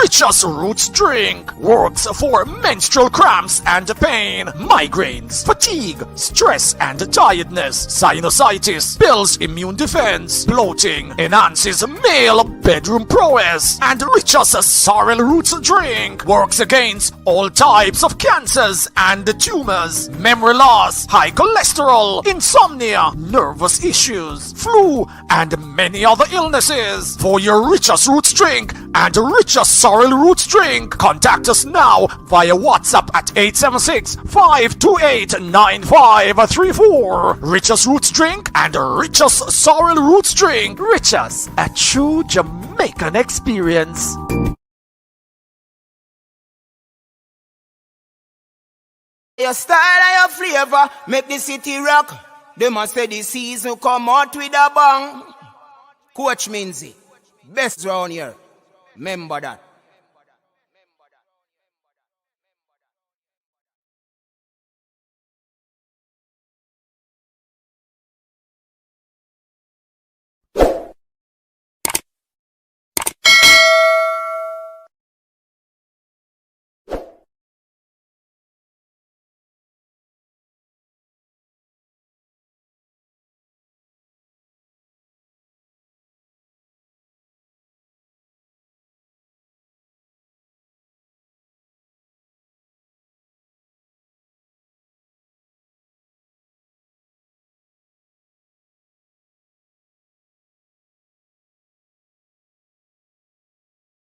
Richa's Roots drink works for menstrual cramps and pain, migraines, fatigue, stress and tiredness, sinusitis, builds immune defense, bloating, enhances male bedroom prowess, and Richa's sorrel roots drink works against all types of cancers and tumors, memory loss, high cholesterol, insomnia, nervous issues, flu, and many other illnesses. For your Richa's Roots drink and Richa's sorrel roots drink, contact us now via WhatsApp at 876-528-9534. Richa's Roots drink and Richa's sorrel roots drink. Richa's, a true Jamaican experience. Your style and your flavor make the city rock. They must say the season come out with a bang. Coach Minzy, best round here. Remember that.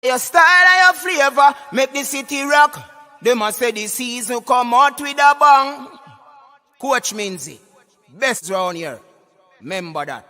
Your style and your flavor make the city rock. They must say the season come out with a bang. Coach Minzy, best round here. Remember that.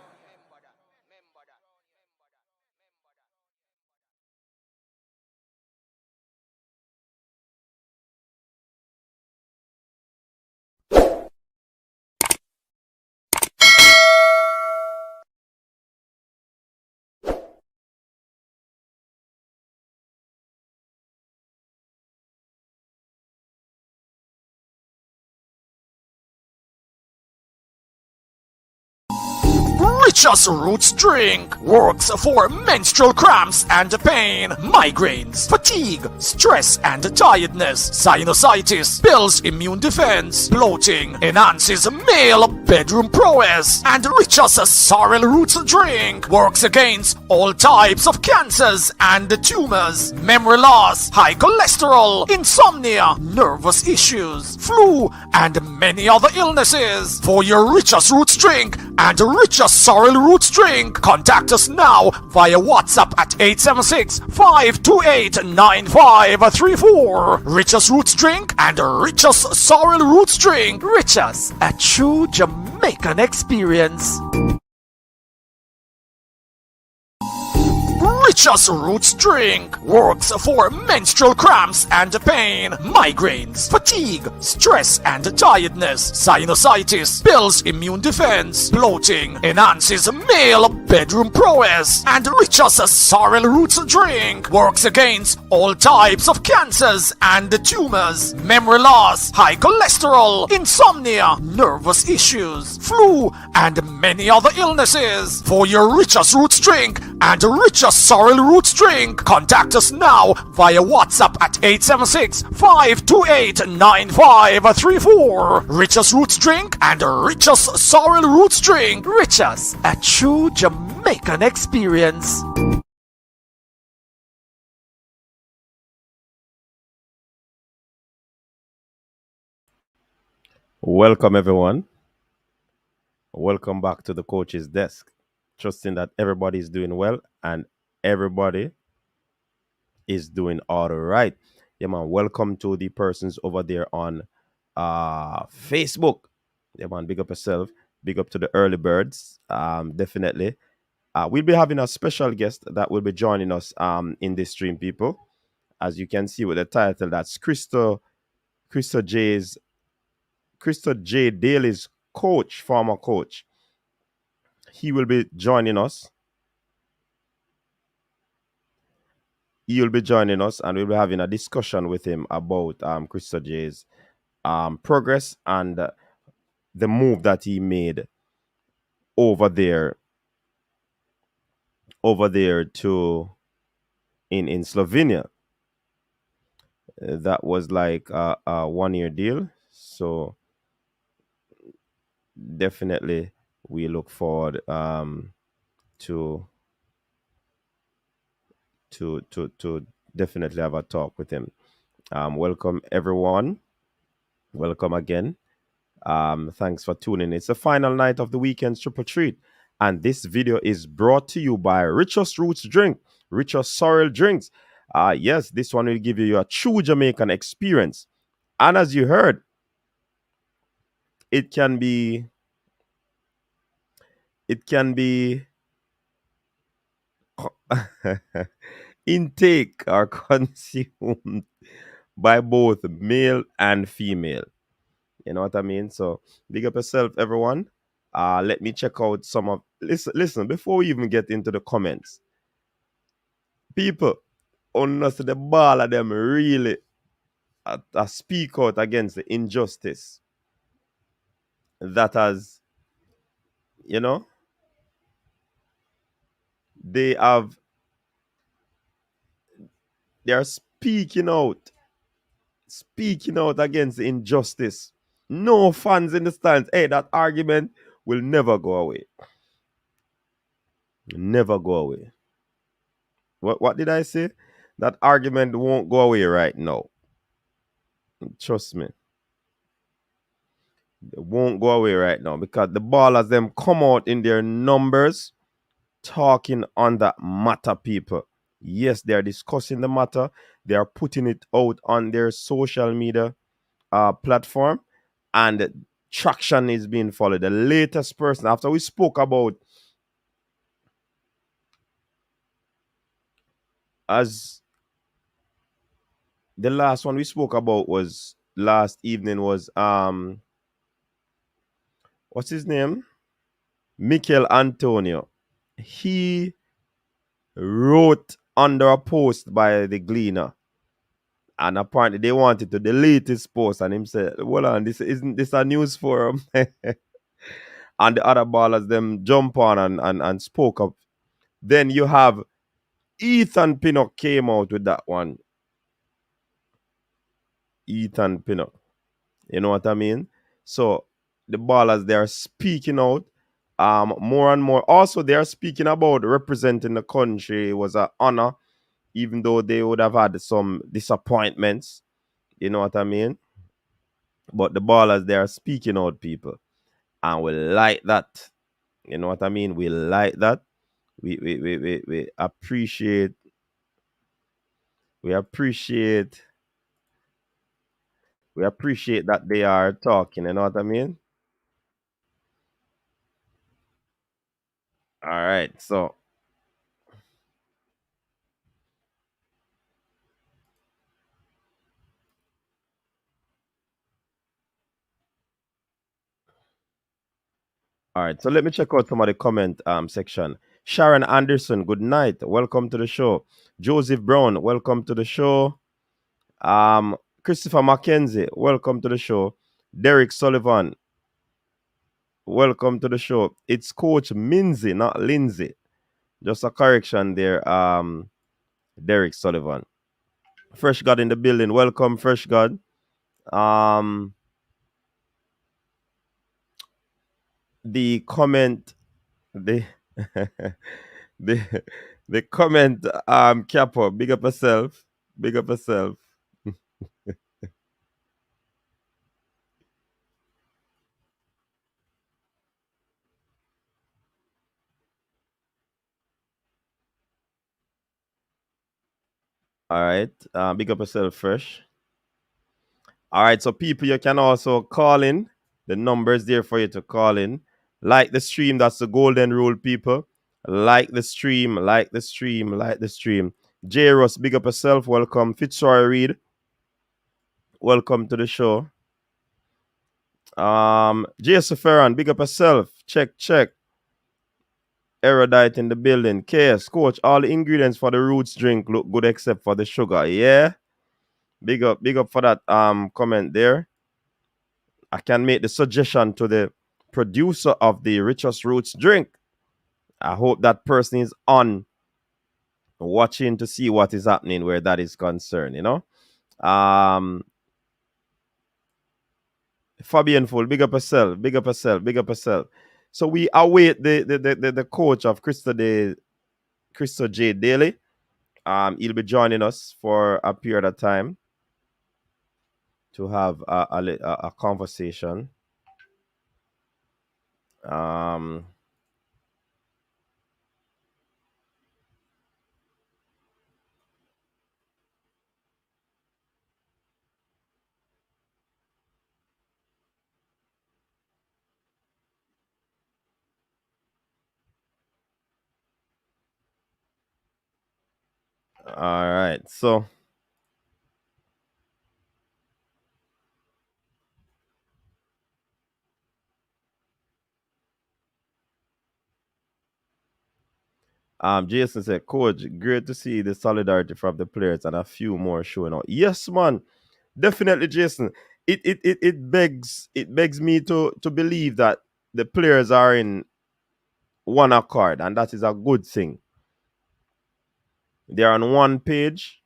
Richa's Roots drink works for menstrual cramps and pain, migraines, fatigue, stress and tiredness, sinusitis, builds immune defense, bloating, enhances male bedroom prowess, and Richa's sorrel roots drink works against all types of cancers and tumors, memory loss, high cholesterol, insomnia, nervous issues, flu, and many other illnesses. For your Richa's Roots drink and Richa's sorrel roots drink, contact us now via WhatsApp at 876-528-9534. Richa's Roots drink and Richa's sorrel roots drink. Richa's, a true Jamaican experience. Richa's Roots drink works for menstrual cramps and pain, migraines, fatigue, stress and tiredness, sinusitis, builds immune defense, bloating, enhances male bedroom prowess, and Richa's sorrel roots drink works against all types of cancers and tumors, memory loss, high cholesterol, insomnia, nervous issues, flu, and many other illnesses. For your Richa's Roots drink and Richa's sorrel roots drink, contact us now via WhatsApp at 876-528-9534. Richa's Roots drink and Richa's sorrel roots drink. Richa's, a true Jamaican experience. Welcome everyone. Welcome back to the coach's desk. Trusting that everybody is doing well and everybody is doing all right. Yeah, man. Welcome to the persons over there on Facebook. Yeah, man. Big up yourself. Big up to the early birds. Definitely. We'll be having a special guest that will be joining us in this stream, people. As you can see with the title, that's Christojay Daley's coach, former coach. He will be joining us. He'll be joining us, and we'll be having a discussion with him about Christojay's progress and the move that he made over there to in Slovenia. That was like a 1 year deal. So definitely we look forward to to definitely have a talk with him. Welcome everyone. Welcome again. Thanks for tuning in. It's the final night of the weekend's triple treat. And this video is brought to you by Richa's Roots Drink, Richa's Sorrel Drinks. Yes, this one will give you a true Jamaican experience. And as you heard, it can be it can be intake or consumed by both male and female. You know what I mean? So big up yourself, everyone. Let me check out some of listen before we even get into the comments. People, unless the ball of them really speak out against the injustice that has, you know, they have they are speaking out against the injustice. No fans in the stands. Hey, that argument will never go away. Never go away. What did I say? That argument won't go away right now. Trust me. It won't go away right now because the ballers them come out in their numbers talking on that matter, people. Yes, they are discussing the matter. They are putting it out on their social media platform, and traction is being followed. The latest person, after we spoke about, as the last one we spoke about was last evening was what's his name? Michail Antonio. He wrote under a post by the Gleaner, and apparently they wanted to delete his post, and him said, "Hold on, this isn't this a news forum?" And the other ballers them jump on and spoke up. Then you have Ethan Pinnock came out with that one. Ethan Pinnock. You know what I mean? So the ballers, they are speaking out more and more. Also, they are speaking about representing the country. It was an honor, even though they would have had some disappointments. You know what I mean? But the ballers, they are speaking out, people. And we like that. You know what I mean? We like that. We appreciate we appreciate we appreciate that they are talking, you know what I mean? All right. So all right. So let me check out some of the comment section. Sharon Anderson, good night. Welcome to the show. Joseph Brown, welcome to the show. Christopher Mackenzie, welcome to the show. Derek Sullivan, welcome to the show. It's Coach Minzy, not Lindsay. Just a correction there. Derek Sullivan. Fresh God in the building. Welcome, Fresh God. Um, the comment, the the the comment, Capo, big up yourself. Big up yourself. All right. Big up yourself, Fresh. All right. So people, you can also call in. The number is there for you to call in. Like the stream. That's the golden rule, people. Like the stream. Like the stream. Like the stream. J. Ross, big up yourself. Welcome. Fitzroy Reed, welcome to the show. Jason Ferran, big up yourself. Check, check. Erudite in the building. KS, coach, all the ingredients for the roots drink look good except for the sugar. Yeah. Big up for that comment there. I can make the suggestion to the producer of the richest roots drink. I hope that person is on watching to see what is happening where that is concerned, you know. Um, Fabian Full, big up yourself, big up yourself, big up yourself. So we await the coach of Christojay Daley. He'll be joining us for a period of time to have a conversation. Um, all right. So Jason said, Coach, great to see the solidarity from the players and a few more showing up. Yes, man. Definitely, Jason. It begs me to believe that the players are in one accord, and that is a good thing. They're on one page.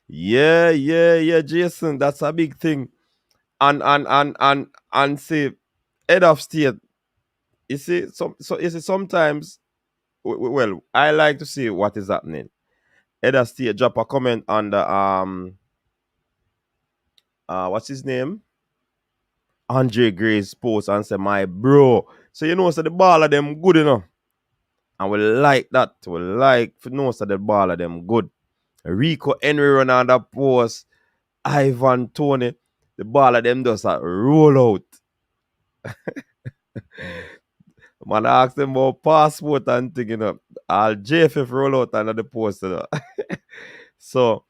Yeah, yeah, yeah, Jason. That's a big thing. And say head of state. You see, you see sometimes well, I like to see what is happening. Head of state drop a comment on the what's his name? Andre Gray's post and say, my bro. So you know, so the ball of them good enough. And we like that. We like to know so the ball of them good. Rico Henry run on that post. Ivan Tony. The ball of them does that roll out. Man, I ask them about passport and thing, you know. All JFF roll out under the post. You know. So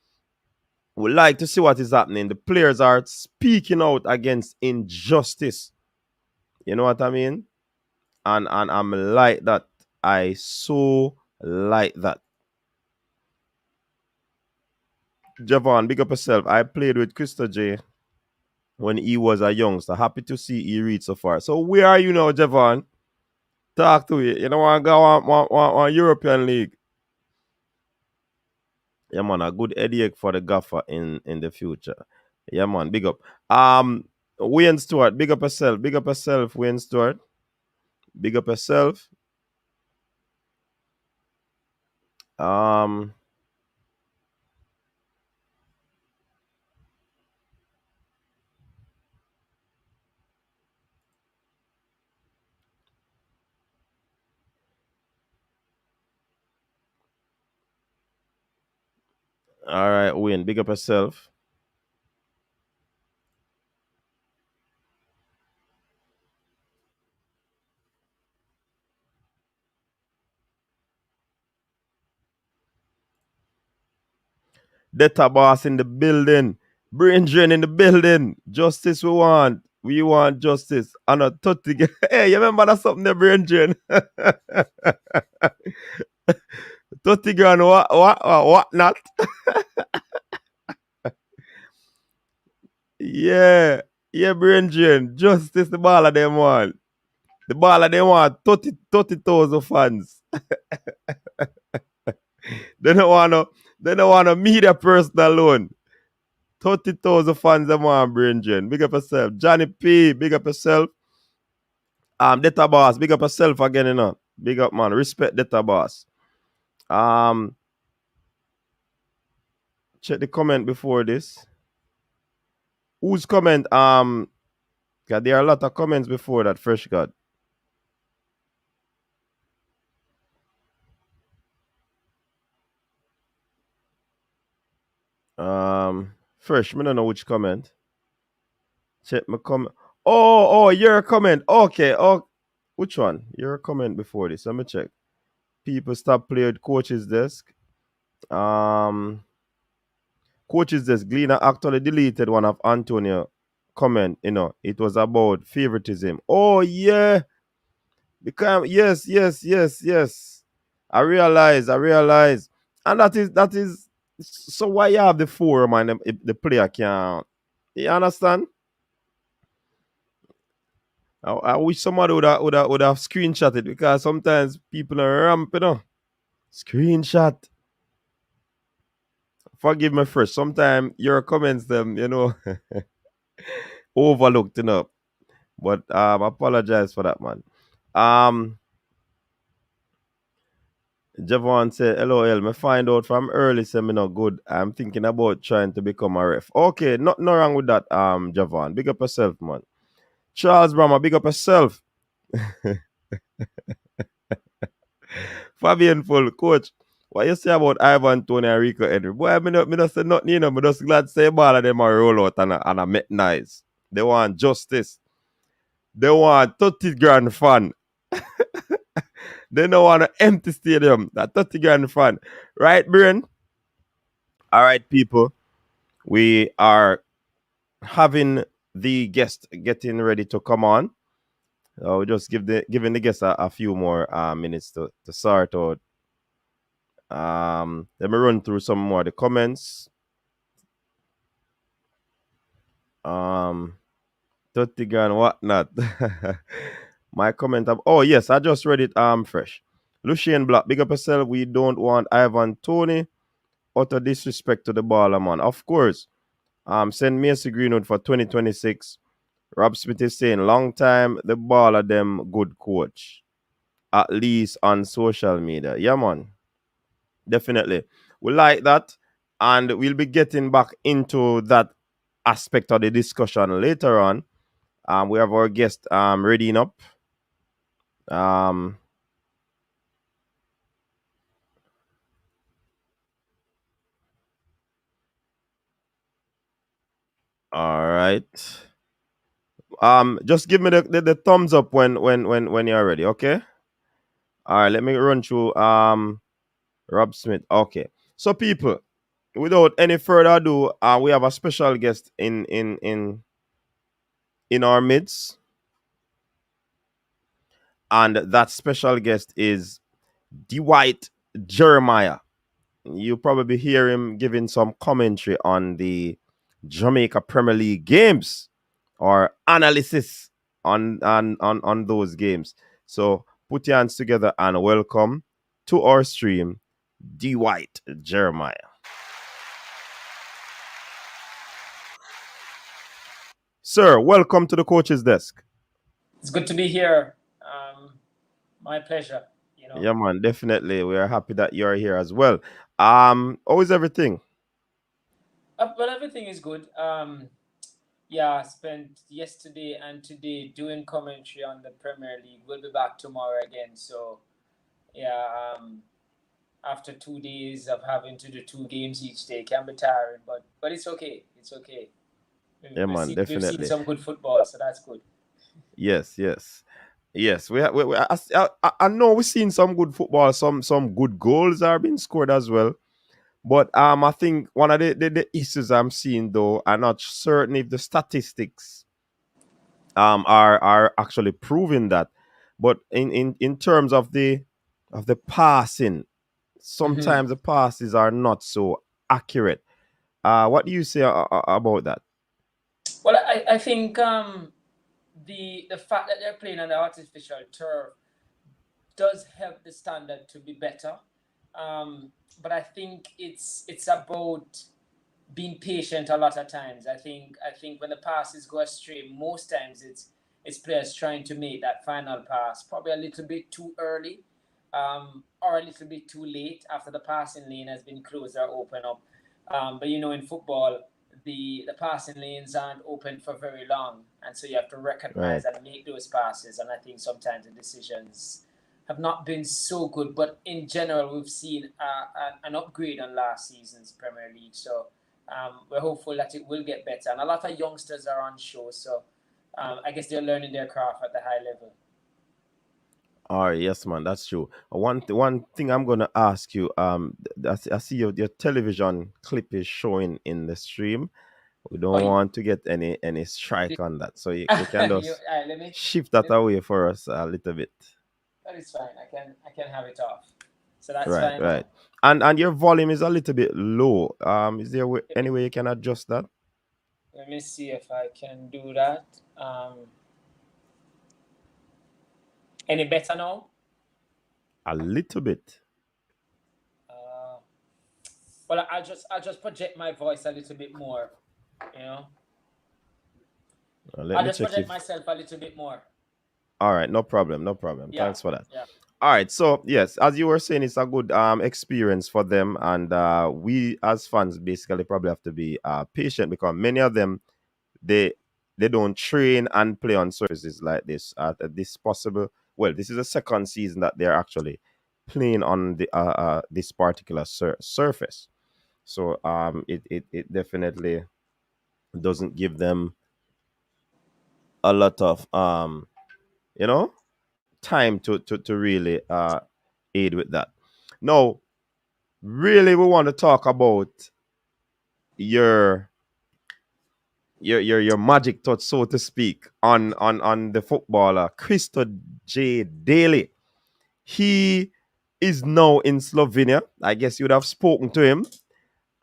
we like to see what is happening. The players are speaking out against injustice. You know what I mean? And I'm like that. I so like that. Javon, big up yourself. I played with Christojay when he was a youngster. Happy to see he reached so far. So where are you now, Javon? Talk to you. You know want to go on European League. Yeah, man, a good headache for the gaffer in the future. Yeah, man, big up. Wayne Stewart, big up yourself. Big up yourself, Wayne Stewart. Big up yourself. Um, all right, Wayne, big up yourself. Data boss in the building. Brain drain in the building. Justice we want. We want justice. And a 30. Hey, you remember that something the brain drain? 30 grand what not? Yeah. Yeah, brain drain. Justice the ball of them want. The ball of them want 30,000 fans. They don't want to media person alone. 30,000 fans them want brain drain. Big up yourself. Johnny P, big up yourself. Data boss, big up yourself again, you know. Big up, man. Respect data boss. Um, check the comment before this. Whose comment? 'Cause there are a lot of comments before that. Fresh God. Fresh. Me don't know which comment. Check my comment. Oh, your comment. Okay. Oh, which one? Your comment before this. Let me check. People stop playing coach's desk. Um, coach's desk. Gleaner actually deleted one of Antonio comment. You know, it was about favoritism. Oh yeah. Because yes. I realize. And that is so why you have the forum and the player can't. You understand? I wish somebody would have screenshot it because sometimes people are ramp, you know. Screenshot. forgive me first. Sometimes your comments them, overlooked, But apologize for that, man. Javon said, LOL, me find out from early say me not good. I'm thinking about trying to become a ref. Okay, no wrong with that, Javon. Big up yourself, man. Charles Brahma, big up yourself. Fabian Full, coach. What you say about Ivan, Tony, and Rico Henry? Boy, me not say nothing, Me just glad say ball of them a roll out and a met nice. They want justice. They want 30 grand fun. They don't want an empty stadium. That 30 grand fun. Right, Brian? All right, people. We are having the guest getting ready to come on. We'll just giving the guest a few more minutes to sort out. Let me run through some more of the comments. 30 grand whatnot. My comment oh yes, I just read it fresh. Lucien Black, big up yourself. We don't want Ivan Tony utter disrespect to the baller, man. Of course. Send Macy Greenwood for 2026. Rob Smith is saying long time the baller them good coach. At least on social media. Yeah, man. Definitely. We like that. And we'll be getting back into that aspect of the discussion later on. We have our guest readying up. All right. Just give me the thumbs up when you're ready, okay? All right, let me run through Rob Smith. Okay. So people, without any further ado, we have a special guest in our midst. And that special guest is Dwight Jeremiah. You probably hear him giving some commentary on the Jamaica Premier League games or analysis on those games. So put your hands together and welcome to our stream, Dwight Jeremiah. Sir, welcome to the coach's desk. It's good to be here. My pleasure. Yeah, man, definitely. We are happy that you're here as well. How is everything? Well, everything is good. I spent yesterday and today doing commentary on the Premier League. We'll be back tomorrow again. So, after 2 days of having to do 2 games each day, can be tiring, but it's okay. It's okay. We've seen some good football, so that's good. Yes. Yes, I know we've seen some good football, some good goals are being scored as well. But I think one of the issues I'm seeing though, I'm not certain if the statistics are actually proving that. But in terms of the passing, sometimes the passes are not so accurate. What do you say about that? Well, I think the fact that they're playing on the artificial turf does help the standard to be better. But I think it's about being patient a lot of times. I think when the passes go astray, most times it's players trying to make that final pass, probably a little bit too early, or a little bit too late after the passing lane has been closed or open up. But in football, the passing lanes aren't open for very long, and so you have to recognize and make those passes. And I think sometimes the decisions have not been so good, but in general, we've seen an upgrade on last season's Premier League. So we're hopeful that it will get better. And a lot of youngsters are on show, so I guess they're learning their craft at the high level. All right, yes, man, that's true. One thing I'm gonna ask you, I see your television clip is showing in the stream. We don't want to get any strike on that, so you can just shift that away for us a little bit. That is fine. I can have it off. So that's fine. Right. And your volume is a little bit low. Is there any way you can adjust that? Let me see if I can do that. Any better now? A little bit. Well, I'll just project my voice a little bit more. You know, Let I'll me just check project if. myself a little bit more. All right, no problem, no problem. Yeah, Thanks for that. yeah. All right, so yes, as you were saying, it's a good experience for them, and we as fans basically probably have to be patient because many of them they they don't train and play on surfaces like this. At this possible, well, this is the second season that they're actually playing on the this particular surface. So it definitely doesn't give them a lot of you know time to really aid with that. Now, really, we want to talk about your your magic touch, so to speak, on the footballer Christojay Daley. He is now in Slovenia. I guess you would have spoken to him,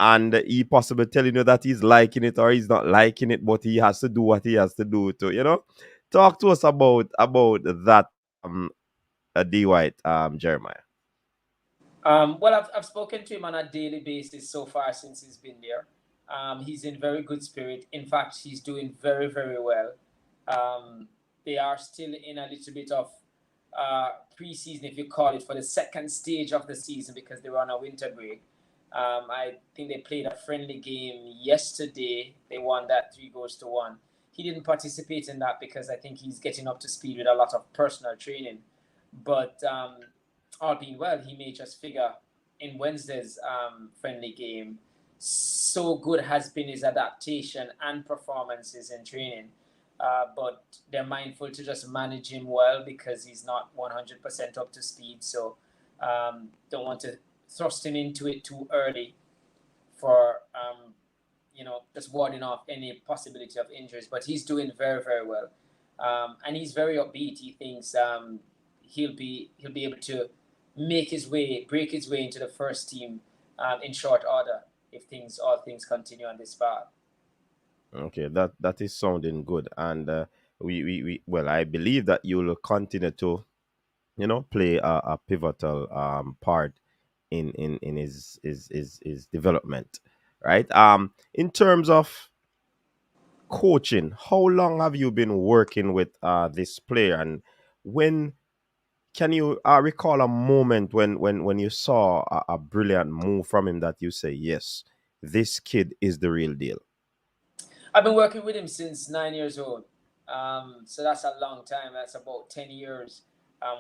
and he possibly telling you that he's liking it or he's not liking it, but he has to do what he has to do to, talk to us about that, D White, Jeremiah. Well, I've spoken to him on a daily basis so far since he's been there. He's in very good spirit. In fact, he's doing very, very well. They are still in a little bit of preseason, if you call it, for the second stage of the season because they were on a winter break. I think they played a friendly game yesterday. They won that 3 goals to 1. He didn't participate in that because I think he's getting up to speed with a lot of personal training. But all being well, he may just figure in Wednesday's friendly game. So good has been his adaptation and performances in training. But they're mindful to just manage him well because he's not 100% up to speed. So don't want to thrust him into it too early for just warding off any possibility of injuries. But he's doing very, very well, and he's very upbeat. He thinks he'll be able to break his way into the first team in short order if all things continue on this path. Okay, that is sounding good, and we well, I believe that you will continue to play a pivotal part in his development, right? In terms of coaching, how long have you been working with this player, and when can you recall a moment when you saw a brilliant move from him that you say, yes, this kid is the real deal? I've been working with him since 9 years old. So that's a long time. That's about 10 years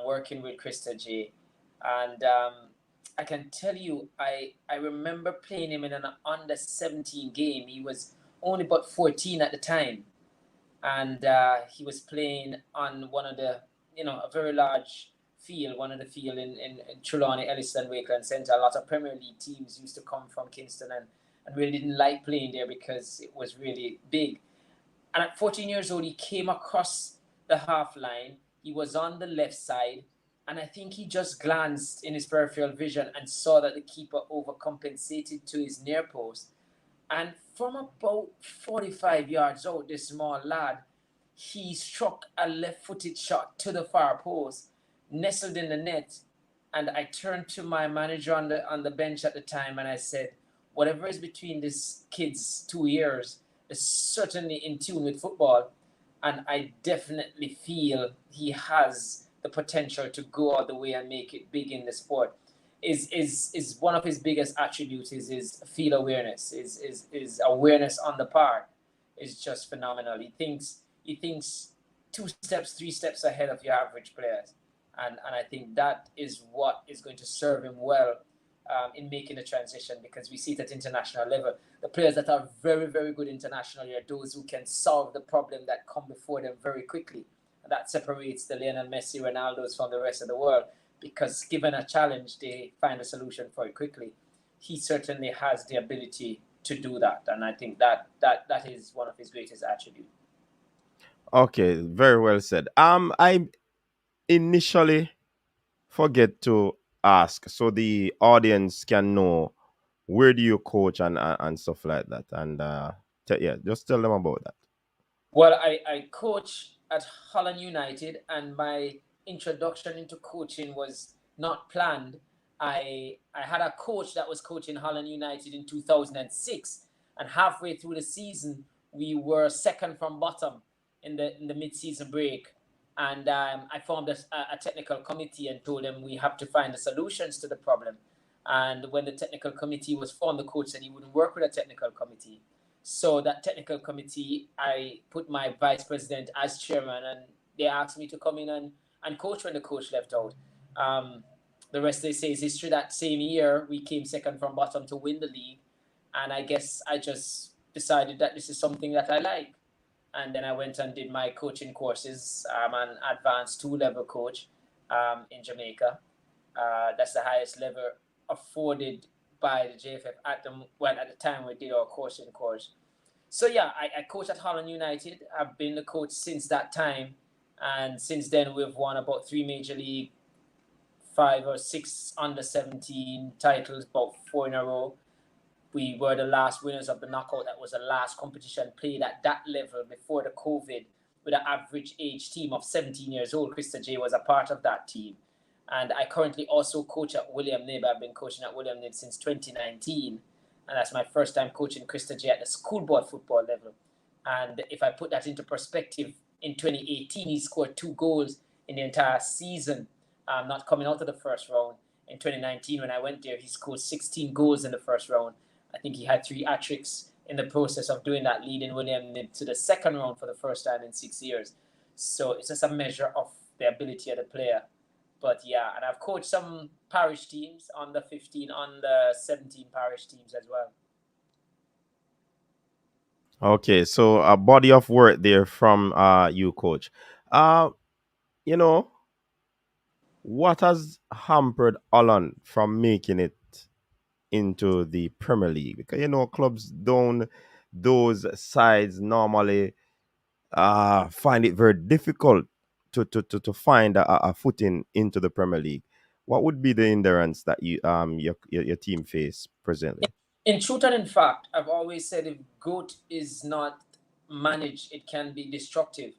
working with Christojay. And I can tell you, I remember playing him in an under 17 game. He was only about 14 at the time. And he was playing on one of the, a very large field, one of the field in Trelawney, Elliston, Wakeland Centre. A lot of Premier League teams used to come from Kingston and really didn't like playing there because it was really big. And at 14 years old, he came across the half line. He was on the left side. And I think he just glanced in his peripheral vision and saw that the keeper overcompensated to his near post. And from about 45 yards out, this small lad, he struck a left-footed shot to the far post, nestled in the net. And I turned to my manager on the bench at the time and I said, whatever is between this kid's 2 ears is certainly in tune with football. And I definitely feel he has the potential to go all the way and make it big in the sport. Is one of his biggest attributes is his field awareness, is awareness on the park is just phenomenal. He thinks 2 steps, 3 steps ahead of your average players. And I think that is what is going to serve him well in making the transition, because we see it at international level. The players that are very, very good internationally are those who can solve the problem that come before them very quickly. And that separates the Lionel Messi, Ronaldos from the rest of the world, because given a challenge, they find a solution for it quickly. He certainly has the ability to do that. And I think that is one of his greatest attributes. Okay, very well said. I initially forget to ask so the audience can know where do you coach and stuff like that, and yeah, just tell them about that. Well, I coach at Holland United, and my introduction into coaching was not planned. I had a coach that was coaching Holland United in 2006, and halfway through the season we were second from bottom in the mid-season break, and I formed a technical committee and told them we have to find the solutions to the problem. And when the technical committee was formed, the coach said he wouldn't work with a technical committee. So that technical committee, I put my vice president as chairman, and they asked me to come in and coach when the coach left out. The rest, they say, is history. That same year, we came second from bottom to win the league. And I guess I just decided that this is something that I like. And then I went and did my coaching courses. I'm an advanced 2-level coach in Jamaica. That's the highest level afforded by the JFF at the time we did our coaching course. So yeah, I coach at Holland United. I've been the coach since that time, and since then we've won about 3 major league, 5 or 6 under 17 titles, about 4 in a row. We were the last winners of the knockout. That was the last competition played at that level before the COVID, with an average age team of 17 years old. Christojay was a part of that team. And I currently also coach at William Knibb. I've been coaching at William Knibb since 2019. And that's my first time coaching Christojay at the schoolboy football level. And if I put that into perspective, in 2018, he scored 2 goals in the entire season, not coming out of the first round. In 2019, when I went there, he scored 16 goals in the first round. I think he had 3 hat-tricks in the process of doing that, leading William Knibb to the second round for the first time in 6 years. So it's just a measure of the ability of the player. But yeah, and I've coached some parish teams, under 15, under 17 parish teams as well. Okay, so a body of work there from you, coach. You know, what has hampered Holland from making it into the Premier League? Because clubs don't, those sides normally find it very difficult to find a footing into the Premier League. What would be the hindrance that your team face presently? In truth and in fact, I've always said if growth is not managed, it can be destructive.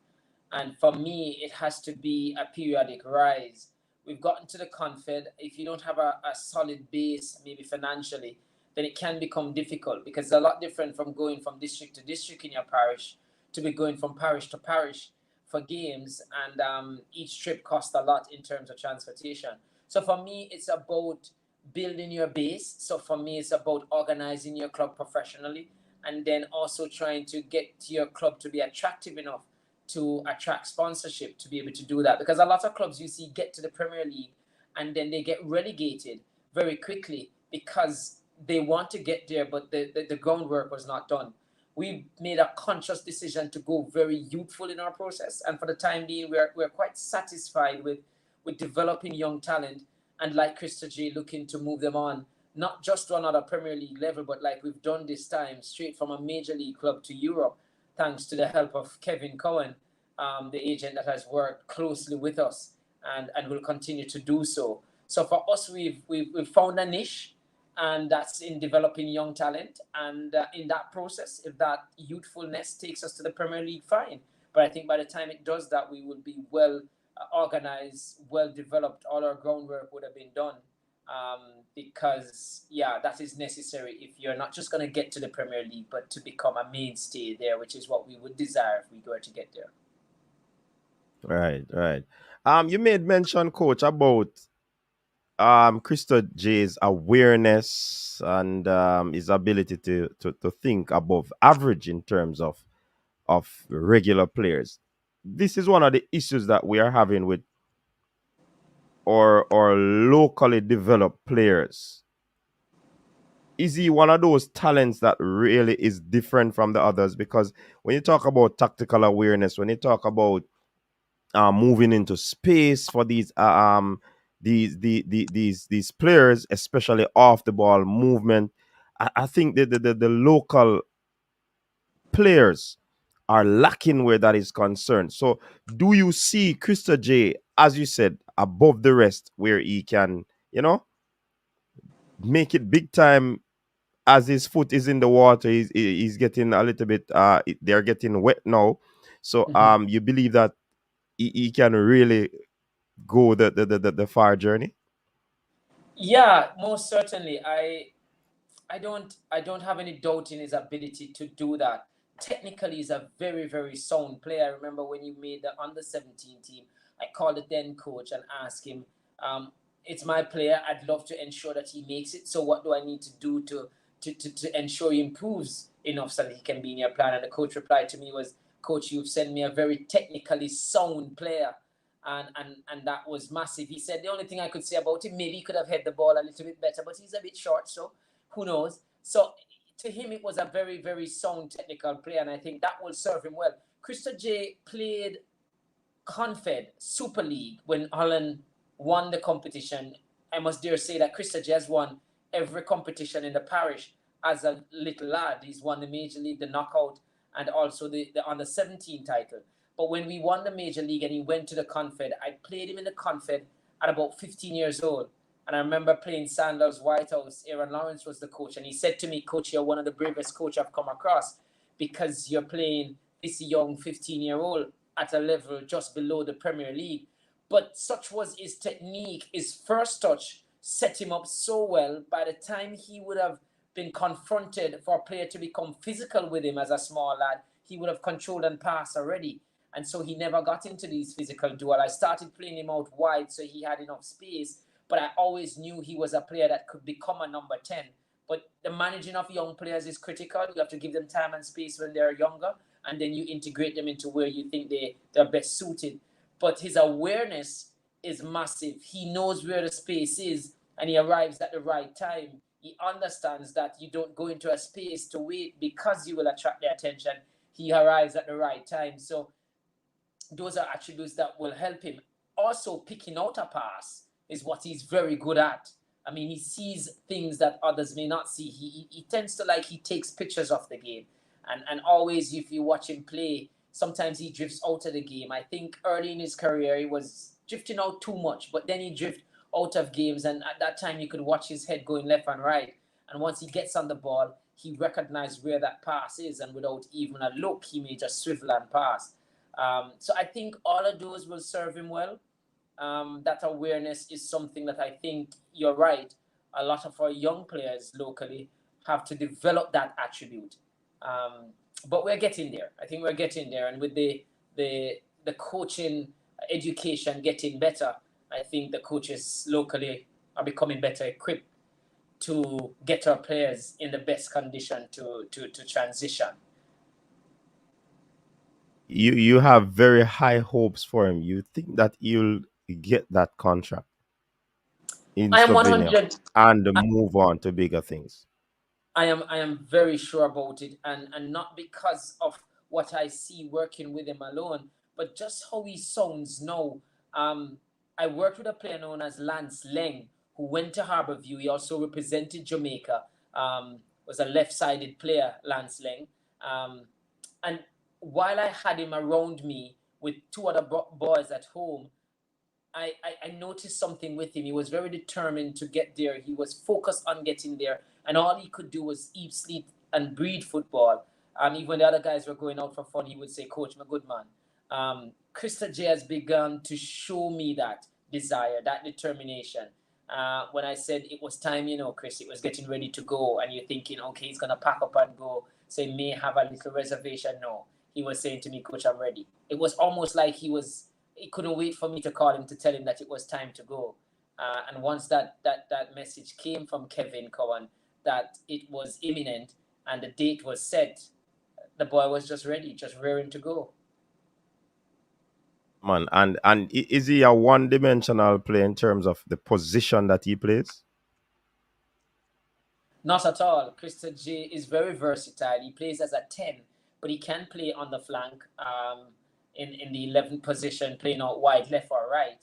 And for me, it has to be a periodic rise. We've gotten to the Confed. If you don't have a solid base, maybe financially, then it can become difficult, because it's a lot different from going from district to district in your parish to be going from parish to parish for games. And each trip costs a lot in terms of transportation. So for me, it's about building your base. So for me, it's about organizing your club professionally, and then also trying to get your club to be attractive enough to attract sponsorship to be able to do that. Because a lot of clubs you see get to the Premier League and then they get relegated very quickly because they want to get there, but the groundwork was not done. We made a conscious decision to go very youthful in our process, and for the time being, we're quite satisfied with developing young talent, and like Christojay, looking to move them on, not just to another Premier League level, but like we've done this time, straight from a major league club to Europe, thanks to the help of Kevin Cohen, the agent that has worked closely with us and will continue to do so. So for us, we've found a niche, and that's in developing young talent. And in that process, if that youthfulness takes us to the Premier League, fine. But I think by the time it does that, we will be well organized, well developed. All our groundwork would have been done. Because that is necessary if you're not just going to get to the Premier League, but to become a mainstay there, which is what we would desire if we were to get there. Right. You made mention, coach, about Christojay's awareness and his ability to think above average in terms of regular players. This is one of the issues that we are having with or locally developed players. Is he one of those talents that really is different from the others? Because when you talk about tactical awareness, when you talk about moving into space for these players, especially off the ball movement, I think the local players are lacking where that is concerned. So do you see Christojay, as you said, above the rest, where he can, make it big time as his foot is in the water? He's getting a little bit, they're getting wet now. So you believe that he can really go the far journey? Yeah, most certainly. I don't have any doubt in his ability to do that. Technically, he's a very, very sound player. I remember when you made the under 17 team, I called the then coach and asked him, it's my player. I'd love to ensure that he makes it. So what do I need to do to ensure he improves enough so that he can be in your plan? And the coach replied to me was, Coach, you've sent me a very technically sound player. And that was massive. He said the only thing I could say about him, maybe he could have hit the ball a little bit better, but he's a bit short, so who knows? So to him, it was a very, very sound technical player, and I think that will serve him well. Christojay played Confed Super League when Holland won the competition. I must dare say that Christojay has won every competition in the parish as a little lad. He's won the Major League, the Knockout, and also the under 17 title. But when we won the Major League and he went to the Confed, I played him in the Confed at about 15 years old. And I remember playing Sandals White House. Aaron Lawrence was the coach. And he said to me, Coach, you're one of the bravest coach I've come across because you're playing this young 15-year-old at a level just below the Premier League. But such was his technique. His first touch set him up so well. By the time he would have been confronted for a player to become physical with him as a small lad, he would have controlled and passed already. And so he never got into these physical duel. I started playing him out wide so he had enough space, but I always knew he was a player that could become a number 10. But the managing of young players is critical. You have to give them time and space when they're younger, and then you integrate them into where you think they're best suited. But his awareness is massive. He knows where the space is, and he arrives at the right time. He understands that you don't go into a space to wait because you will attract their attention. He arrives at the right time. So those are attributes that will help him. Also, picking out a pass is what he's very good at. I mean, he sees things that others may not see. He tends to he takes pictures of the game. And always, if you watch him play, sometimes he drifts out of the game. I think early in his career, he was drifting out too much, but then he drifted out of games. And at that time, you could watch his head going left and right. And once he gets on the ball, he recognizes where that pass is. And without even a look, he may just swivel and pass. So I think all of those will serve him well. That awareness is something that I think you're right. A lot of our young players locally have to develop that attribute. But we're getting there. I think we're getting there. And with the coaching education getting better, I think the coaches locally are becoming better equipped to get our players in the best condition to transition. You have very high hopes for him. You think that he'll get that contract in I am Slovenia 100. and move on to bigger things. I am very sure about it, and not because of what I see working with him alone, but just how he sounds now. I worked with a player known as Lance Leng, who went to Harborview. He also represented Jamaica. Was a left-sided player, Lance Leng. And while I had him around me with two other boys at home, I noticed something with him. He was very determined to get there. He was focused on getting there. And all he could do was eat, sleep, and breathe football. Even when the other guys were going out for fun, he would say, Coach, my good man. Christojay has begun to show me that desire, that determination. When I said it was time, Chris, it was getting ready to go. And you're thinking, okay, he's going to pack up and go. So he may have a little reservation. No, he was saying to me, Coach, I'm ready. It was almost like he couldn't wait for me to call him to tell him that it was time to go. And once that message came from Kevin Cowan that it was imminent and the date was set, the boy was just ready, just raring to go. Man, and is he a one-dimensional player in terms of the position that he plays? Not at all. Christojay is very versatile. He plays as a 10, but he can play on the flank in the 11th position, playing out wide, left or right.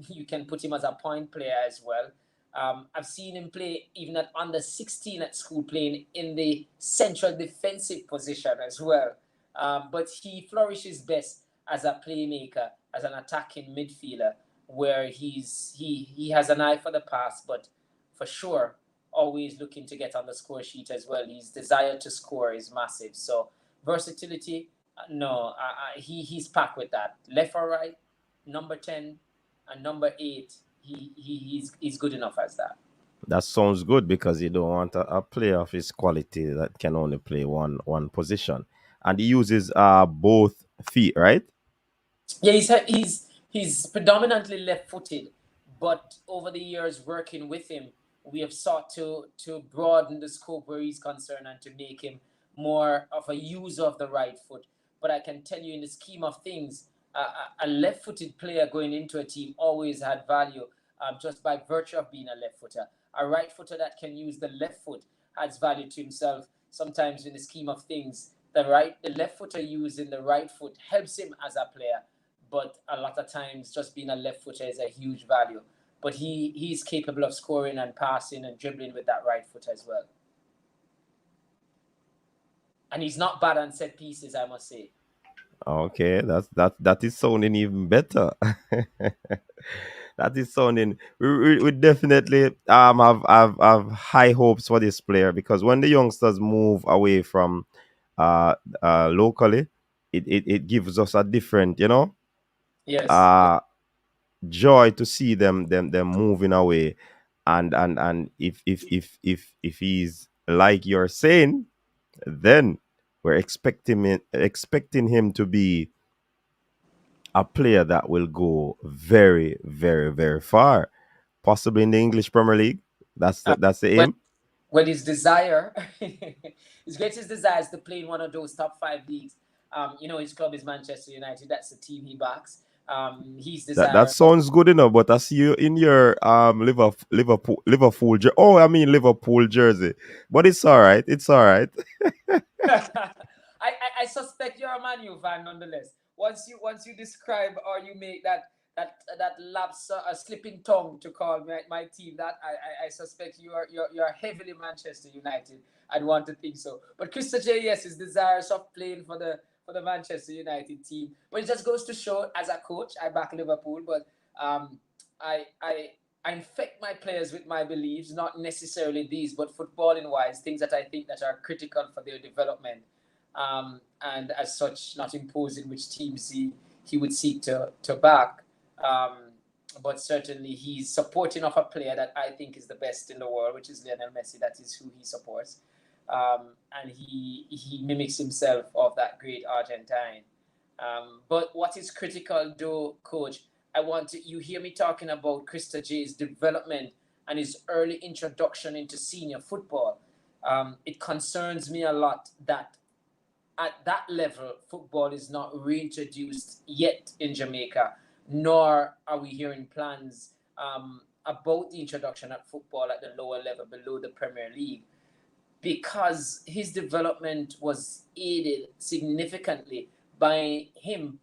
You can put him as a point player as well. I've seen him play even at under 16 at school, playing in the central defensive position as well. But he flourishes best as a playmaker, as an attacking midfielder, where he has an eye for the pass, but for sure, always looking to get on the score sheet as well. His desire to score is massive. So versatility, no, he's packed with that. Left or right, number 10 and number 8. he's good enough as that. That sounds good because you don't want a player of his quality that can only play one position, and he uses both feet, right? Yeah, he's predominantly left-footed, but over the years working with him, we have sought to broaden the scope where he's concerned and to make him more of a user of the right foot. But I can tell you, in the scheme of things, a left-footed player going into a team always had value, just by virtue of being a left-footer. A right-footer that can use the left foot adds value to himself. Sometimes, in the scheme of things, the left footer using the right foot helps him as a player, but a lot of times just being a left footer is a huge value. But he's capable of scoring and passing and dribbling with that right foot as well. And he's not bad on set pieces, I must say. Okay, that is sounding even better. That is sounding. We definitely have high hopes for this player, because when the youngsters move away from locally, it gives us a different, Yes. uh joy to see them moving away. And if he's like you're saying, then we're expecting him to be a player that will go very, very, very far, possibly in the English Premier League. That's the When aim. when his desire, his greatest desire is to play in one of those top five leagues. His club is Manchester United. That's the team he backs. He's That desire. sounds good enough, but I see you in your Liverpool jersey. But it's all right. It's all right. I suspect you're a Man U fan nonetheless. Once you describe or you make that lapse, a slipping tongue to call my team, that I suspect you're heavily Manchester United. I'd want to think so. But Christojay, yes, is desirous of playing for the Manchester United team. But it just goes to show, as a coach, I back Liverpool, but I infect my players with my beliefs, not necessarily these, but footballing wise, things that I think that are critical for their development. And as such, not imposing which teams he would seek to back. But certainly he's supporting of a player that I think is the best in the world, which is Lionel Messi. That is who he supports. And he mimics himself of that great Argentine. But what is critical, though, Coach, you hear me talking about Christojay's development and his early introduction into senior football. It concerns me a lot that at that level, football is not reintroduced yet in Jamaica, nor are we hearing plans about the introduction of football at the lower level below the Premier League, because his development was aided significantly by him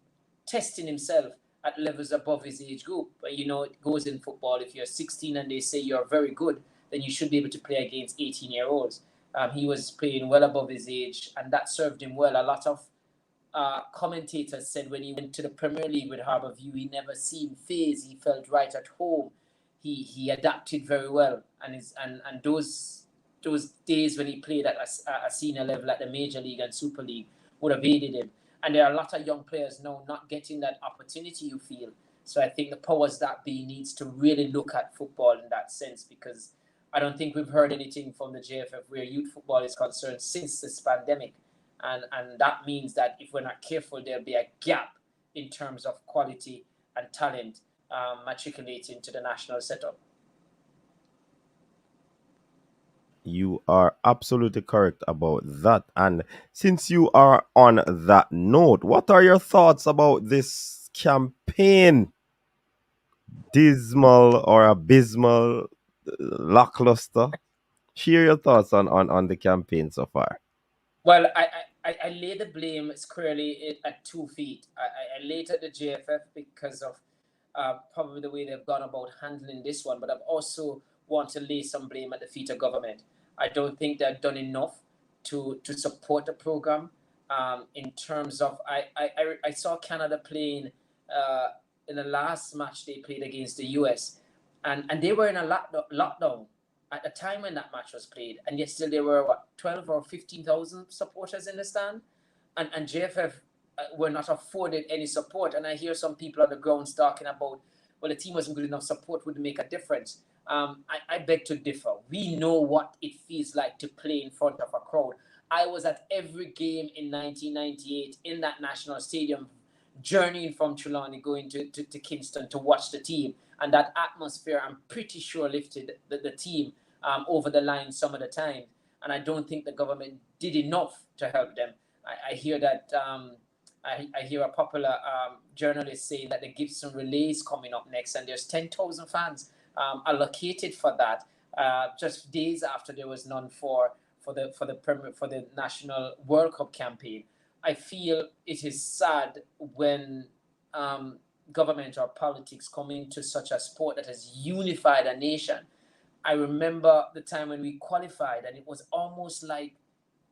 testing himself at levels above his age group. It goes in football. If you're 16 and they say you're very good, then you should be able to play against 18-year-olds. He was playing well above his age, and that served him well. A lot of commentators said when he went to the Premier League with Harbourview, he never seemed phased. He felt right at home. He adapted very well, and those days when he played at a senior level at the Major League and Super League would have aided him. And there are a lot of young players now not getting that opportunity, you feel. So I think the powers that be needs to really look at football in that sense, because I don't think we've heard anything from the JFF where youth football is concerned since this pandemic. And that means that if we're not careful, there'll be a gap in terms of quality and talent matriculating to the national setup. You are absolutely correct about that. And since you are on that note, what are your thoughts about this campaign? Dismal or abysmal, lackluster? Share your thoughts on the campaign so far. Well, I lay the blame squarely at 2 feet. I lay it at the JFF because of probably the way they've gone about handling this one, but I've also want to lay some blame at the feet of government. I don't think they've done enough to support the program. In terms of, I saw Canada playing in the last match they played against the US, and they were in a lockdown at the time when that match was played, and yet still there were 12 or 15,000 supporters in the stand, and JFF were not afforded any support. And I hear some people on the grounds talking about well, the team wasn't good enough, support would make a difference. I beg to differ. We know what it feels like to play in front of a crowd. I was at every game in 1998 in that national stadium, journeying from Trelawney, going to Kingston to watch the team. And that atmosphere, I'm pretty sure, lifted the team over the line some of the time. And I don't think the government did enough to help them. I hear that I hear a popular journalist saying that the Gibson Relay is coming up next, and there's 10,000 fans allocated for that. Just days after there was none for the National World Cup campaign. I feel it is sad when government or politics come into such a sport that has unified a nation. I remember the time when we qualified, and it was almost like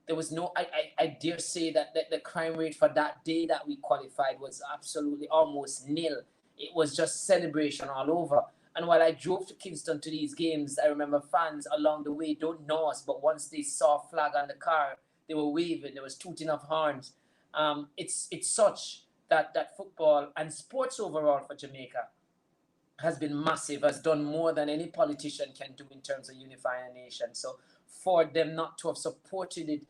there was no, I dare say that the crime rate for that day that we qualified was absolutely almost nil. It was just celebration all over. And while I drove to Kingston to these games, I remember fans along the way don't know us, but once they saw a flag on the car, they were waving, there was tooting of horns. It's such that football and sports overall for Jamaica has been massive, has done more than any politician can do in terms of unifying a nation. So for them not to have supported it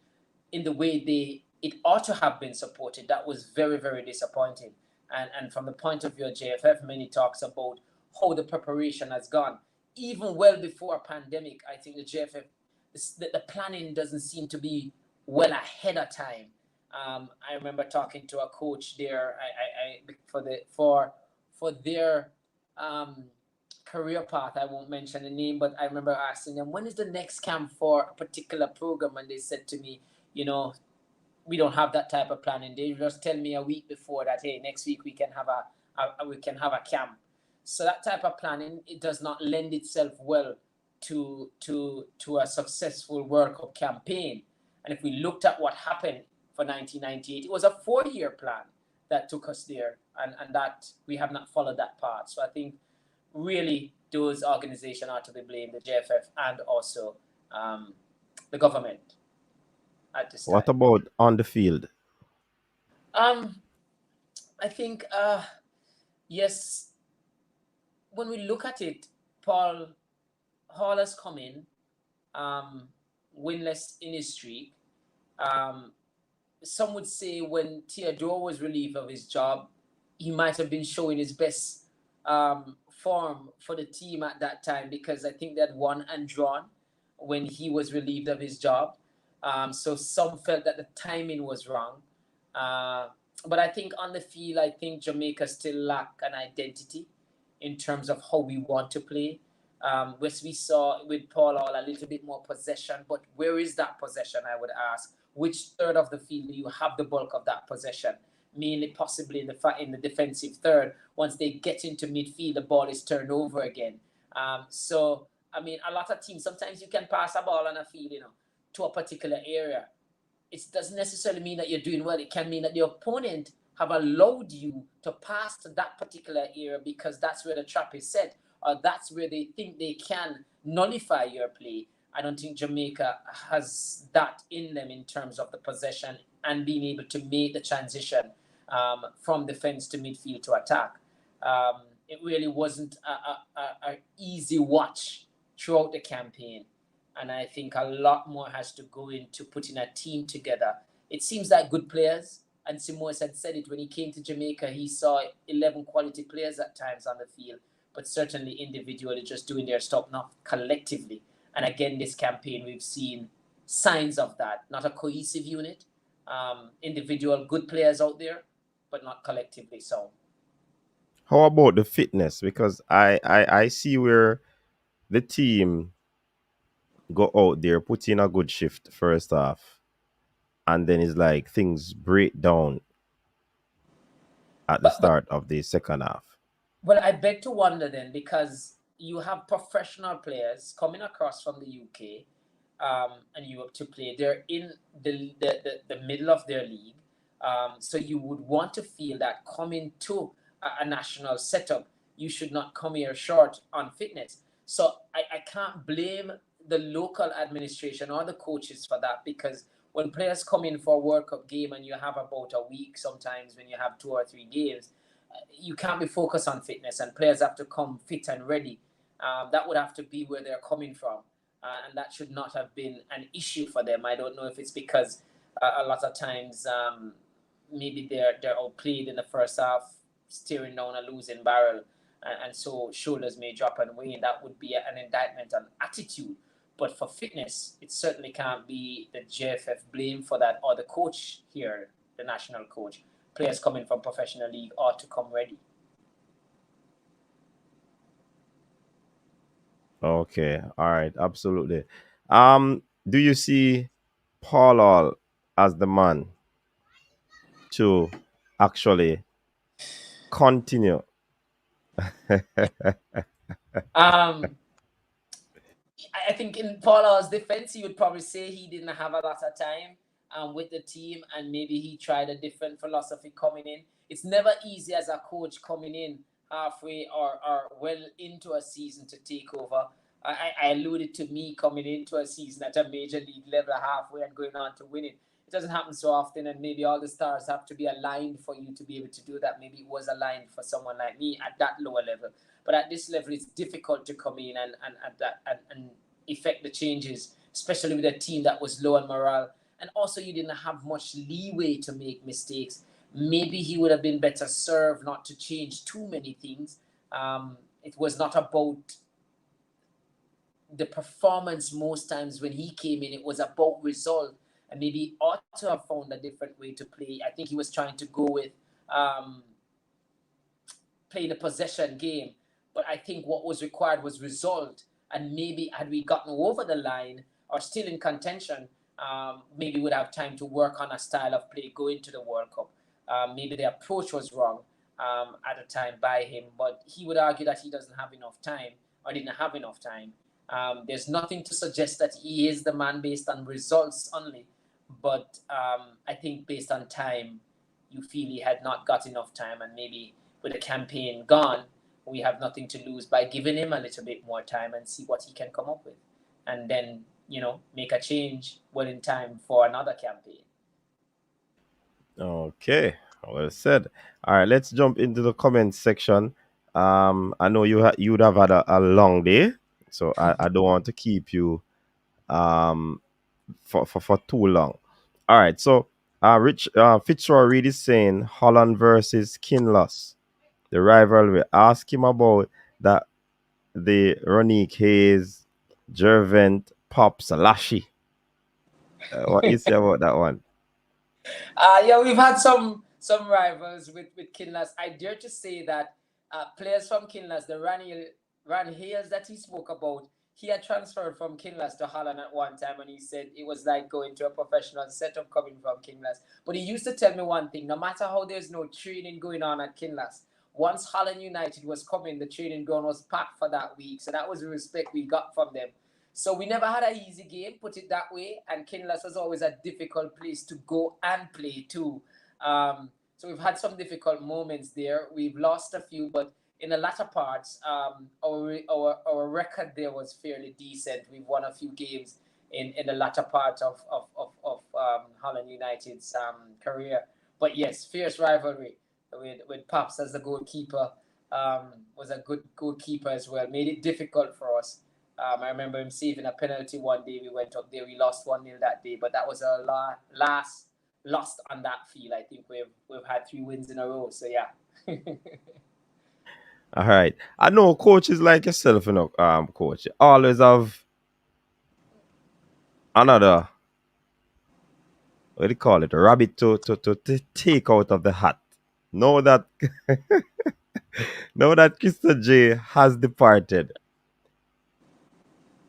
in the way it ought to have been supported, that was very, very disappointing. And from the point of view of JFF, many talks about how the preparation has gone. Even well before a pandemic, I think the JFF, the planning doesn't seem to be well ahead of time. I remember talking to a coach there for their career path. I won't mention the name, but I remember asking them, when is the next camp for a particular program? And they said to me, we don't have that type of planning. They just tell me a week before that, hey, next week we can have a camp. So that type of planning, it does not lend itself well to a successful World Cup campaign. And if we looked at what happened for 1998, it was a 4-year plan that took us there, and that we have not followed that path. So I think really those organizations are to be blamed, the JFF and also the government at this time. What about on the field? I think, yes, when we look at it, Paul Hall has come in, winless in his streak. Some would say when Theodore was relieved of his job, he might have been showing his best form for the team at that time, because I think they had won and drawn when he was relieved of his job. So some felt that the timing was wrong. But I think on the field, I think Jamaica still lack an identity in terms of how we want to play. Which we saw with Paul Hall a little bit more possession, but where is that possession, I would ask? Which third of the field do you have the bulk of that possession? Mainly possibly in the defensive third. Once they get into midfield, the ball is turned over again. So, I mean, a lot of teams, sometimes you can pass a ball on a field, to a particular area. It doesn't necessarily mean that you're doing well. It can mean that the opponent have allowed you to pass to that particular area because that's where the trap is set, or that's where they think they can nullify your play. I don't think Jamaica has that in them in terms of the possession and being able to make the transition from defense to midfield to attack. It really wasn't an easy watch throughout the campaign. And I think a lot more has to go into putting a team together. It seems like good players, and Simoes had said it when he came to Jamaica, he saw 11 quality players at times on the field, but certainly individually just doing their stuff, not collectively. And again, this campaign, we've seen signs of that. Not a cohesive unit, individual good players out there, but not collectively so. How about the fitness? Because I see where the team go out there, put in a good shift first half, and then it's like things break down at the start of the second half. Well, I beg to wonder then, because you have professional players coming across from the UK and Europe to play. They're in the middle of their league. So you would want to feel that coming to a national setup, you should not come here short on fitness. So I can't blame the local administration or the coaches for that, because when players come in for a World Cup game and you have about a week, sometimes when you have 2 or 3 games, you can't be focused on fitness, and players have to come fit and ready. That would have to be where they're coming from, and that should not have been an issue for them. I don't know if it's because a lot of times maybe they're outplayed in the first half, steering down a losing barrel, and so shoulders may drop and wane. That would be an indictment on attitude. But for fitness, it certainly can't be the JFF blame for that, or the coach here, the national coach. Players coming from professional league ought to come ready. Okay, all right, absolutely. Do you see Paul Hall as the man to actually continue? Um, I think in Paula's defense, he would probably say he didn't have a lot of time with the team, and maybe he tried a different philosophy coming in. It's never easy as a coach coming in halfway or well into a season to take over. I alluded to me coming into a season at a major league level halfway and going on to win it. It doesn't happen so often, and maybe all the stars have to be aligned for you to be able to do that. Maybe it was aligned for someone like me at that lower level. But at this level, it's difficult to come in and effect the changes, especially with a team that was low on morale. And also, you didn't have much leeway to make mistakes. Maybe he would have been better served not to change too many things. It was not about the performance most times when he came in. It was about result. And maybe he ought to have found a different way to play. I think he was trying to go with playing a possession game. But I think what was required was result. And maybe had we gotten over the line or still in contention, maybe would have time to work on a style of play going to the World Cup. Maybe the approach was wrong at the time by him, but he would argue that he doesn't have enough time or didn't have enough time. There's nothing to suggest that he is the man based on results only, but I think based on time, you feel he had not got enough time, and maybe with the campaign gone, we have nothing to lose by giving him a little bit more time and see what he can come up with. And then, make a change well in time for another campaign. Okay, well said. All right, let's jump into the comment section. I know you'd have had a long day, so I don't want to keep you for too long. All right, so Fitzroy Reed is saying Holland versus Kinloss, the rivalry. Ask him about that, the Ronique Hayes, Gervent, Pops, Lashy. What you say about that one? Yeah, we've had some rivals with Kinlass. I dare to say that players from Kinlass, the Ran Hales that he spoke about, he had transferred from Kinlass to Holland at one time, and he said it was like going to a professional setup coming from Kinlass. But he used to tell me one thing: no matter how there's no training going on at Kinlass, once Holland United was coming, the training ground was packed for that week. So that was the respect we got from them. So we never had an easy game, put it that way. And Kinlass was always a difficult place to go and play too. So we've had some difficult moments there. We've lost a few, but in the latter parts, our record there was fairly decent. We've won a few games in the latter part of Holland United's career. But yes, fierce rivalry with Pops as the goalkeeper. Was a good goalkeeper as well. Made it difficult for us. I remember him saving a penalty one day. We went up there. We lost 1-0 that day, but that was our last lost on that field. I think we've had 3 wins in a row. So yeah. All right. I know coaches like yourself, coach, always have another, what do you call it, a rabbit to take out of the hat. Know that Christojay has departed.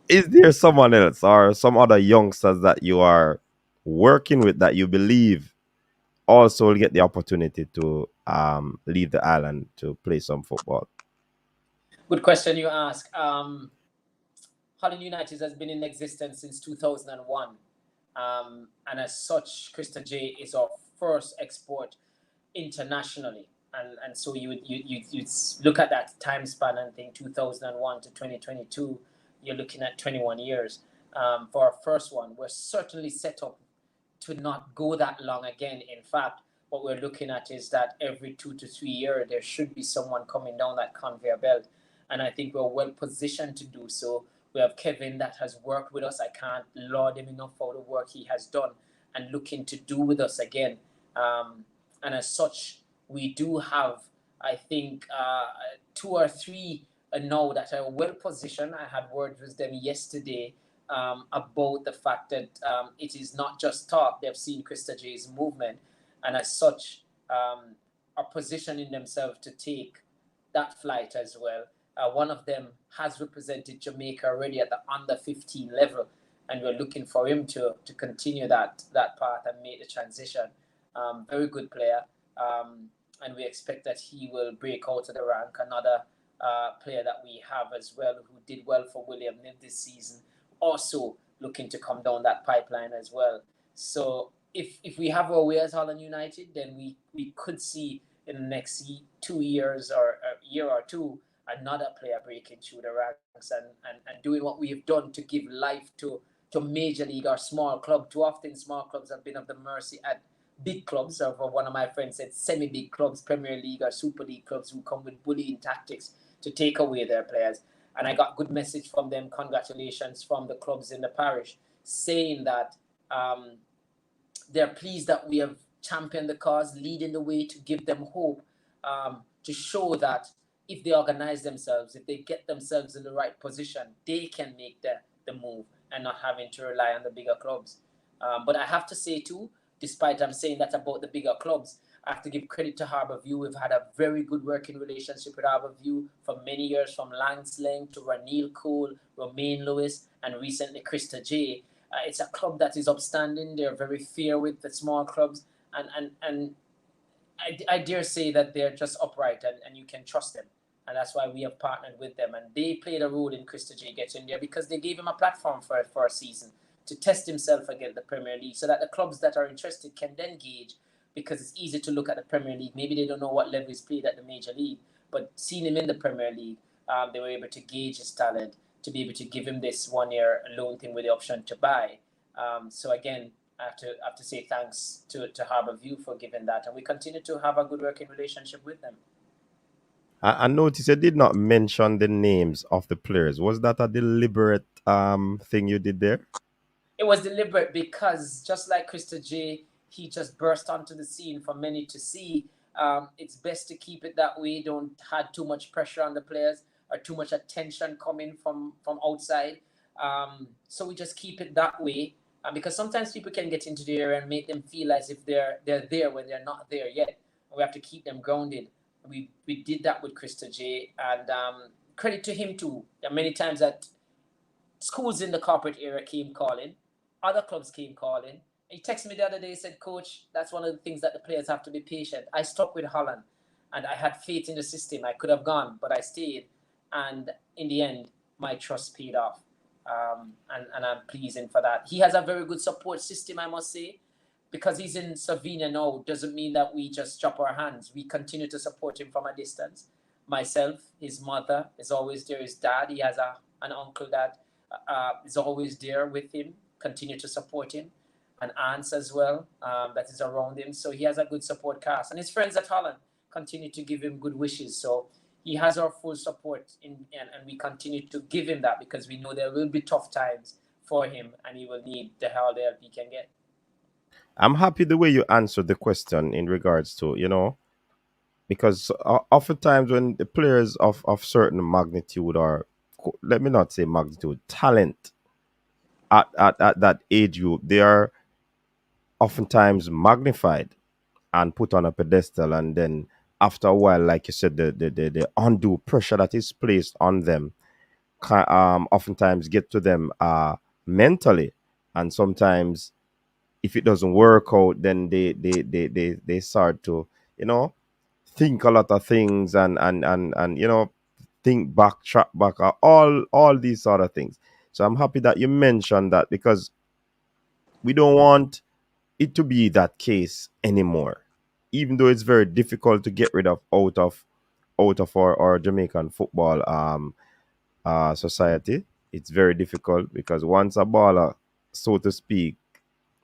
Is there someone else or some other youngsters that you are working with that you believe also will get the opportunity to leave the island to play some football? Good question you ask. Holland United has been in existence since 2001. And as such, Christojay is our first export internationally. And so you look at that time span and think 2001 to 2022, you're looking at 21 years. For our first one, we're certainly set up to not go that long again. In fact, what we're looking at is that every 2 to 3 years there should be someone coming down that conveyor belt, and I think we're well positioned to do so. We have Kevin that has worked with us. I can't laud him enough for the work he has done and looking to do with us again. And as such, we do have, I think, two or three now that are well positioned. I had words with them yesterday about the fact that it is not just talk. They've seen Christojay's movement, and as such, are positioning themselves to take that flight as well. One of them has represented Jamaica already at the under 15 level, and we're looking for him to continue that path and make the transition. Very good player, and we expect that he will break out of the rank. Another player that we have as well who did well for William Nib this season, also looking to come down that pipeline as well. So if we have our way as Holland United, then we could see in the next 2 years or a year or two another player breaking through the ranks and doing what we have done to give life to major league or small club. Too often small clubs have been of the mercy at big clubs, or one of my friends said semi-big clubs, Premier League or Super League clubs, who come with bullying tactics to take away their players. And I got good message from them, congratulations from the clubs in the parish, saying that they're pleased that we have championed the cause, leading the way to give them hope, to show that if they organize themselves, if they get themselves in the right position, they can make the move and not having to rely on the bigger clubs. But I have to say too, despite I'm saying that about the bigger clubs, I have to give credit to Harbourview. We've had a very good working relationship with Harbourview for many years, from Lance Lang to Ranil Cole, Romain Lewis, and recently Christojay. It's a club that is upstanding. They're very fair with the small clubs, and I dare say that they're just upright and you can trust them. And that's why we have partnered with them. And they played a role in Christojay getting there because they gave him a platform for a season to test himself against the Premier League, so that the clubs that are interested can then gauge, because it's easy to look at the Premier League. Maybe they don't know what level he's played at the Major League, but seeing him in the Premier League, they were able to gauge his talent, to be able to give him this 1 year loan thing with the option to buy. So again, I have to say thanks to Harbourview for giving that, and we continue to have a good working relationship with them. I noticed you did not mention the names of the players. Was that a deliberate thing you did there? It was deliberate because, just like Christojay, he just burst onto the scene for many to see. It's best to keep it that way. Don't have too much pressure on the players or too much attention coming from outside. So we just keep it that way, because sometimes people can get into the area and make them feel as if they're there when they're not there yet. We have to keep them grounded. We did that with Christojay, and credit to him too. There are many times that schools in the corporate area came calling, other clubs came calling. He texted me the other day, said, Coach, that's one of the things that the players have to be patient. I stuck with Holland, and I had faith in the system. I could have gone, but I stayed. And in the end, my trust paid off. And I'm pleasing for that. He has a very good support system, I must say. Because he's in Slovenia now, doesn't mean that we just drop our hands. We continue to support him from a distance. Myself, his mother is always there. His dad, he has an uncle that is always there with him, continue to support him, and aunts as well that is around him. So he has a good support cast, and his friends at Holland continue to give him good wishes. So he has our full support, and we continue to give him that, because we know there will be tough times for him, and he will need the help he can get. I'm happy the way you answered the question in regards to, because oftentimes when the players of certain magnitude, or let me not say magnitude, talent at that age group, they are oftentimes magnified and put on a pedestal, and then after a while, like you said, the undue pressure that is placed on them oftentimes get to them mentally, and sometimes if it doesn't work out, then they start to think a lot of things, and think back, track back, all these sort of things. So I'm happy that you mentioned that, because we don't want it to be that case anymore, even though it's very difficult to get rid of out of our Jamaican football society. It's very difficult, because once a baller, so to speak,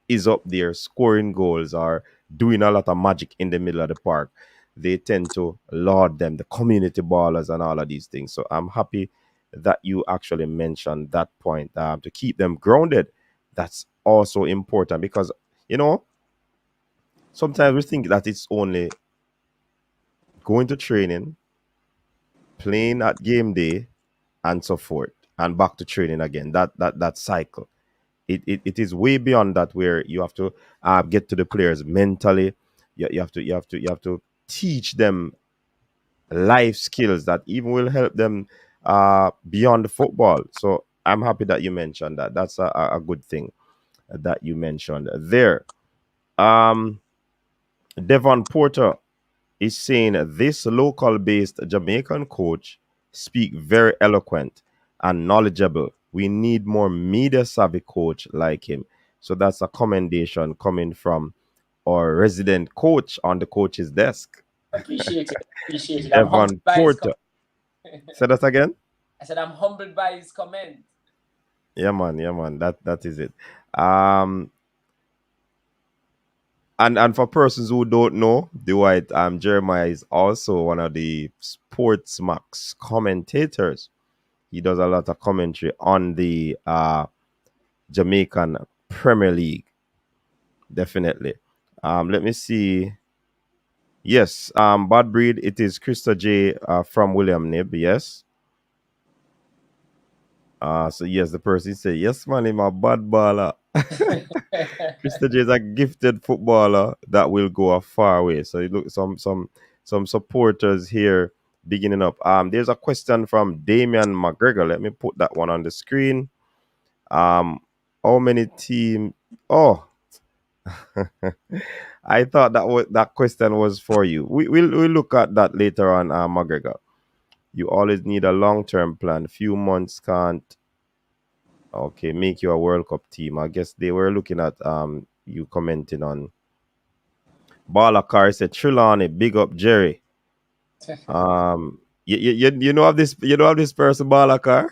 is up there scoring goals or doing a lot of magic in the middle of the park, they tend to laud them, the community ballers and all of these things. So I'm happy that you actually mentioned that point, to keep them grounded. That's also important because, you know, sometimes we think that it's only going to training, playing at game day, and so forth, and back to training again. That cycle. It is way beyond that, where you have to get to the players mentally. You have to teach them life skills that even will help them beyond football. So I'm happy that you mentioned that. That's a good thing that you mentioned there. Um, Devon Porter is saying this local-based Jamaican coach speak very eloquent and knowledgeable. We need more media-savvy coach like him. So that's a commendation coming from our resident coach on the coach's desk, Appreciate it. Appreciate it. I'm humbled Devon by his Porter. Say that again. I said I'm humbled by his comment. Yeah, man. Yeah, man. That is it. Um, and for persons who don't know, the white Jeremiah is also one of the Sports Max commentators. He does a lot of commentary on the Jamaican Premier League. Definitely. Let me see. Yes, Bad Breed, it is Christojay from William Nib, yes. So yes, the person said, yes, man, I'm a bad baller. Christojay is a gifted footballer that will go a far way. So you look some supporters here beginning up. There's a question from Damian McGregor. Let me put that one on the screen. How many team? Oh, I thought that question was for you. We'll look at that later on, McGregor. You always need a long-term plan. Few months can't, okay, make you a World Cup team. I guess they were looking at you commenting on Balakar. Said Trelawney, big up Jerry. You know of this person, Balakar?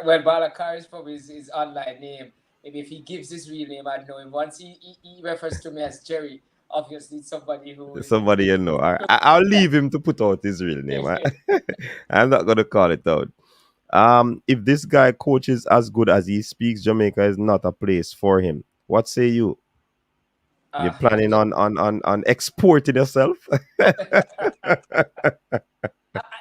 Well, Balakar is probably his online name. Maybe if he gives his real name, I'd know him. Once he refers to me as Jerry, obviously it's somebody who is. Somebody you know. I'll leave him to put out his real name. I'm not gonna call it out. If this guy coaches as good as he speaks, Jamaica is not a place for him. What say you? You're planning on exporting yourself? I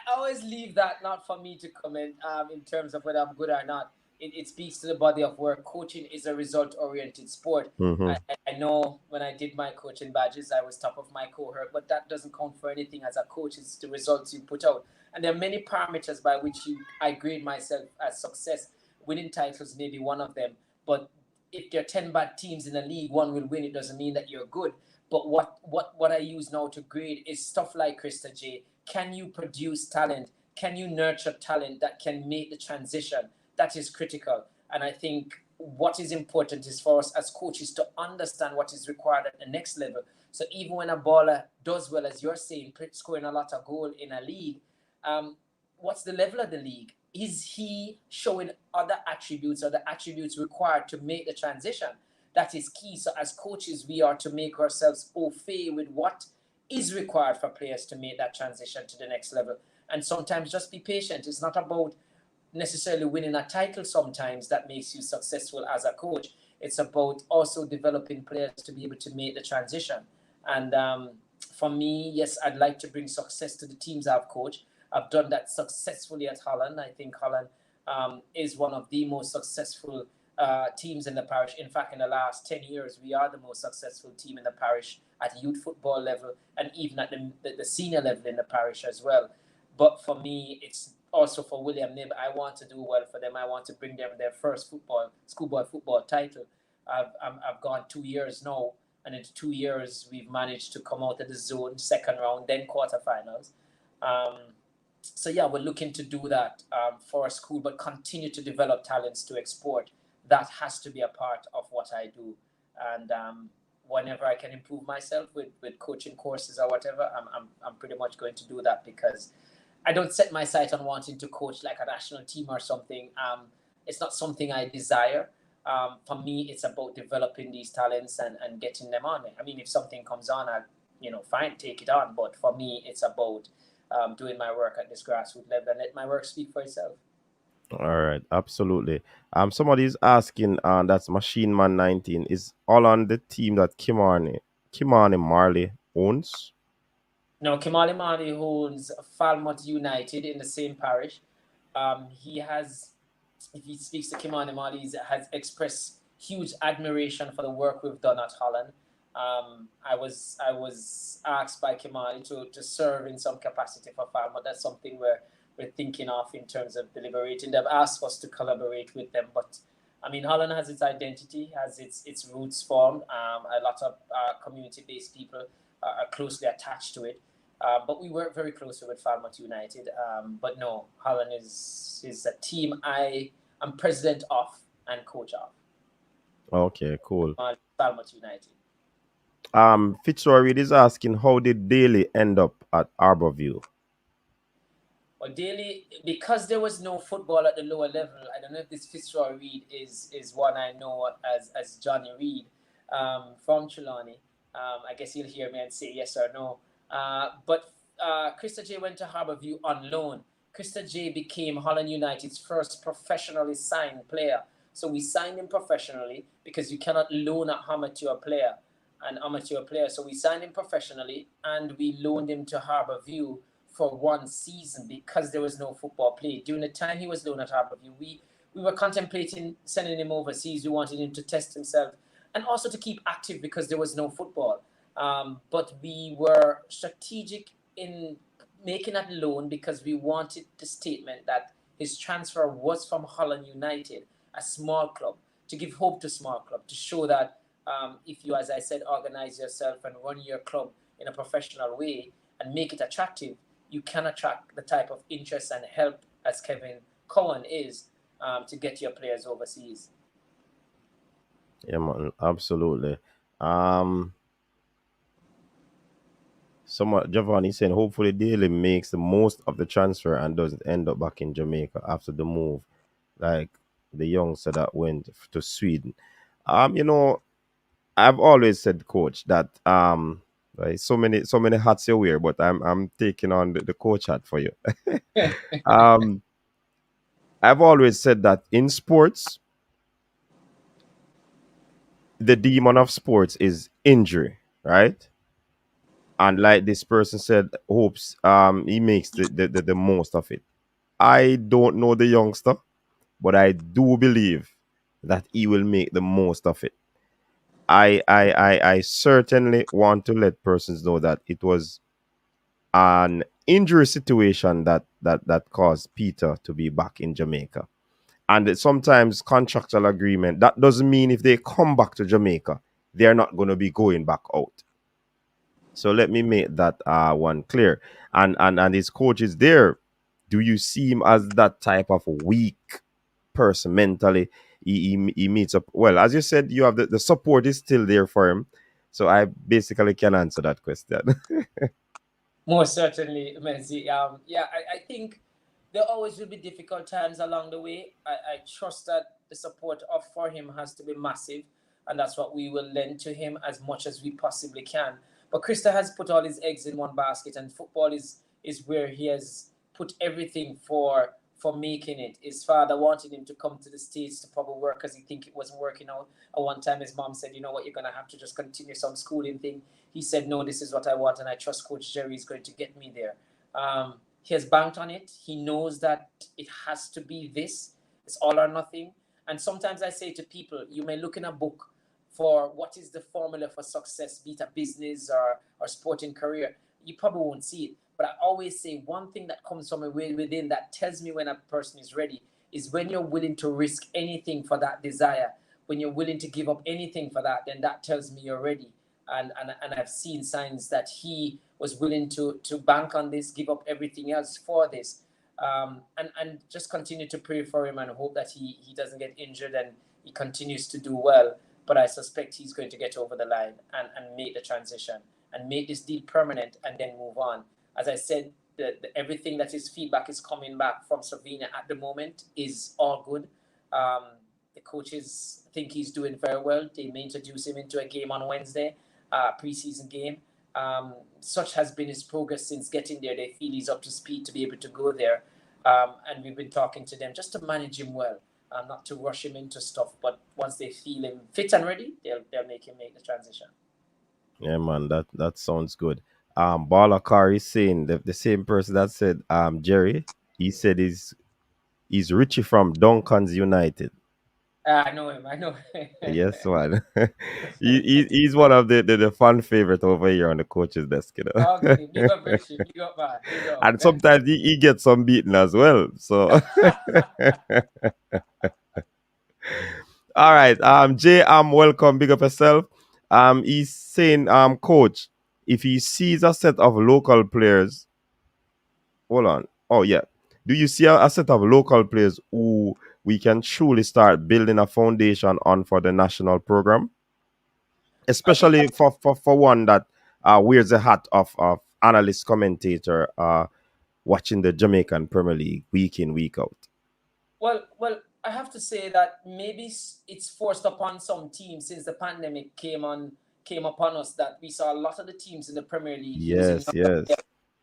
always leave that not for me to comment in terms of whether I'm good or not. It speaks to the body of work. Coaching is a result-oriented sport. Mm-hmm. I know when I did my coaching badges, I was top of my cohort, but that doesn't count for anything as a coach. It's the results you put out. And there are many parameters by which I grade myself as success. Winning titles may be one of them, but if there are 10 bad teams in the league, one will win. It doesn't mean that you're good. But what I use now to grade is stuff like Christojay. Can you produce talent? Can you nurture talent that can make the transition? That is critical. And I think what is important is for us as coaches to understand what is required at the next level. So even when a baller does well, as you're saying, scoring a lot of goal in a league, what's the level of the league? Is he showing other attributes or the attributes required to make the transition? That is key. So as coaches, we are to make ourselves au fait with what is required for players to make that transition to the next level. And sometimes just be patient. It's not about necessarily winning a title sometimes that makes you successful as a coach. It's about also developing players to be able to make the transition. And for me, yes, I'd like to bring success to the teams I've coached. I've done that successfully at Holland. I think Holland is one of the most successful teams in the parish. In fact, in the last 10 years, we are the most successful team in the parish at youth football level and even at the senior level in the parish as well. But for me, it's also for William Nib. I want to do well for them. I want to bring them their first schoolboy football title. I've gone 2 years now, and in 2 years, we've managed to come out of the zone, second round, then quarterfinals. So yeah, we're looking to do that for our school, but continue to develop talents to export. That has to be a part of what I do. And whenever I can improve myself with coaching courses or whatever, I'm pretty much going to do that, because I don't set my sight on wanting to coach like a national team or something. It's not something I desire. For me, it's about developing these talents and getting them on it. I mean, if something comes on, fine, take it on. But for me, it's about doing my work at this grassroots level and let my work speak for itself. All right, absolutely. Somebody's asking, that's Machine Man 19, is all on the team that Kimani Marley owns? No, Kimali Mali owns Falmouth United in the same parish. He has, if he speaks to Kimani Mali, has expressed huge admiration for the work we've done at Holland. I was asked by Kimani to serve in some capacity for Falmouth. That's something we're thinking of in terms of deliberating. They've asked us to collaborate with them, but I mean, Holland has its identity, has its roots formed. A lot of community-based people are closely attached to it. But we work very closely with Falmouth United. But no, Holland is a team I am president of and coach of. Okay, cool. Falmouth United. Fitzroy Reed is asking, how did Daley end up at Arborview? Well, Daly, because there was no football at the lower level, I don't know if this Fitzroy Reed is one I know as Johnny Reed from Trelawney. I guess he'll hear me and say yes or no. But Christojay went to Harborview on loan. Christojay became Holland United's first professionally signed player. So we signed him professionally because you cannot loan an amateur player. So we signed him professionally and we loaned him to Harborview for one season because there was no football played. During the time he was loaned at Harborview, we were contemplating sending him overseas. We wanted him to test himself and also to keep active because there was no football. But we were strategic in making that loan because we wanted the statement that his transfer was from Holland United, a small club, to give hope to small club, to show that if you, as I said, organize yourself and run your club in a professional way and make it attractive, you can attract the type of interest and help as Kevin Cohen is to get your players overseas. Yeah, man, absolutely. Giovanni saying, hopefully Daley makes the most of the transfer and doesn't end up back in Jamaica after the move, like the youngster that went to Sweden. You know, I've always said, coach, that right, so many hats you wear, but I'm taking on the coach hat for you. um, I've always said that in sports, the demon of sports is injury, right? And like this person said, hopes he makes the most of it. I don't know the youngster, but I do believe that he will make the most of it. I certainly want to let persons know that it was an injury situation that caused Peter to be back in Jamaica. And sometimes contractual agreement, that doesn't mean if they come back to Jamaica, they're not going to be going back out. So let me make that one clear. And his coach is there. Do you see him as that type of weak person mentally? He meets up. Well, as you said, you have the support is still there for him. So I basically can answer that question. Most certainly, Menzi. I think there always will be difficult times along the way. I trust that the support of for him has to be massive, and that's what we will lend to him as much as we possibly can. But Krista has put all his eggs in one basket, and football is where he has put everything for making it. His father wanted him to come to the States to probably work because he think it wasn't working out. At one time, his mom said, "You know what, you're gonna have to just continue some schooling thing." He said, "No, this is what I want, and I trust Coach Jerry is going to get me there." He has banked on it. He knows that it has to be this. It's all or nothing. And sometimes I say to people, you may look in a book for what is the formula for success, be it a business or sporting career. You probably won't see it. But I always say one thing that comes from within that tells me when a person is ready is when you're willing to risk anything for that desire, when you're willing to give up anything for that, then that tells me you're ready. And I've seen signs that he was willing to bank on this, give up everything else for this, and just continue to pray for him and hope that he doesn't get injured and he continues to do well. But I suspect he's going to get over the line and make the transition and make this deal permanent and then move on. As I said, everything that his feedback is coming back from Slovenia at the moment is all good. The coaches think he's doing very well. They may introduce him into a game on Wednesday, preseason game. Such has been his progress since getting there. They feel he's up to speed to be able to go there. And we've been talking to them just to manage him well, not to rush him into stuff. But once they feel him fit and ready, they'll make him make the transition. Yeah, man, that sounds good. Balakar is saying the same person that said Jerry. He said he's Richie from Duncan's United. I know him. I know him. Yes, man. He's one of the fan favorite over here on the coach's desk, you know. Okay, big up Richie, big up man, big up. And sometimes he gets some beaten as well. So all right. Jay, welcome. Big up yourself. He's saying, coach, if he sees a set of local players, hold on. Oh yeah. Do you see a set of local players who we can truly start building a foundation on for the national program? Especially for one that wears the hat of analyst commentator watching the Jamaican Premier League week in, week out. Well, I have to say that maybe it's forced upon some teams since the pandemic came upon us, that we saw a lot of the teams in the Premier League. Yes.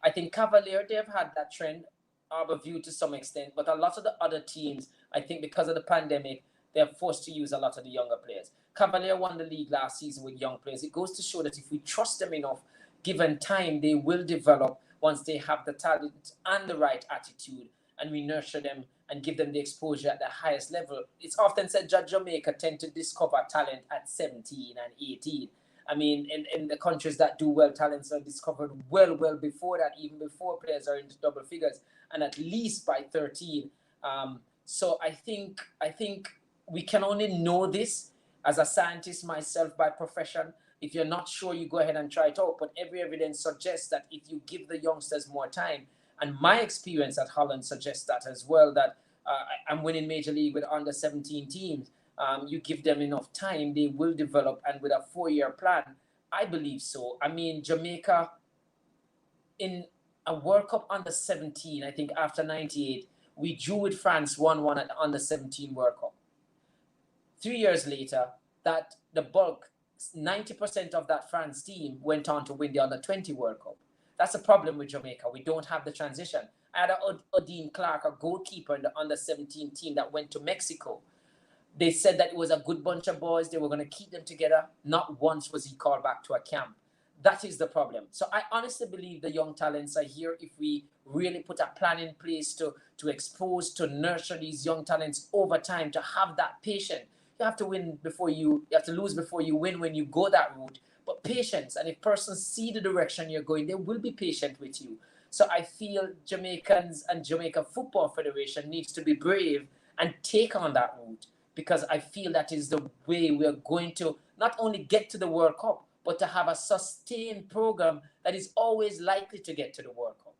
I think Cavalier, they've had that trend, Harbourview to some extent, but a lot of the other teams, I think because of the pandemic, they're forced to use a lot of the younger players. Cavalier won the league last season with young players. It goes to show that if we trust them enough, given time, they will develop once they have the talent and the right attitude, and we nurture them and give them the exposure at the highest level. It's often said that Jamaica tend to discover talent at 17 and 18. I mean, in the countries that do well, talents are discovered well before that, even before players are into double figures, and at least by 13. So I think we can only know this as a scientist myself by profession. If you're not sure, you go ahead and try it out. But every evidence suggests that if you give the youngsters more time, and my experience at Holland suggests that as well, that I'm winning Major League with under 17 teams. You give them enough time, they will develop. And with a 4-year plan, I believe so. I mean, Jamaica, in a World Cup under 17, I think after 98, we drew with France 1-1 at the under 17 World Cup. 3 years later, that the bulk, 90% of that France team went on to win the under 20 World Cup. That's a problem with Jamaica. We don't have the transition. I had Odin Clark, a goalkeeper in the under 17 team that went to Mexico. They said that it was a good bunch of boys. They were going to keep them together. Not once was he called back to a camp. That is the problem. So I honestly believe the young talents are here if we really put a plan in place to expose, to nurture these young talents over time, to have that patience. You have to you have to lose before you win when you go that route. But patience, and if persons see the direction you're going, they will be patient with you. So I feel Jamaicans and Jamaica Football Federation needs to be brave and take on that route, because I feel that is the way we are going to not only get to the World Cup, but to have a sustained program that is always likely to get to the World Cup,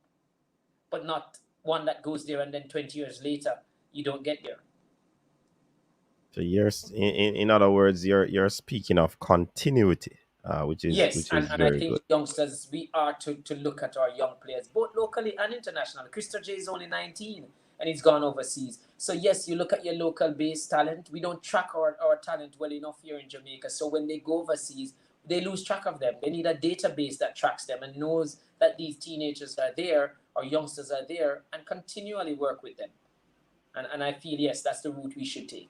but not one that goes there and then 20 years later, you don't get there. So in other words, you're speaking of continuity. Which is and very I think good. youngsters, we are to look at our young players, both locally and international. Christojay is only 19 and he's gone overseas. So yes, you look at your local based talent. We don't track our talent well enough here in Jamaica. So when they go overseas, they lose track of them. They need a database that tracks them and knows that these teenagers are there or youngsters are there, and continually work with them. And I feel, yes, that's the route we should take.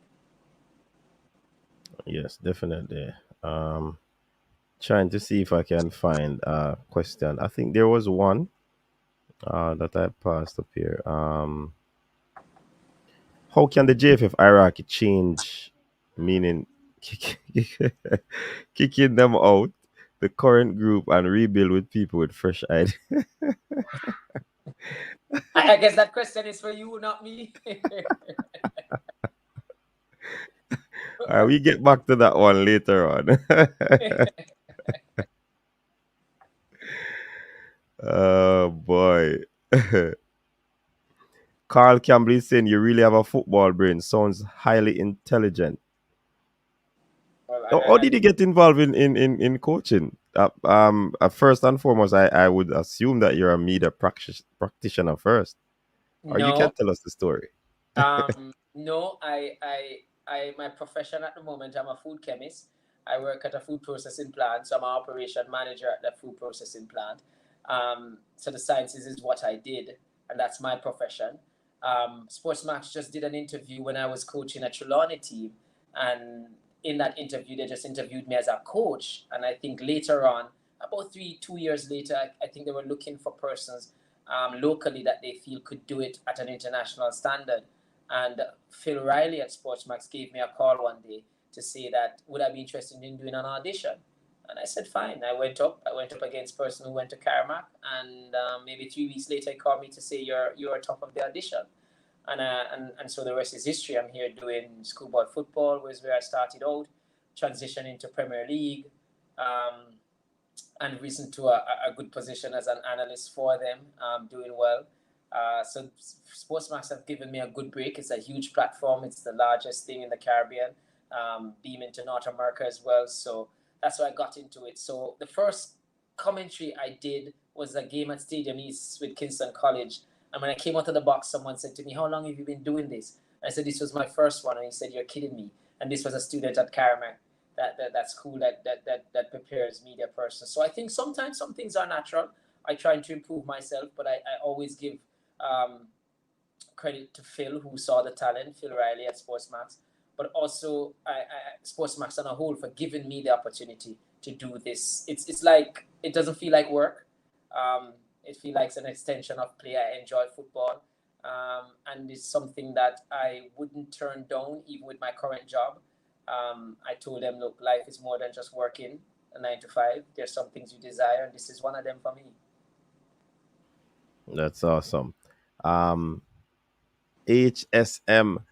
Yes, definitely. Trying to see if I can find a question. I think there was one that I passed up here. How can the JFF hierarchy change, meaning kicking them out, the current group, and rebuild with people with fresh ideas? I guess that question is for you, not me. All right, we get back to that one later on. Oh boy. Carl Campbell is saying you really have a football brain. Sounds highly intelligent. Well, How did you get involved in coaching? First and foremost, I would assume that you're a media practitioner first. Or you can tell us the story. No, I my profession at the moment, I'm a food chemist. I work at a food processing plant, so I'm an operation manager at the food processing plant. So the sciences is what I did, and that's my profession. Sportsmax just did an interview when I was coaching a Trelawney team, and in that interview, they just interviewed me as a coach. And I think later on, about 2 years later, I think they were looking for persons locally that they feel could do it at an international standard. And Phil Riley at Sportsmax gave me a call one day to say that would I be interested in doing an audition? And I said fine. I went up against a person who went to Carmack, and maybe 3 weeks later, he called me to say you're top of the audition. And so the rest is history. I'm here doing schoolboy football, was where I started out, transitioned into Premier League, and recent to a good position as an analyst for them, doing well. So Sportsmax have given me a good break. It's a huge platform. It's the largest thing in the Caribbean, beam into North America as well. So that's why I got into it. So the first commentary I did was a game at Stadium East with Kingston College. And when I came out of the box, someone said to me, how long have you been doing this? And I said, this was my first one. And he said, you're kidding me. And this was a student at Carmack, that school that prepares media persons. So I think sometimes some things are natural. I try to improve myself, but I always give credit to Phil, who saw the talent, Phil Riley at Sportsmax, but also Sportsmax on a whole for giving me the opportunity to do this. It's like, it doesn't feel like work. It feels like an extension of play. I enjoy football, and it's something that I wouldn't turn down even with my current job. I told them, look, life is more than just working a 9 to 5. There's some things you desire, and this is one of them for me. That's awesome. HSM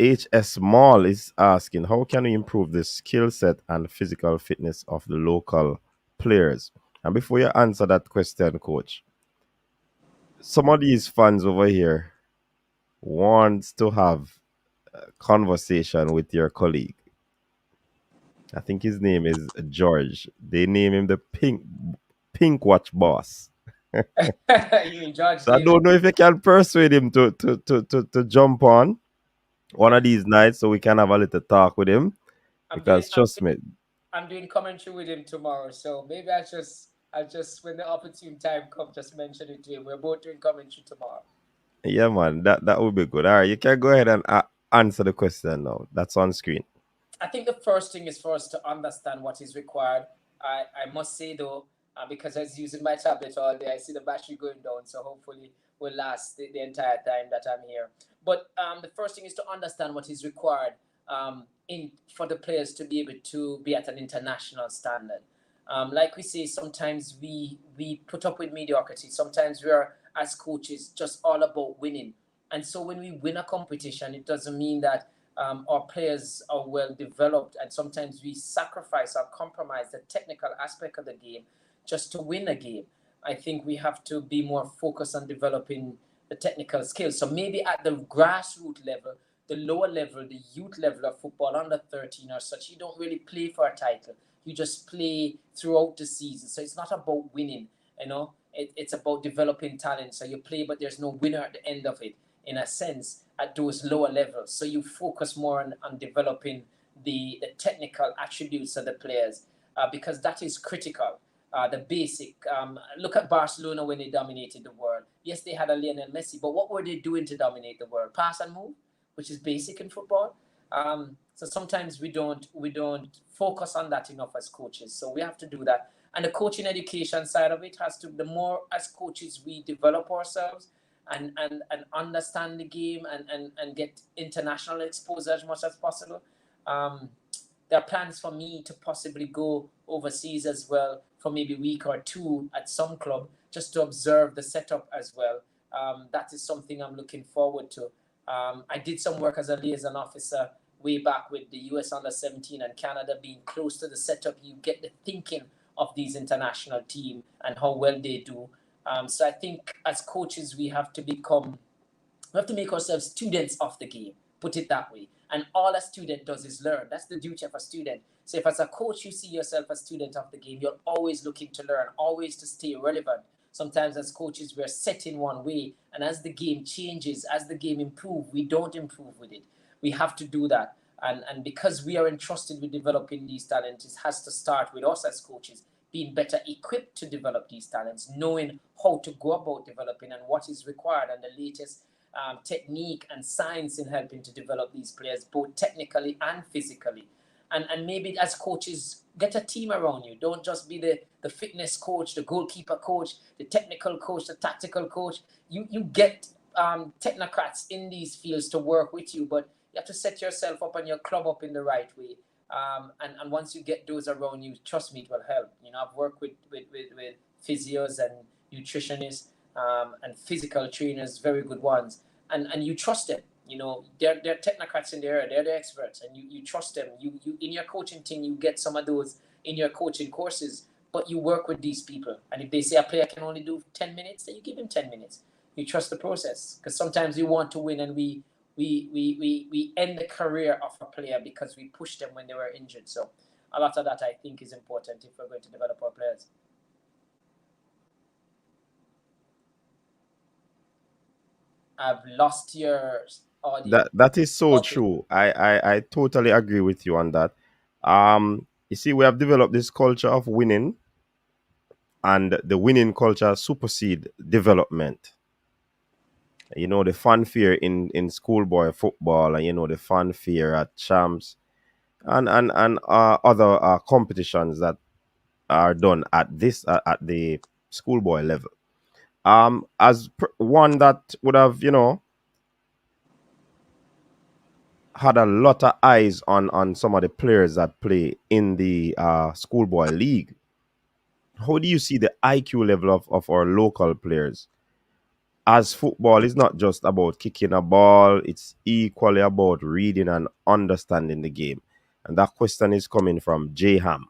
HS Mall is asking, how can we improve the skill set and physical fitness of the local players? And before you answer that question, coach, some of these fans over here wants to have a conversation with your colleague. I think his name is George. They name him the Pink Watch Boss. You George So I Daley. don't know if you can persuade him to jump on one of these nights so we can have a little talk with him. Because trust me, I'm doing commentary with him tomorrow, so maybe I'll just when the opportune time comes, just mention it to him. We're both doing commentary tomorrow. yeah, man, that would be good. All right, you can go ahead and answer the question now. That's on screen. I think the first thing is for us to understand what is required. I must say though, because I was using my tablet all day, I see the battery going down, so hopefully will last the entire time that I'm here. But the first thing is to understand what is required for the players to be able to be at an international standard. Like we say, sometimes we put up with mediocrity. Sometimes we are, as coaches, just all about winning. And so when we win a competition, it doesn't mean that our players are well developed, and sometimes we sacrifice or compromise the technical aspect of the game just to win a game. I think we have to be more focused on developing the technical skills. So maybe at the grassroots level, the lower level, the youth level of football, under 13 or such, you don't really play for a title. You just play throughout the season. So it's not about winning, it's about developing talent. So you play, but there's no winner at the end of it, in a sense, at those lower levels. So you focus more on developing the technical attributes of the players, because that is critical. The basic. Look at Barcelona when they dominated the world. Yes, they had a Lionel Messi, but what were they doing to dominate the world? Pass and move, which is basic in football. So sometimes we don't focus on that enough as coaches. So we have to do that. And the coaching education side of it has to, the more as coaches we develop ourselves and understand the game and get international exposure as much as possible. There are plans for me to possibly go overseas as well for maybe a week or two at some club, just to observe the setup as well. That is something I'm looking forward to. I did some work as a liaison officer way back with the US under-17 and Canada. Being close to the setup, you get the thinking of these international teams and how well they do. So I think as coaches, we have to make ourselves students of the game, put it that way. And all a student does is learn. That's the duty of a student. So if as a coach, you see yourself as a student of the game, you're always looking to learn, always to stay relevant. Sometimes as coaches, we're set in one way. And as the game changes, as the game improves, we don't improve with it. We have to do that. And because we are entrusted with developing these talents, it has to start with us as coaches being better equipped to develop these talents, knowing how to go about developing and what is required and the latest technique and science in helping to develop these players, both technically and physically. And maybe as coaches, get a team around you. Don't just be the fitness coach, the goalkeeper coach, the technical coach, the tactical coach. You get technocrats in these fields to work with you, but you have to set yourself up and your club up in the right way. And once you get those around you, trust me, it will help. I've worked with physios and nutritionists and physical trainers, very good ones, and you trust them. They're technocrats in the area, they're the experts, and you trust them. You in your coaching thing, you get some of those in your coaching courses, but you work with these people. And if they say a player can only do 10 minutes, then you give him 10 minutes. You trust the process, because sometimes we want to win and we end the career of a player because we pushed them when they were injured. So a lot of that, I think, is important if we're going to develop our players. I've lost your audio. That is so true. I totally agree with you on that. You see, we have developed this culture of winning, and the winning culture supersede development. The fanfare in schoolboy football, and the fanfare at champs and other competitions that are done at the schoolboy level. One that would have had a lot of eyes on some of the players that play in the schoolboy league. How do you see the IQ level of our local players? As football is not just about kicking a ball, it's equally about reading and understanding the game. And that question is coming from J Ham.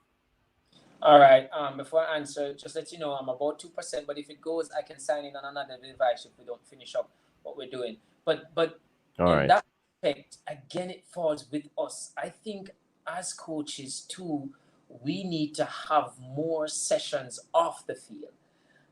All right. Before I answer, just let you know I'm about 2%, but if it goes, I can sign in on another device if we don't finish up what we're doing. But All right. that aspect, again, it falls with us. I think as coaches too, we need to have more sessions off the field.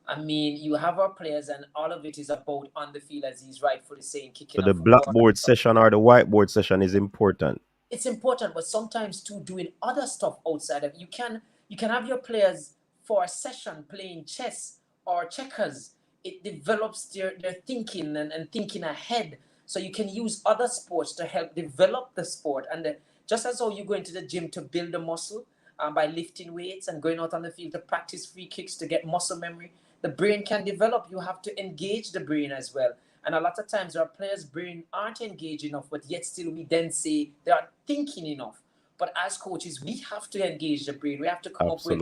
I mean, you have our players, and all of it is about on the field, as he's rightfully saying, kicking So the a football. blackboard session or the whiteboard session is important. It's important, but sometimes too, doing other stuff outside of you can have your players for a session playing chess or checkers. It develops their thinking and thinking ahead. So you can use other sports to help develop the sport. And just as how you go into the gym to build a muscle by lifting weights and going out on the field to practice free kicks to get muscle memory, the brain can develop. You have to engage the brain as well. And a lot of times our players' brain aren't engaged enough, but yet still we then say they are thinking enough. But as coaches, we have to engage the brain. We have to come up with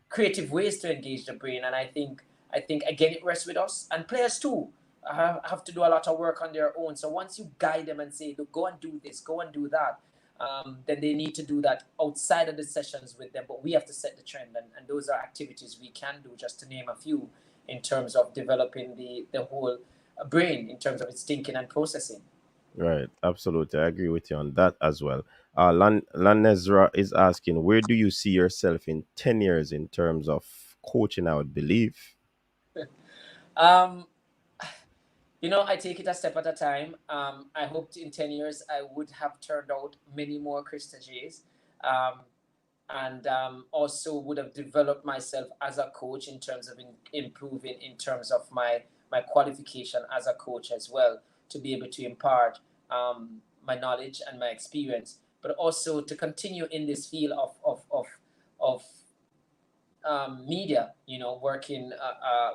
creative ways to engage the brain. And I think again, it rests with us. And players too have to do a lot of work on their own. So once you guide them and say, look, go and do this, go and do that, then they need to do that outside of the sessions with them. But we have to set the trend. And those are activities we can do, just to name a few, in terms of developing the whole brain in terms of its thinking and processing. Right, absolutely. I agree with you on that as well. Lanezra is asking, where do you see yourself in 10 years in terms of coaching, I would believe? I take it a step at a time. I hoped in 10 years I would have turned out many more Christojays, and also would have developed myself as a coach in terms of improving in terms of my qualification as a coach as well, to be able to impart my knowledge and my experience, but also to continue in this field of media, working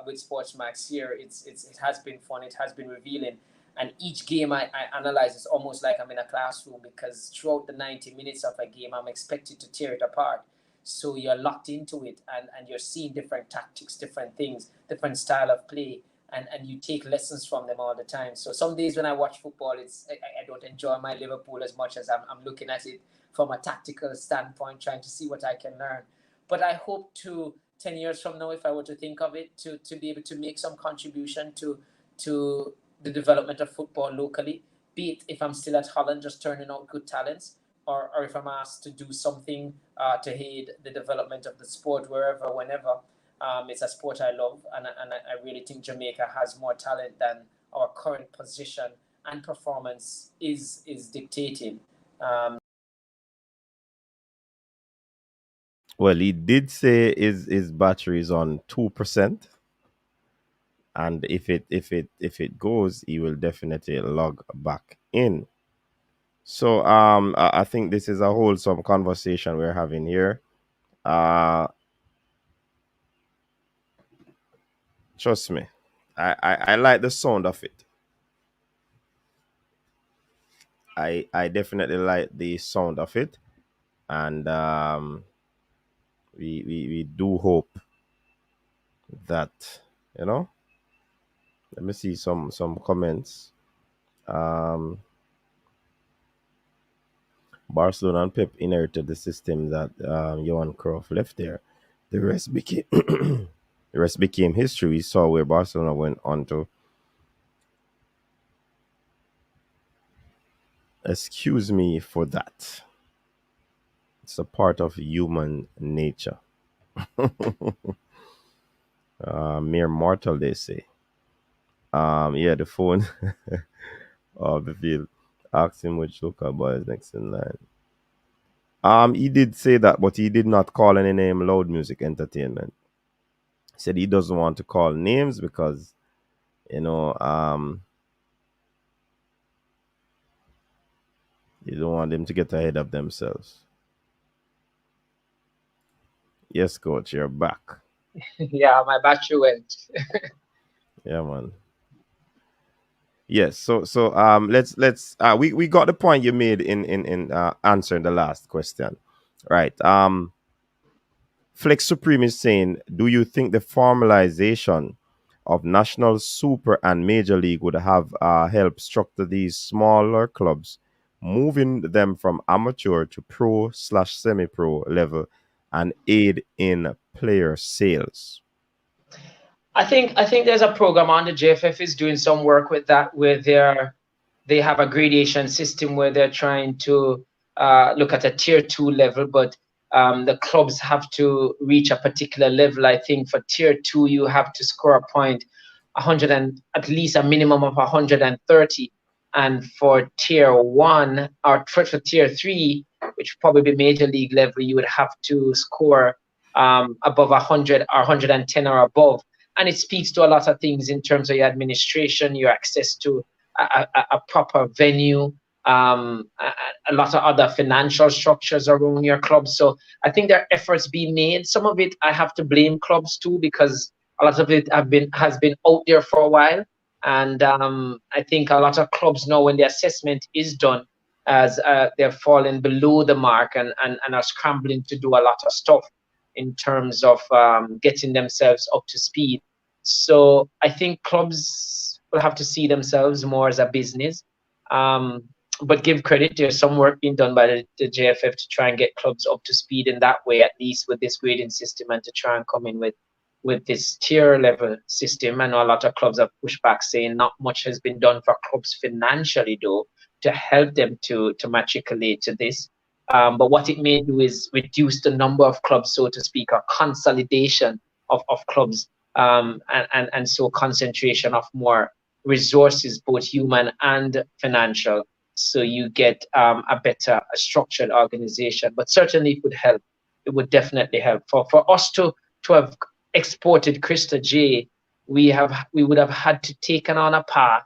with Sportsmax here. It has been fun. It has been revealing. And each game I analyze is almost like I'm in a classroom, because throughout the 90 minutes of a game, I'm expected to tear it apart. So you're locked into it, and you're seeing different tactics, different things, different style of play. And you take lessons from them all the time. So some days when I watch football, I don't enjoy my Liverpool as much as I'm looking at it from a tactical standpoint, trying to see what I can learn. But I hope to 10 years from now, if I were to think of it, to be able to make some contribution to the development of football locally, be it if I'm still at Holland just turning out good talents, or if I'm asked to do something to aid the development of the sport wherever, whenever. It's a sport I love, and I really think Jamaica has more talent than our current position and performance is dictating. Well, he did say his battery is on 2%, and if it goes, he will definitely log back in. So I think this is a wholesome conversation we're having here. Trust me, I like the sound of it. I definitely like the sound of it, and we do hope that, you know. Let me see some comments. Barcelona and Pep inherited the system that Johan Cruyff left there. The rest became the rest became history. We saw where Barcelona went on to. Excuse me for that. It's a part of human nature. Mere mortal, they say. Yeah, the phone of the field. Asked him which local boy is next in line. He did say that, but he did not call any name. Loud Music Entertainment. He said he doesn't want to call names because, you know, you don't want them to get ahead of themselves. Yes, coach, you're back. Yeah, my battery went. Yeah, man. Yes, so let's we got the point you made in answering the last question, right? Flex Supreme is saying, do you think the formalization of National Super and Major League would have helped structure these smaller clubs, moving them from amateur to pro/semi-pro level, and aid in player sales? I think there's a program on the JFF is doing some work with that, where they have a gradation system where they're trying to look at a tier 2 level, but the clubs have to reach a particular level. I think for tier 2 you have to score a point 100 and at least a minimum of 130, and for tier 1 or for tier 3, which would probably be major league level, you would have to score above 100 or 110 or above. And it speaks to a lot of things in terms of your administration, your access to a proper venue, a lot of other financial structures around your club. So I think there are efforts being made. Some of it I have to blame clubs too, because a lot of it has been out there for a while. And I think a lot of clubs know when the assessment is done, as they're falling below the mark and are scrambling to do a lot of stuff in terms of getting themselves up to speed. So I think clubs will have to see themselves more as a business. But give credit, there's some work being done by the JFF to try and get clubs up to speed in that way, at least with this grading system, and to try and come in with this tier level system. I know a lot of clubs have pushed back, saying not much has been done for clubs financially, though, to help them to matriculate to this. But what it may do is reduce the number of clubs, so to speak, or consolidation of clubs, and so concentration of more resources, both human and financial. So you get a better structured organization. But certainly it would help. It would definitely help. For us to have exported Christojay, we would have had to take on a path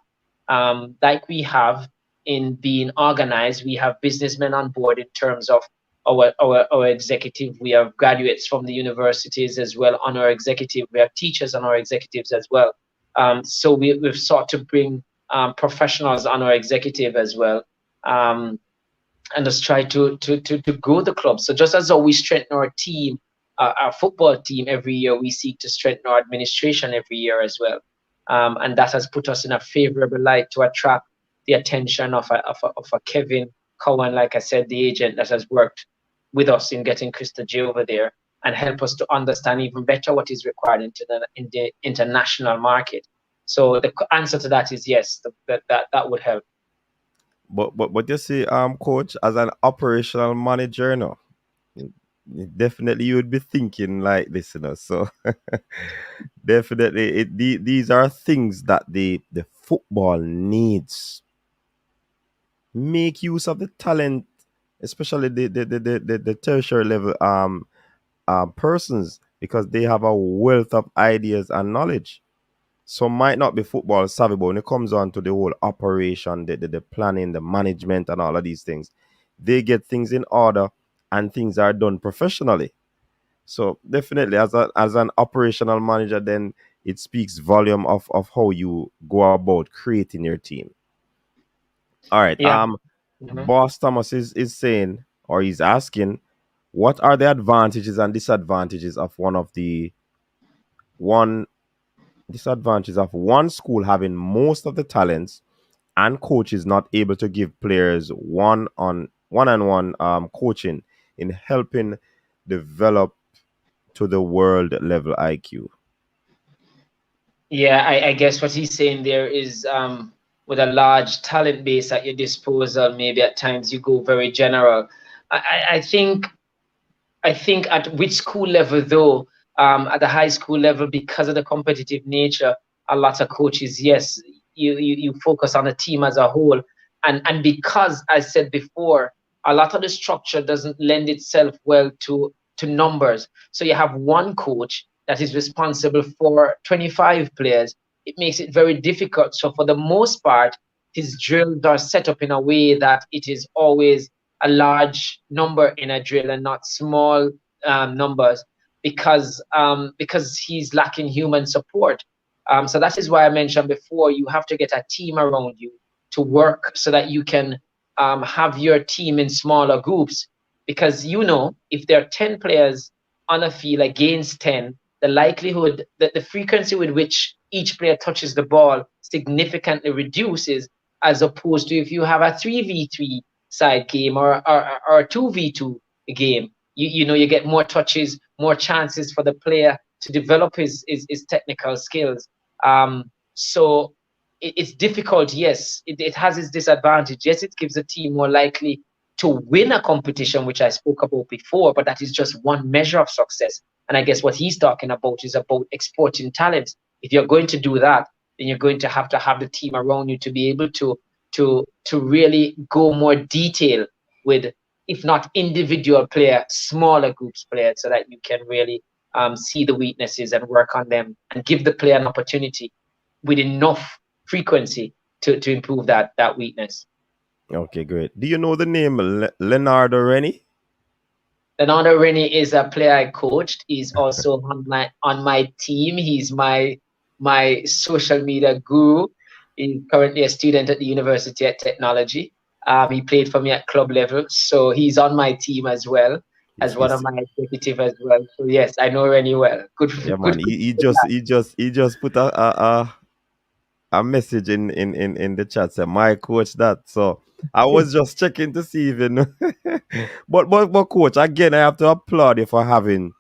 like we have in being organized. We have businessmen on board in terms of our executive. We have graduates from the universities as well on our executive. We have teachers on our executives as well. So we've sought to bring professionals on our executive as well, and just try to grow the club. So just as we strengthen our team, our football team every year, we seek to strengthen our administration every year as well. And that has put us in a favorable light to attract the attention of a Kevin Cowan, like I said, the agent that has worked with us in getting Christojay over there, and help us to understand even better what is required in the international market. So the answer to that is yes, that would help. But you see, coach, as an operational manager, no, definitely you would be thinking like this, you know. So definitely, these are things that the football needs. make use of the talent, especially the tertiary level persons, because they have a wealth of ideas and knowledge. Some might not be football savvy, but when it comes on to the whole operation, the planning, the management, and all of these things, they get things in order and things are done professionally. So definitely, as an operational manager, then it speaks volume of how you go about creating your team. All right. Yeah. Mhm. Boss Thomas is saying, or he's asking, what are the advantages and disadvantages of one disadvantages of one school having most of the talents and coaches not able to give players one-on-one coaching in helping develop to the world level IQ. Yeah, I guess what he's saying there is with a large talent base at your disposal, maybe at times you go very general. I think at which school level though, at the high school level, because of the competitive nature, a lot of coaches, yes, you focus on the team as a whole. And because I said before, a lot of the structure doesn't lend itself well to numbers. So you have one coach that is responsible for 25 players. It makes it very difficult. So for the most part, his drills are set up in a way that it is always a large number in a drill and not small numbers because he's lacking human support. So that is why I mentioned before, you have to get a team around you to work so that you can have your team in smaller groups. Because if there are 10 players on a field against 10, the likelihood that the frequency with which each player touches the ball significantly reduces, as opposed to if you have a 3v3 side game or a 2v2 game. You get more touches, more chances for the player to develop his technical skills. So it's difficult, yes. It has its disadvantage. Yes, it gives a team more likely to win a competition, which I spoke about before, but that is just one measure of success. And I guess what he's talking about is about exporting talent. If you're going to do that, then you're going to have the team around you to be able to really go more detail with, if not individual player, smaller groups players, so that you can really see the weaknesses and work on them and give the player an opportunity with enough frequency to improve that weakness. Okay, great. Do you know the name Leonardo Rennie? Leonardo Rennie is a player I coached. He's also on my team. He's my social media guru. He's currently a student at the University of Technology. He played for me at club level, so he's on my team as well as one of He's, my executive as well. So yes, I know Rennie well. Good, yeah, man. good. He just put a message in the chat said my coach that. So I was just checking to see if you know. but coach, again, I have to applaud you for having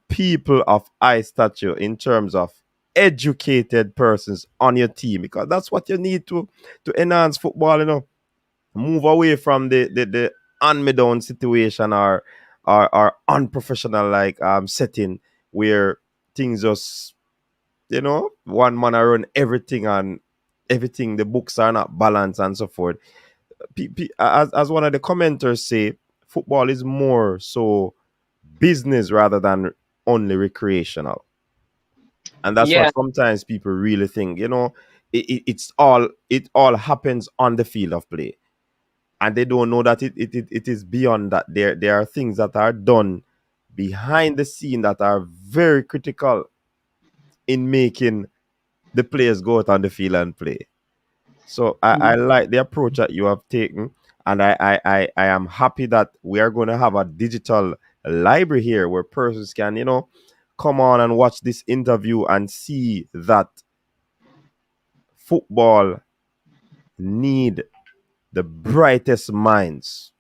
people of high stature in terms of educated persons on your team, because that's what you need to enhance football, move away from the hand me down situation or unprofessional like setting where things just one man run everything and everything, the books are not balanced and so forth. As one of the commenters say, football is more so business rather than only recreational. And that's what Yeah, sometimes people really think, it all happens on the field of play, and they don't know that it is beyond that. There are things that are done behind the scene that are very critical in making the players go out on the field and play. So I like the approach that you have taken, and I am happy that we are going to have a digital library here where persons can come on and watch this interview and see that football need the brightest minds,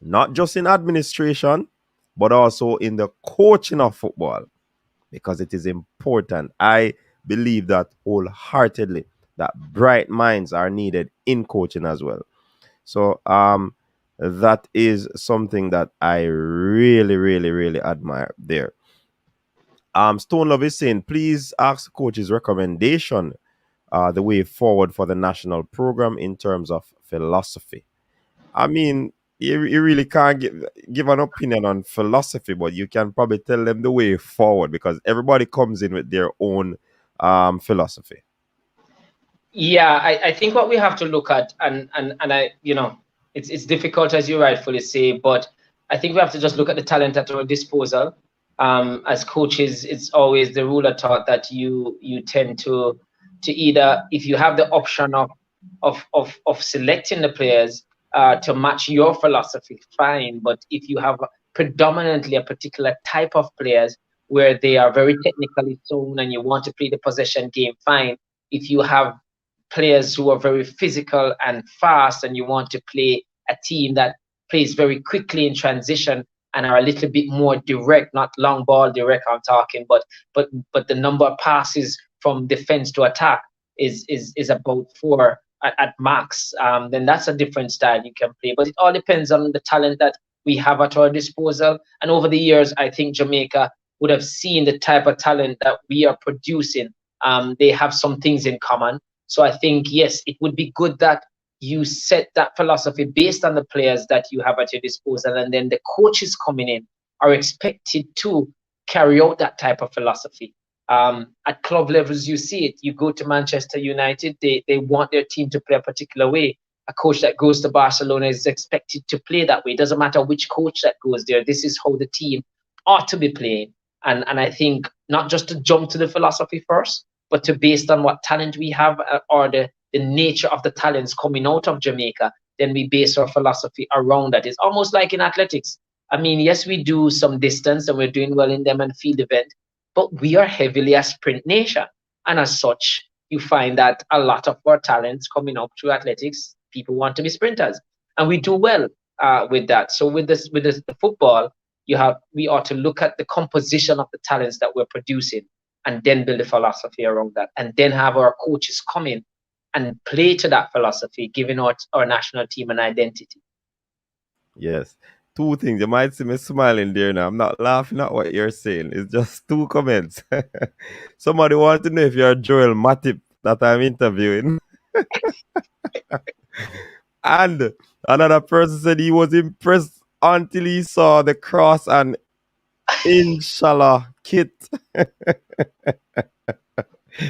not just in administration, but also in the coaching of football, because it is important. I believe that wholeheartedly, that bright minds are needed in coaching as well. So that is something that I really, really, really admire there. Stone Love is saying, please ask coach's recommendation the way forward for the national program in terms of philosophy. I mean, you really can't give an opinion on philosophy, but you can probably tell them the way forward because everybody comes in with their own philosophy. Yeah, I think what we have to look at, and I, it's difficult as you rightfully say, but I think we have to just look at the talent at our disposal. As coaches, it's always the rule of thought that you tend to either, if you have the option of selecting the players to match your philosophy, fine. But if you have predominantly a particular type of players where they are very technically sound and you want to play the possession game, fine. If you have players who are very physical and fast and you want to play a team that plays very quickly in transition and are a little bit more direct, not long ball direct I'm talking, but the number of passes from defense to attack is about 4 at max, then that's a different style you can play. But it all depends on the talent that we have at our disposal. And over the years, I think Jamaica would have seen the type of talent that we are producing. They have some things in common. So I think, yes, it would be good that you set that philosophy based on the players that you have at your disposal, and then the coaches coming in are expected to carry out that type of philosophy. At club levels, you see it. You go to Manchester United, they want their team to play a particular way. A coach that goes to Barcelona is expected to play that way. It doesn't matter which coach that goes there. This is how the team ought to be playing. And I think not just to jump to the philosophy first, but to based on what talent we have or the nature of the talents coming out of Jamaica, then we base our philosophy around that. It's almost like in athletics. I mean, yes, we do some distance and we're doing well in them and field event, but we are heavily a sprint nation. And as such, you find that a lot of our talents coming up through athletics, people want to be sprinters. And we do well with that. So with the football, we ought to look at the composition of the talents that we're producing and then build a philosophy around that. And then have our coaches come in and play to that philosophy, giving our national team an identity. Yes. Two things. You might see me smiling there now. I'm not laughing at what you're saying. It's just two comments. Somebody wants to know if you're Joel Matip that I'm interviewing. And another person said he was impressed until he saw the cross and Inshallah kit.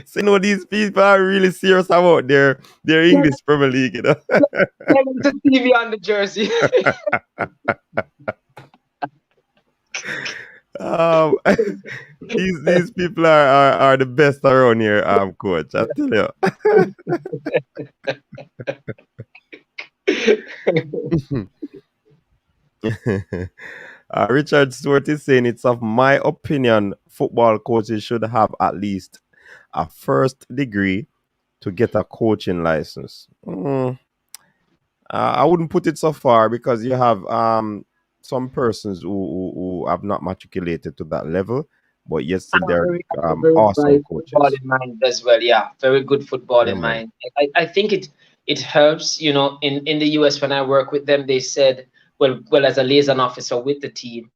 So, these people are really serious about their English Premier League, The TV on the jersey. These people are the best around here, coach. I tell you. Richard Stewart is saying, it's of my opinion, football coaches should have at least a first degree to get a coaching license. I wouldn't put it so far because you have some persons who have not matriculated to that level, but yes, they're awesome coaches. Football in mind as well, yeah, very good football in mind. I think it helps. In the US when I work with them, they said, well, as a liaison officer with the team,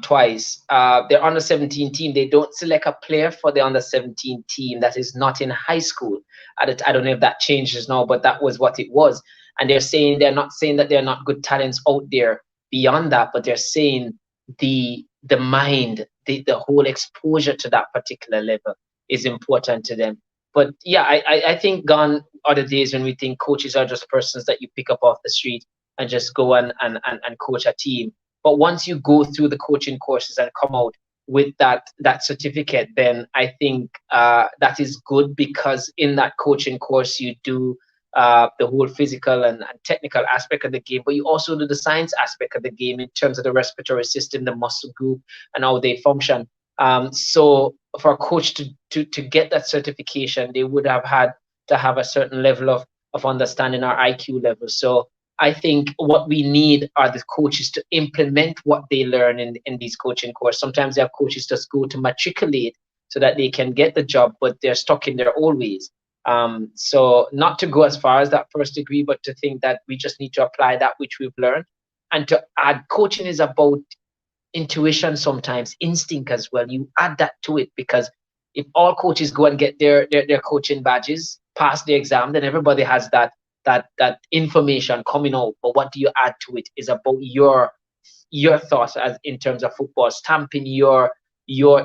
twice. Their under 17 team, they don't select a player for the under 17 team that is not in high school. I don't know if that changes now, but that was what it was. And they're not saying that they're not good talents out there beyond that, but they're saying the mind, the whole exposure to that particular level is important to them. But yeah, I think gone are the days when we think coaches are just persons that you pick up off the street and just go and coach a team. But once you go through the coaching courses and come out with that certificate, then I think that is good, because in that coaching course you do the whole physical and technical aspect of the game, but you also do the science aspect of the game in terms of the respiratory system, the muscle group, and how they function. So for a coach to get that certification, they would have had to have a certain level of understanding, our IQ level. So I think what we need are the coaches to implement what they learn in these coaching courses. Sometimes they have coaches just go to matriculate so that they can get the job, but they're stuck in their old ways. So not to go as far as that first degree, but to think that we just need to apply that which we've learned. And to add, coaching is about intuition, sometimes instinct as well. You add that to it, because if all coaches go and get their coaching badges, pass the exam, then everybody has that information coming out. But what do you add to it is about your thoughts as in terms of football. Stamping your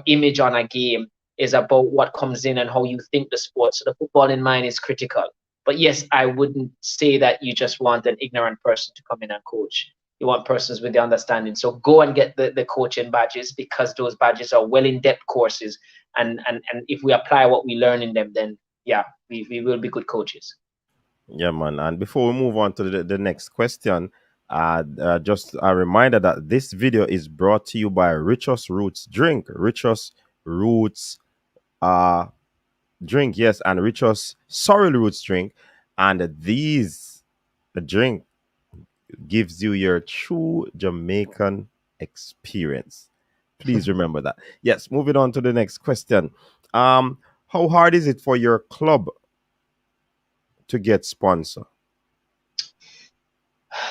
image on a game is about what comes in and how you think the sport. So the football in mind is critical. But yes, I wouldn't say that you just want an ignorant person to come in and coach. You want persons with the understanding. So go and get the coaching badges, because those badges are well in-depth courses. And if we apply what we learn in them, then yeah, we will be good coaches. Yeah, man. And before we move on to the next question, just a reminder that this video is brought to you by Richa's Roots Drink. Richa's Roots drink, yes, and Richa's Sorrel Roots drink. And the drink gives you your true Jamaican experience. Please remember that. Yes, moving on to the next question. How hard is it for your club to get sponsor?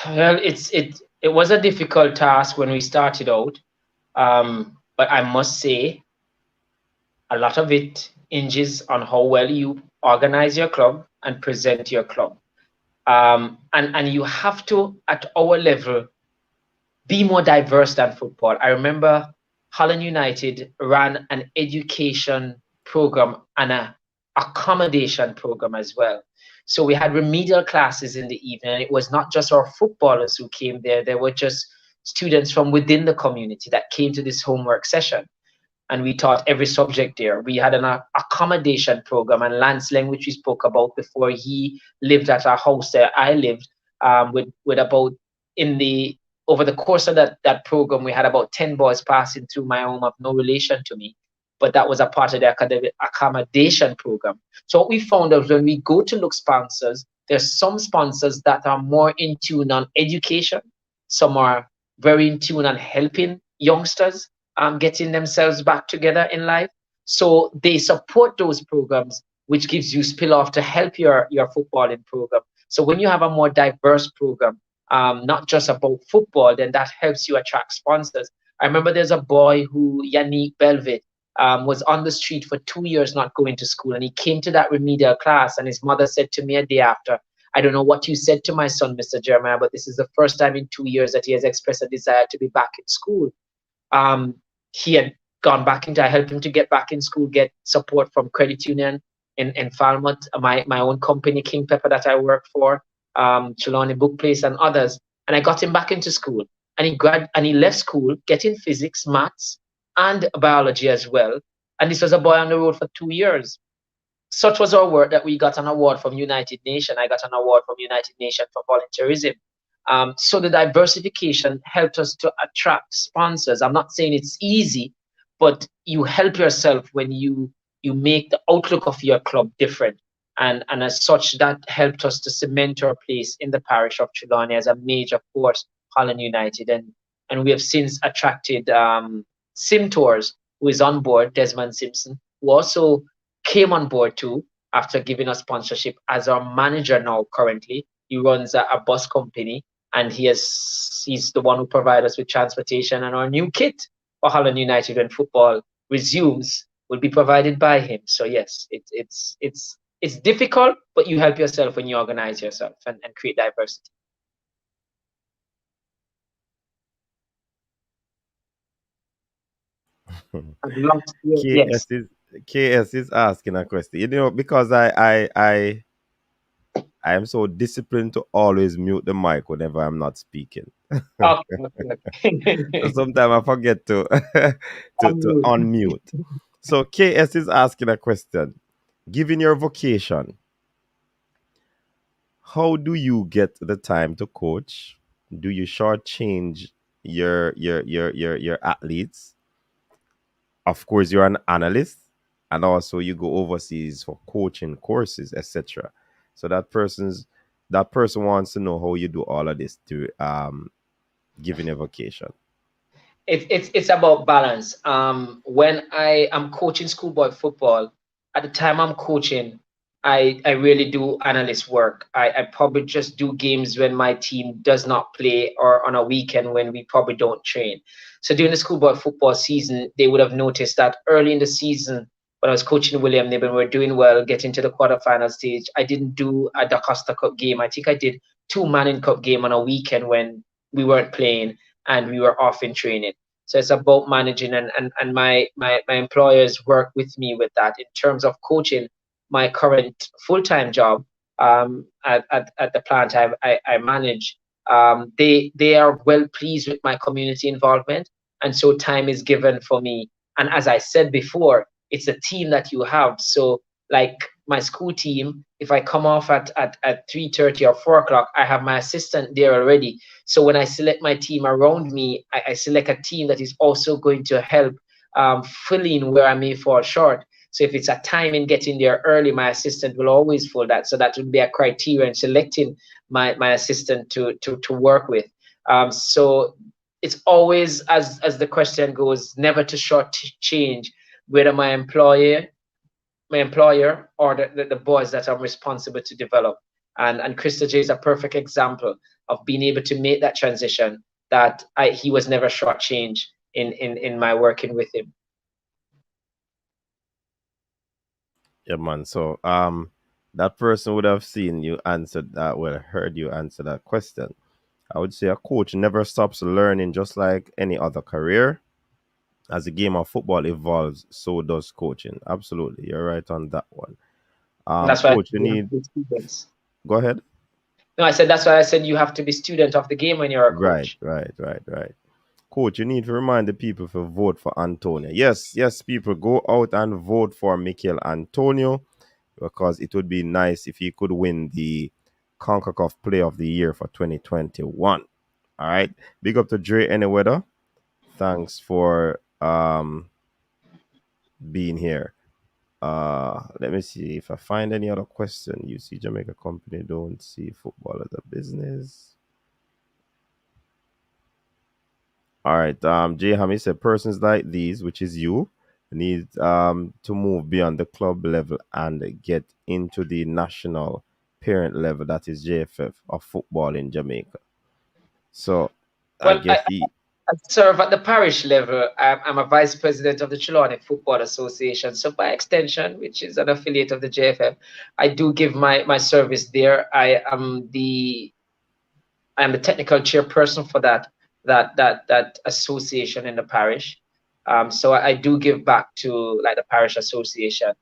Well, it was a difficult task when we started out, but I must say a lot of it hinges on how well you organize your club and present your club. And you have to, at our level, be more diverse than football. I remember Holland United ran an education program and an accommodation program as well. So we had remedial classes in the evening, and it was not just our footballers who came there. There were just students from within the community that came to this homework session. And we taught every subject there. We had an accommodation program, and Lance Leng, which we spoke about before, he lived at our house there. I lived with about, over the course of that program, we had about 10 boys passing through my home of no relation to me. But that was a part of the accommodation program. So what we found out when we go to look sponsors, there's some sponsors that are more in tune on education. Some are very in tune on helping youngsters getting themselves back together in life. So they support those programs, which gives you spill off to help your footballing program. So when you have a more diverse program, not just about football, then that helps you attract sponsors. I remember there's a boy who, Yannick Belvit, was on the street for 2 years not going to school, and he came to that remedial class, and his mother said to me a day after, "I don't know what you said to my son, Mr. Jeremiah, but this is the first time in 2 years that he has expressed a desire to be back in school." He had gone back I helped him to get back in school, get support from credit union in Falmouth, my own company, King Pepper, that I work for, Trelawney Book Place and others, and I got him back into school, and he left school getting physics, maths, and biology as well. And this was a boy on the road for 2 years. Such was our work that we got an award from United Nations. I got an award from United Nations for volunteerism. So the diversification helped us to attract sponsors. I'm not saying it's easy, but you help yourself when you make the outlook of your club different. And as such, that helped us to cement our place in the parish of Trelawney as a major force, Holland United. And we have since attracted Sim Tours, who is on board, Desmond Simpson, who also came on board too after giving us sponsorship as our manager now currently. He runs a bus company, and he's the one who provides us with transportation, and our new kit for Holland United when football resumes will be provided by him. So yes, it's difficult, but you help yourself when you organize yourself and create diversity. KS is asking a question. You know, because I am so disciplined to always mute the mic whenever I'm not speaking. Okay. So sometimes I forget to to unmute. So KS is asking a question. Given your vocation, how do you get the time to coach? Do you shortchange your athletes? Of course, you're an analyst, and also you go overseas for coaching courses, etc. So that person wants to know how you do all of this to given your vocation. It's about balance. When I am coaching schoolboy football, at the time I'm coaching, I really do analyst work. I probably just do games when my team does not play, or on a weekend when we probably don't train. So during the schoolboy football season, they would have noticed that early in the season, when I was coaching William Niven, we were doing well, getting to the quarterfinal stage. I didn't do a Da Costa Cup game. I think I did 2 Manning Cup game on a weekend when we weren't playing and we were off in training. So it's about managing, and my employers work with me with that. In terms of coaching, my current full-time job at the plant I manage, they are well pleased with my community involvement, and so time is given for me. And as I said before, it's a team that you have. So like my school team, if I come off at 3:30 or 4 o'clock, I have my assistant there already. So when I select my team around me, I select a team that is also going to help fill in where I may fall short. So if it's a time in getting there early, my assistant will always fill that. So that would be a criteria in selecting my assistant to work with. So it's always, as the question goes, never to shortchange whether my employer or the boys that I'm responsible to develop. And Christojay is a perfect example of being able to make that transition, that he was never shortchanged in my working with him. Yeah, man. So that person would have seen you answer that, well, heard you answer that question. I would say a coach never stops learning, just like any other career. As the game of football evolves, so does coaching. Absolutely, you're right on that one. That's why Coach, you need. students. Go ahead. No, I said that's why I said you have to be student of the game when you're a coach. Right. Coach, you need to remind the people to vote for Antonio. Yes, people, go out and vote for Michail Antonio, because it would be nice if he could win the CONCACAF Player of the Year for 2021. All right. Big up to Dre Anyweather. Thanks for being here. Let me see if I find any other question. You see, Jamaica company don't see football as a business. All right. Jay Hammy said persons like these, which is you, need to move beyond the club level and get into the national parent level, that is JFF of football in Jamaica. So Well, I guess I serve at the parish level. I'm a vice president of the Trelawney Football Association. So by extension, which is an affiliate of the JFF, I do give my service there. I am the technical chairperson for that association in the parish. So I do give back to like the parish association.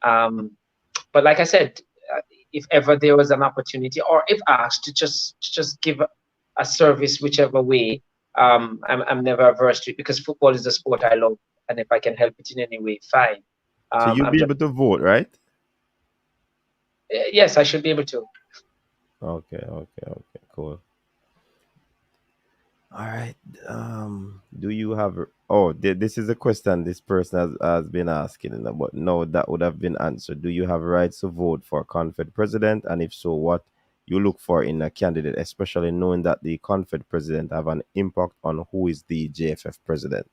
But like I said, if ever there was an opportunity, or if asked to just give a service whichever way, I'm never averse to it, because football is the sport I love, and if I can help it in any way, fine. so you'll be able to vote, right? Yes, I should be able to. Okay, cool. All right. Do you have? Oh, this is a question this person has been asking, but no, that would have been answered. Do you have rights to vote for Confed president, and if so, what you look for in a candidate, especially knowing that the Confed president have an impact on who is the JFF president?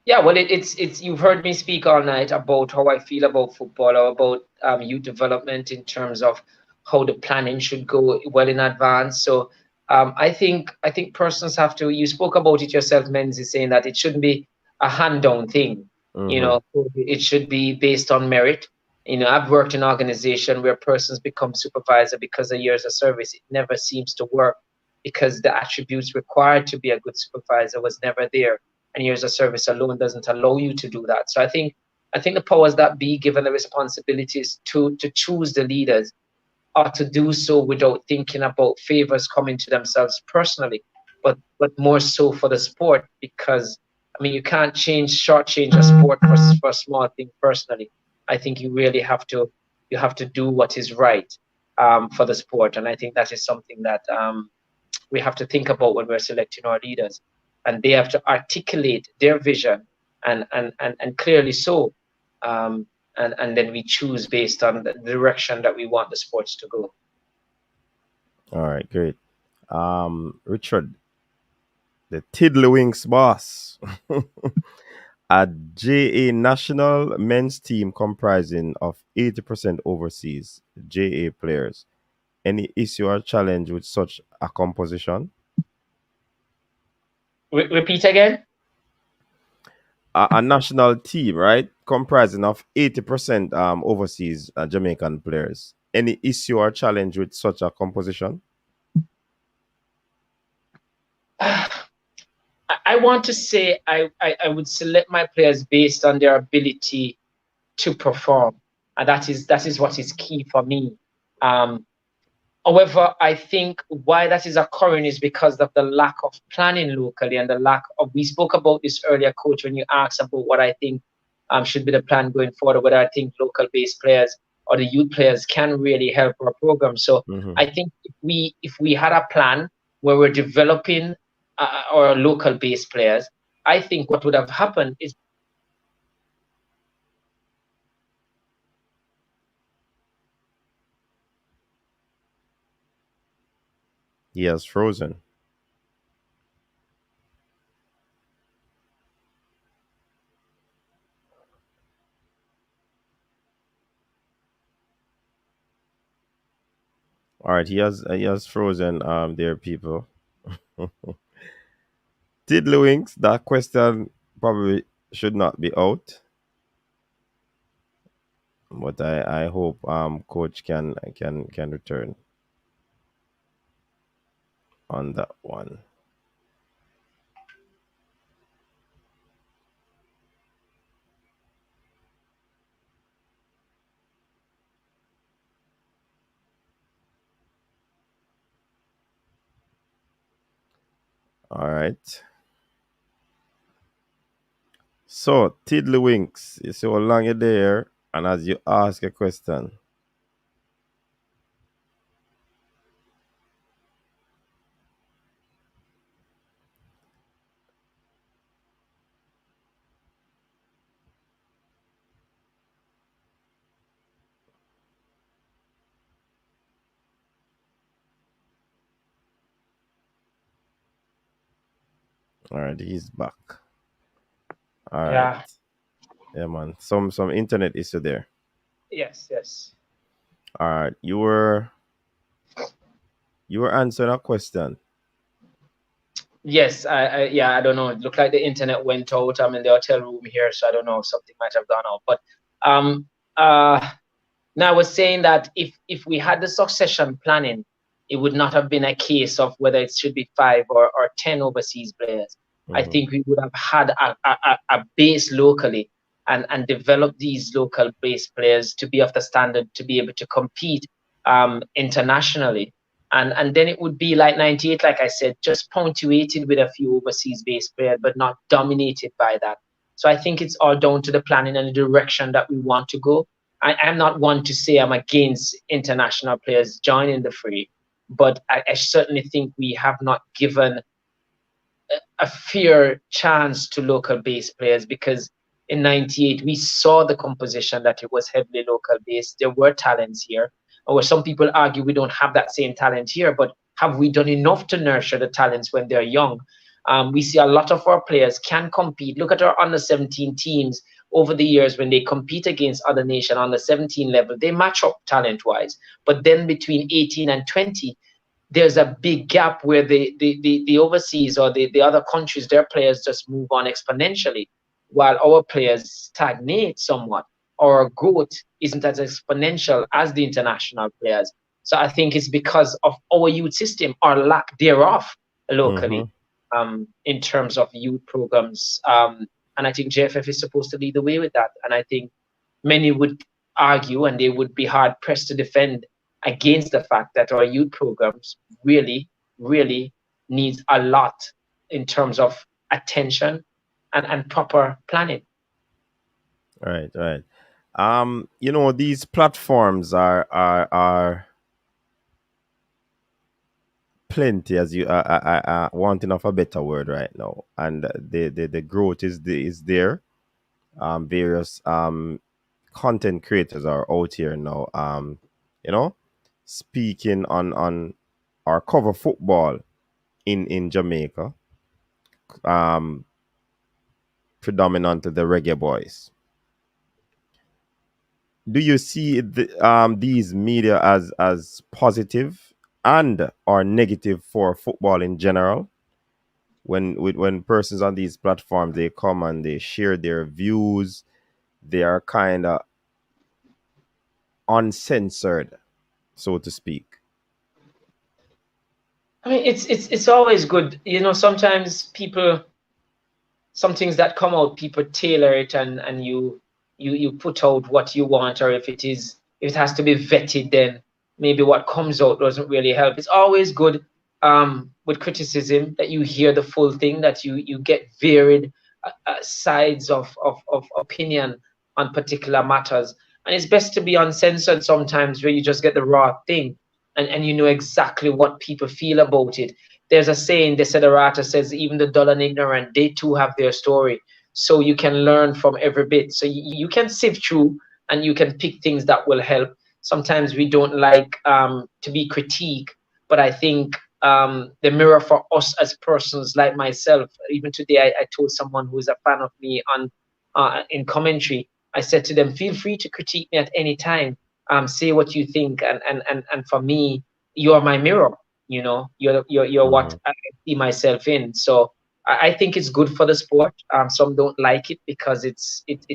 Yeah, well, it's you've heard me speak all night about how I feel about football, or about youth development, in terms of how the planning should go well in advance. So I think persons have to. You spoke about it yourself, Menzi, saying that it shouldn't be a hand down thing. You know, it should be based on merit. You know, I've worked in an organization where persons become supervisor because of years of service. It never seems to work, because the attributes required to be a good supervisor was never there. And years of service alone doesn't allow you to do that. So I think the powers that be, given the responsibilities to choose the leaders, are to do so without thinking about favors coming to themselves personally, but more so for the sport. Because I mean, you can't shortchange a sport for a small thing personally. I think you really have to do what is right for the sport, and I think that is something that we have to think about when we're selecting our leaders. And they have to articulate their vision and clearly so. And then we choose based on the direction that we want the sports to go. All right, great. Richard, the Tiddlywinks boss. A JA national men's team comprising of 80% overseas JA players. Any issue or challenge with such a composition? Repeat again. a national team, right, comprising of 80% overseas Jamaican players. Any issue or challenge with such a composition? I want to say I would select my players based on their ability to perform, and that is what is key for me. Um, However, I think why that is occurring is because of the lack of planning locally and the lack of. We spoke about this earlier, Coach, when you asked about what I think should be the plan going forward, whether I think local-based players or the youth players can really help our program. So Mm-hmm. I think if we had a plan where we're developing our local-based players, I think what would have happened is. He has frozen. All right, he has frozen. There, people. Tiddlywinks. That question probably should not be out, but I hope coach can return on that one. All right. So Tiddlywinks, you see how long you're there, and as you ask a question. All right, he's back. All right. Yeah. Yeah, man. Some internet issue there. Yes. Yes. All right. You were answering a question. Yes, I don't know. It looked like the internet went out. I'm in the hotel room here, so I don't know. Something might have gone out. But um, uh, now I was saying that if we had the succession planning, it would not have been a case of whether it should be 5 or 10 overseas players. I Mm-hmm. think we would have had a base locally and developed these local base players to be of the standard to be able to compete internationally. And then it would be like 98, like I said, just punctuated with a few overseas based players, but not dominated by that. So I think it's all down to the planning and the direction that we want to go. I'm not one to say I'm against international players joining the fray, but I certainly think we have not given a fair chance to local based players because in 98 we saw the composition that it was heavily local based. There were talents here, or some people argue we don't have that same talent here, but have we done enough to nurture the talents when they're young? We see a lot of our players can compete. Look at our under 17 teams over the years when they compete against other nations on the 17 level, they match up talent wise. But then between 18 and 20, there's a big gap where the overseas or the other countries, their players just move on exponentially, while our players stagnate somewhat. Our growth isn't as exponential as the international players. So I think it's because of our youth system or lack thereof Mm-hmm. locally in terms of youth programs. And I think JFF is supposed to lead the way with that. And I think many would argue and they would be hard pressed to defend against the fact that our youth programs really, really needs a lot in terms of attention and proper planning. Right, right. These platforms are plenty, as you wanting of a better word right now, and the growth is there. Various content creators are out here now. You know, speaking on our cover football in Jamaica. Um, Predominantly the Reggae Boys. Do you see these media as positive and or negative for football in general? when persons on these platforms, they come and they share their views, they are kind of uncensored, so to speak. I mean, it's always good. You know, sometimes people, some things that come out, people tailor it, and you put out what you want, or if it has to be vetted, then maybe what comes out doesn't really help. It's always good with criticism that you hear the full thing, that you get varied sides of opinion on particular matters, and it's best to be uncensored sometimes, where you just get the raw thing, and you know exactly what people feel about it. There's a saying, Desiderata says, even the dull and ignorant, they too have their story. So you can learn from every bit. So you can sift through and you can pick things that will help. Sometimes we don't like to be critiqued, but I think the mirror for us as persons, like myself, even today, I told someone who is a fan of me on in commentary, I said to them, feel free to critique me at any time. Say what you think, and for me, you're my mirror. You know, you're what Mhm. I see myself in. So I think it's good for the sport. Some don't like it because it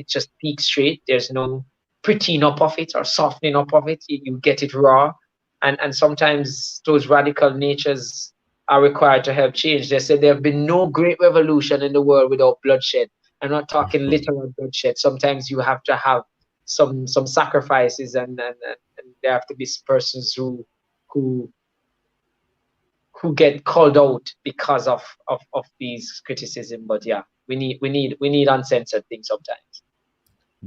just speaks straight. There's no prettying up of it or softening up of it. You get it raw, and sometimes those radical natures are required to help change. They said there have been no great revolution in the world without bloodshed. I'm not talking literal bloodshed. Sometimes you have to have some sacrifices, and there have to be persons who who get called out because of these criticism. But yeah, we need uncensored things sometimes.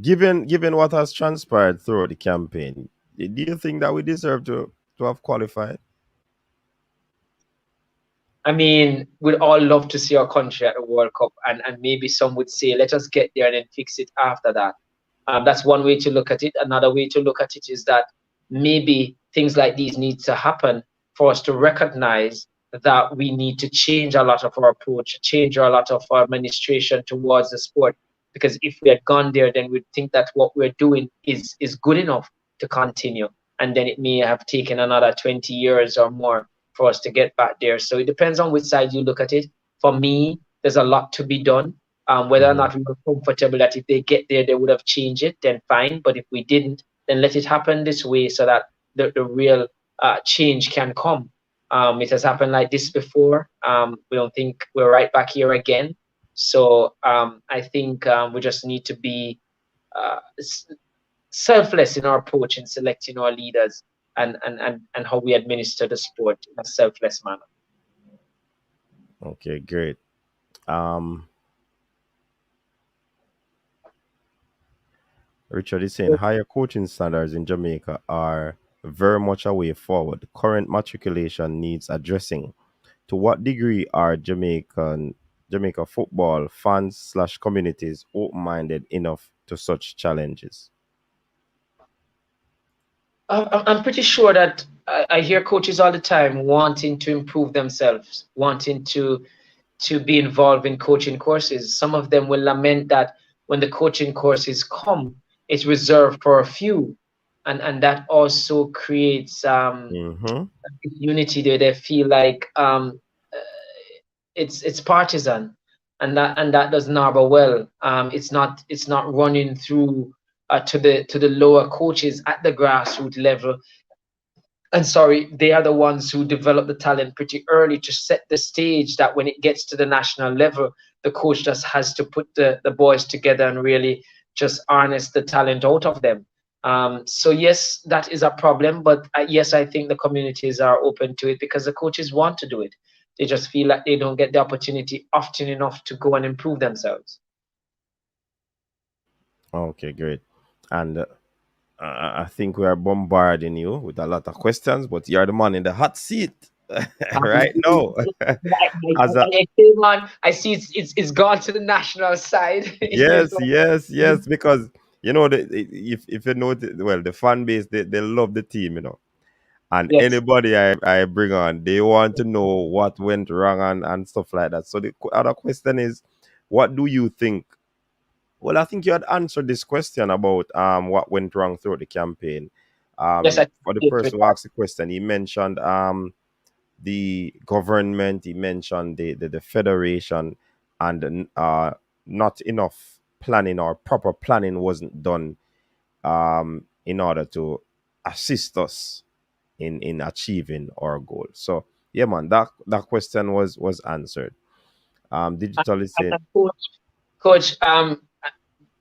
Given what has transpired throughout the campaign, do you think that we deserve to have qualified? I mean, we'd all love to see our country at the World Cup, and maybe some would say, let us get there and then fix it after that. That's one way to look at it. Another way to look at it is that maybe things like these need to happen for us to recognize that we need to change a lot of our approach, change a lot of our administration towards the sport. Because if we had gone there, then we'd think that what we're doing is good enough to continue. And then it may have taken another 20 years or more for us to get back there. So it depends on which side you look at it. For me, there's a lot to be done. Whether or Mhm. not we were comfortable that if they get there, they would have changed it, then fine. But if we didn't, then let it happen this way so that the real change can come. It has happened like this before. We don't think we're right back here again. So I think we just need to be uh, selfless in our approach in selecting our leaders, and how we administer the sport in a selfless manner. Okay, great. Um, Richard is saying higher coaching standards in Jamaica are very much a way forward. Current matriculation needs addressing. To what degree are Jamaica football fans slash communities open minded enough to such challenges? I'm pretty sure that I hear coaches all the time wanting to improve themselves, wanting to be involved in coaching courses. Some of them will lament that when the coaching courses come, it's reserved for a few, and that also creates Mm-hmm. unity there. They feel like it's partisan, and that doesn't harbor well. It's not running through to the lower coaches at the grassroots level. And sorry, they are the ones who develop the talent pretty early to set the stage that when it gets to the national level, the coach just has to put the boys together and really just harness the talent out of them. So yes, that is a problem, but yes, I think the communities are open to it because the coaches want to do it. They just feel like they don't get the opportunity often enough to go and improve themselves. Okay, great. And I think we are bombarding you with a lot of questions, but you're the man in the hot seat right now. As a I see it's gone to the national side. There's yes, yes, yes, because if you know well, the fan base they love the team, and yes. anybody I bring on, they want to know what went wrong and stuff like that. So the other question is, what do you think? Well, I think you had answered this question about what went wrong throughout the campaign. Yes, I For the did with person who that. asked the question, he mentioned the government, he mentioned the federation, and not enough planning or proper planning wasn't done in order to assist us in achieving our goal. So yeah, man, that question was answered. Digitally said, Coach,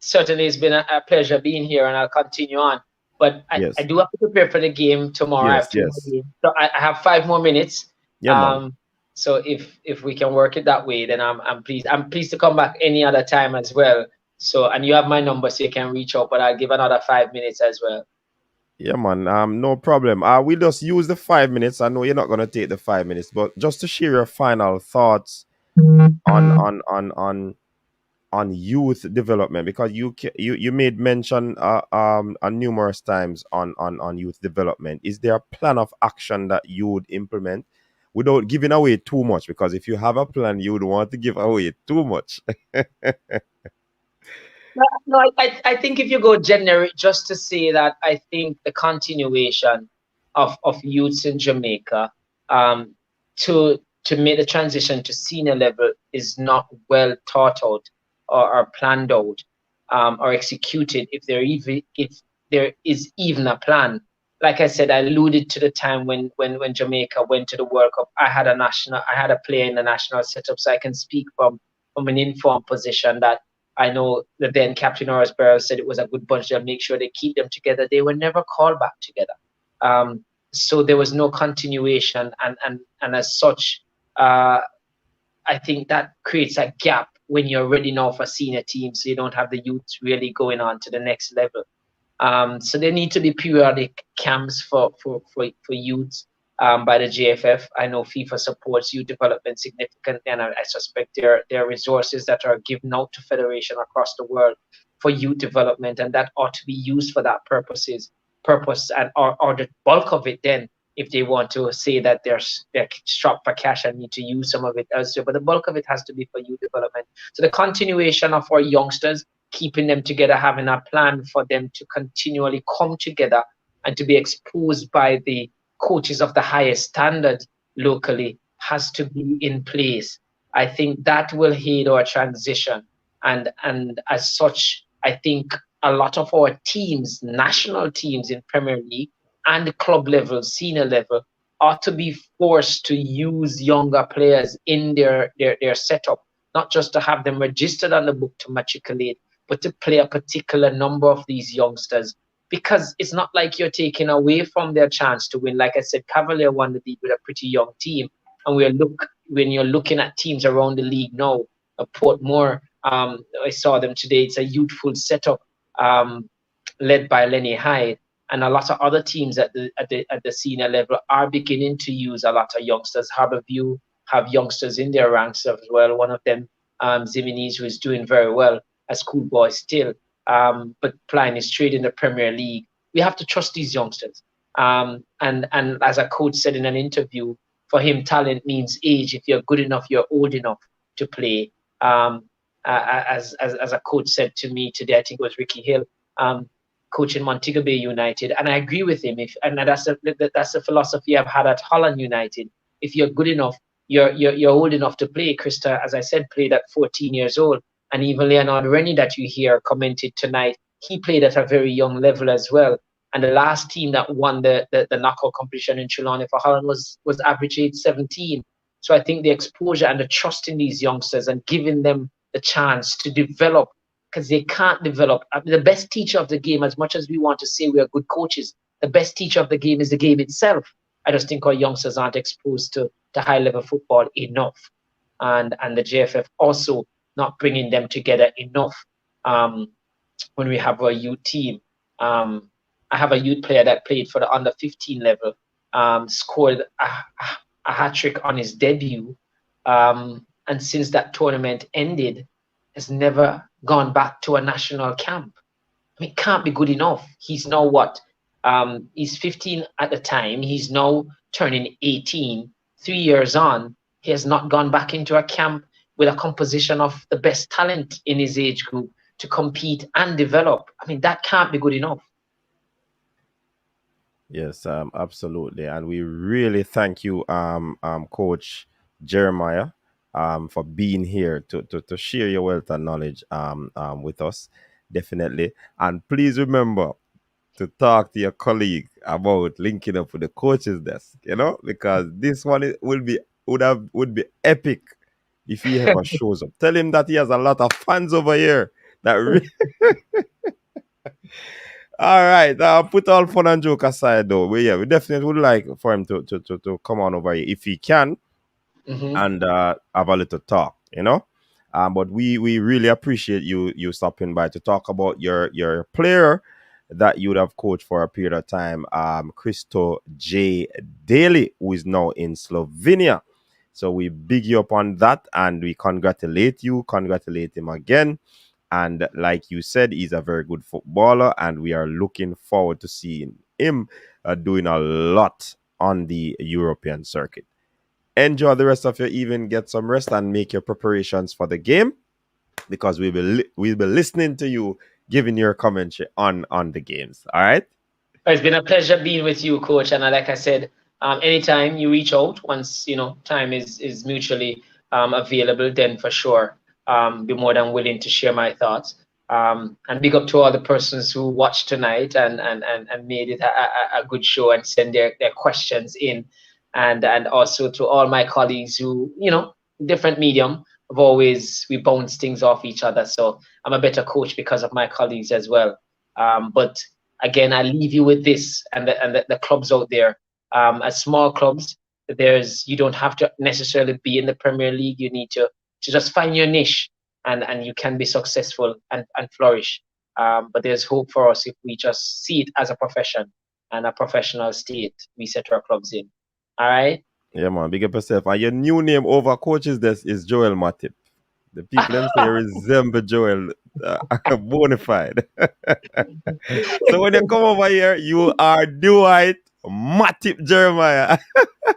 certainly it's been a pleasure being here, and I'll continue on. But I yes, do have to prepare for the game tomorrow. I have two more yes, games. So I have 5 more minutes. yeah, man. So if we can work it that way, then I'm pleased. I'm pleased to come back any other time as well. So, and you have my number, so you can reach out. But I'll give another 5 minutes as well. Yeah, man. No problem. We just use the 5 minutes. I know you're not gonna take the 5 minutes, but just to share your final thoughts on youth development, because you made mention on numerous times on youth development. Is there a plan of action that you would implement without giving away too much? Because if you have a plan, you would want to give away too much. No, I think if you go generic, just to say that I think the continuation of youths in Jamaica um, to make the transition to senior level is not well thought out or planned out or executed if there is even a plan. Like I said, I alluded to the time when Jamaica went to the World Cup. I had a player in the national setup, so I can speak from an informed position that I know the then Captain Horace Barrows said it was a good bunch. They'll make sure they keep them together. They were never called back together. So there was no continuation, and as such, I think that creates a gap when you're ready now for senior teams, so you don't have the youths really going on to the next level. So there need to be periodic camps for youths by the JFF. I know FIFA supports youth development significantly, and I suspect there are resources that are given out to federation across the world for youth development, and that ought to be used for that purpose, and or the bulk of it then, if they want to say that they're strapped for cash and need to use some of it elsewhere, but the bulk of it has to be for youth development. So the continuation of our youngsters, keeping them together, having a plan for them to continually come together and to be exposed by the coaches of the highest standard locally has to be in place. I think that will aid our transition. And as such, I think a lot of our teams, national teams in Premier League and club level, senior level, ought to be forced to use younger players in their setup, not just to have them registered on the book to matriculate, but to play a particular number of these youngsters, because it's not like you're taking away from their chance to win. Like I said, Cavalier won the league with a pretty young team, and when you're looking at teams around the league now, Portmore, I saw them today. It's a youthful setup led by Lenny Hyde, and a lot of other teams at the senior level are beginning to use a lot of youngsters. Harborview have youngsters in their ranks as well. One of them, Zimines, who is doing very well as schoolboy still, but playing his trade in the Premier League. We have to trust these youngsters. And as a coach said in an interview, for him, talent means age. If you're good enough, you're old enough to play. As a coach said to me today, I think it was Ricky Hill, coaching Montego Bay United, and I agree with him. And that's the philosophy I've had at Holland United. If you're good enough, you're old enough to play. Krista, as I said, played at 14 years old, and even Leonard Rennie that you hear commented tonight, he played at a very young level as well. And the last team that won the knockout competition in Trelawney for Holland was average age 17. So I think the exposure and the trust in these youngsters and giving them the chance to develop, because they can't develop. I mean, the best teacher of the game, as much as we want to say we are good coaches, the best teacher of the game is the game itself. I just think our youngsters aren't exposed to high-level football enough. And the JFF also not bringing them together enough when we have a youth team. I have a youth player that played for the under-15 level, scored a hat-trick on his debut, and since that tournament ended, has never gone back to a national camp. I mean, it can't be good enough. He's now what? He's 15 at the time. He's now turning 18. 3 years on, he has not gone back into a camp with a composition of the best talent in his age group to compete and develop. I mean, that can't be good enough. Yes, absolutely. And we really thank you, Coach Jeremiah, for being here to share your wealth and knowledge with us. Definitely. And please remember to talk to your colleague about linking up with the coach's desk, because this one would be epic if he ever shows up. Tell him that he has a lot of fans over here that all right. Put all fun and joke aside, though. We definitely would like for him to come on over here if he can Hmm. and have a little talk. But we really appreciate you stopping by to talk about your player that you would have coached for a period of time, Christojay Daley, who is now in Slovenia. So we big you up on that, and we congratulate him again. And like you said, he's a very good footballer, and we are looking forward to seeing him doing a lot on the European circuit. Enjoy the rest of your evening, get some rest, and make your preparations for the game, because we'll be listening to you giving your commentary on the games. All right. It's been a pleasure being with you, Coach. And like I said, anytime you reach out, once time is mutually available, then for sure, be more than willing to share my thoughts. And big up to all the persons who watched tonight and made it a good show and send their questions in, and also to all my colleagues who different medium of always we bounce things off each other. So I'm a better coach because of my colleagues as well. But again, I leave you with this, and the clubs out there, as small clubs, you don't have to necessarily be in the Premier League. You need to just find your niche, and you can be successful and flourish. But there's hope for us if we just see it as a profession and a professional state we set our clubs in. All right. Yeah, man. Big up yourself. And your new name over coaches desk is Joel Matip. The people them say you resemble Joel bona fide. So when you come over here, you are Dwight Matip Jeremiah.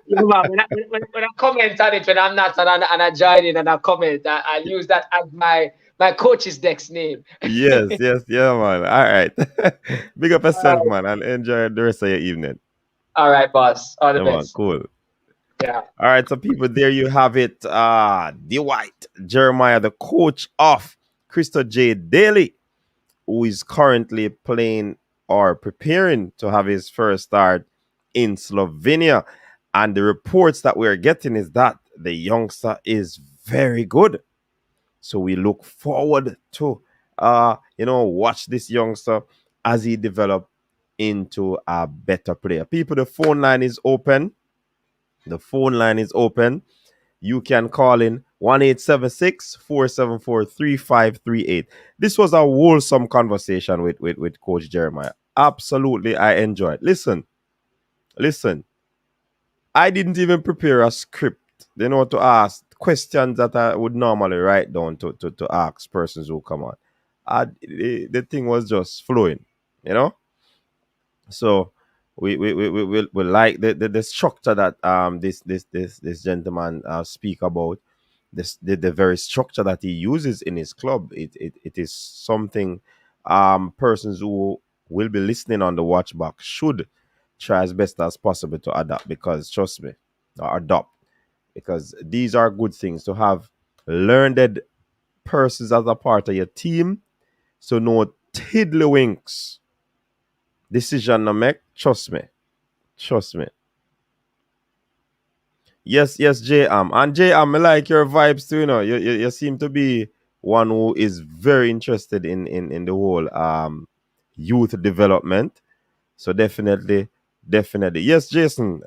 Yeah, man, when I comment on it, when I'm not and I join in and I comment, I use that as my coach's desk name. Yes, yes, yeah, man. All right. Big up yourself, man, and enjoy the rest of your evening. All right, boss. All the Yeah, man. best. Cool. Yeah. All right, so people, there you have it. Dwight Jeremiah, the coach of Christojay Daley, who is currently playing or preparing to have his first start in Slovenia. And the reports that we're getting is that the youngster is very good. So we look forward to watch this youngster as he develop into a better player. People, the phone line is open. The phone line is open. You can call in 1-876-474-3538. This was a wholesome conversation with Coach Jeremiah. Absolutely, I enjoyed. Listen. I didn't even prepare a script, to ask questions that I would normally write down to ask persons who come on. The thing was just flowing, you know. So we like the structure that this gentleman speak about, the very structure that he uses in his club. It is something persons who will be listening on the watch back should try as best as possible to adapt, because trust me, or adopt, because these are good things to have learned persons as a part of your team, so no tiddlywinks decision to make. Trust me. Yes, J-Am. And J-Am, I like your vibes too, You seem to be one who is very interested in the whole youth development. So definitely. Yes, Jason.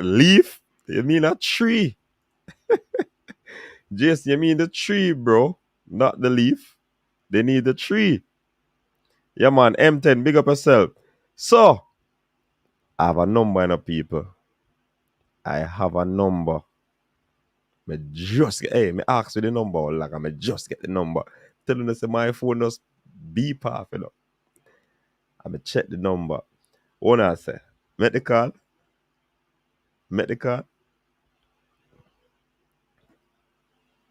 Leaf? You mean a tree? Jason, you mean the tree, bro. Not the leaf. They need the tree. Yeah, man. M10, big up yourself. So, I have a number in people. I have a number. Me ask you the number, like I just get the number. Tell them say my phone just beep off, I me check the number. What I say? Make the call. Make the call.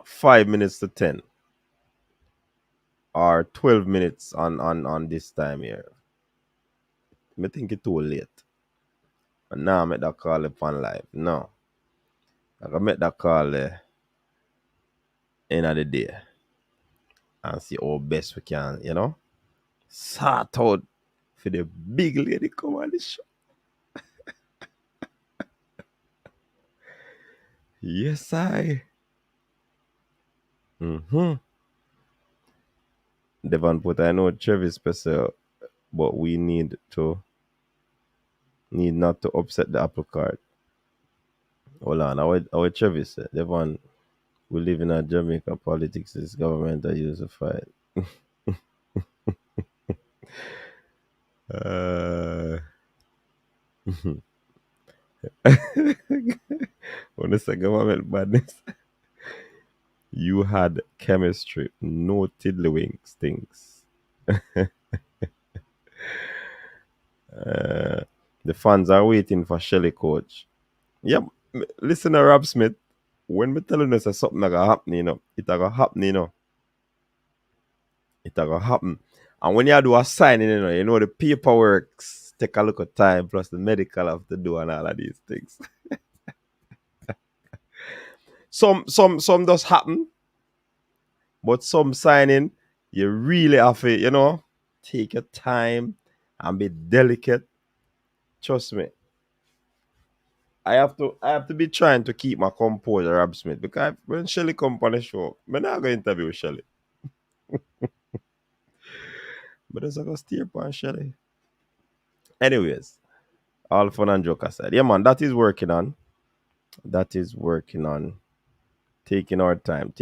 5 minutes to 10. Or 12 minutes on this time here. I think it's too late. And now I make that call upon live. No. I can make that call end of the day. And see how best we can, sort out for the big lady come on the show. Yes, I. Devon put, I know Travis special, but we need not to upset the apple cart. Hold on, our Travis said, Devon, we live in a Jamaica, politics is government that use to fight. When it's a government badness, you had chemistry, no tiddlywink stinks. The fans are waiting for Shelly coach. Yep, listen to Rob Smith. When me telling us something that happen, it gonna happen, It gonna happen. And when you do a signing, the paperwork take a look at time, plus the medical have to do and all of these things. Some does happen, but some signing, you really have to, take your time and be delicate. Trust me. I have to be trying to keep my composure, Rob Smith, because when Shelly come on the show, I'm not going to interview Shelly. But there's a steer on Shelly. Anyways, all fun and joke aside. Yeah, man, that is working on. Taking our time.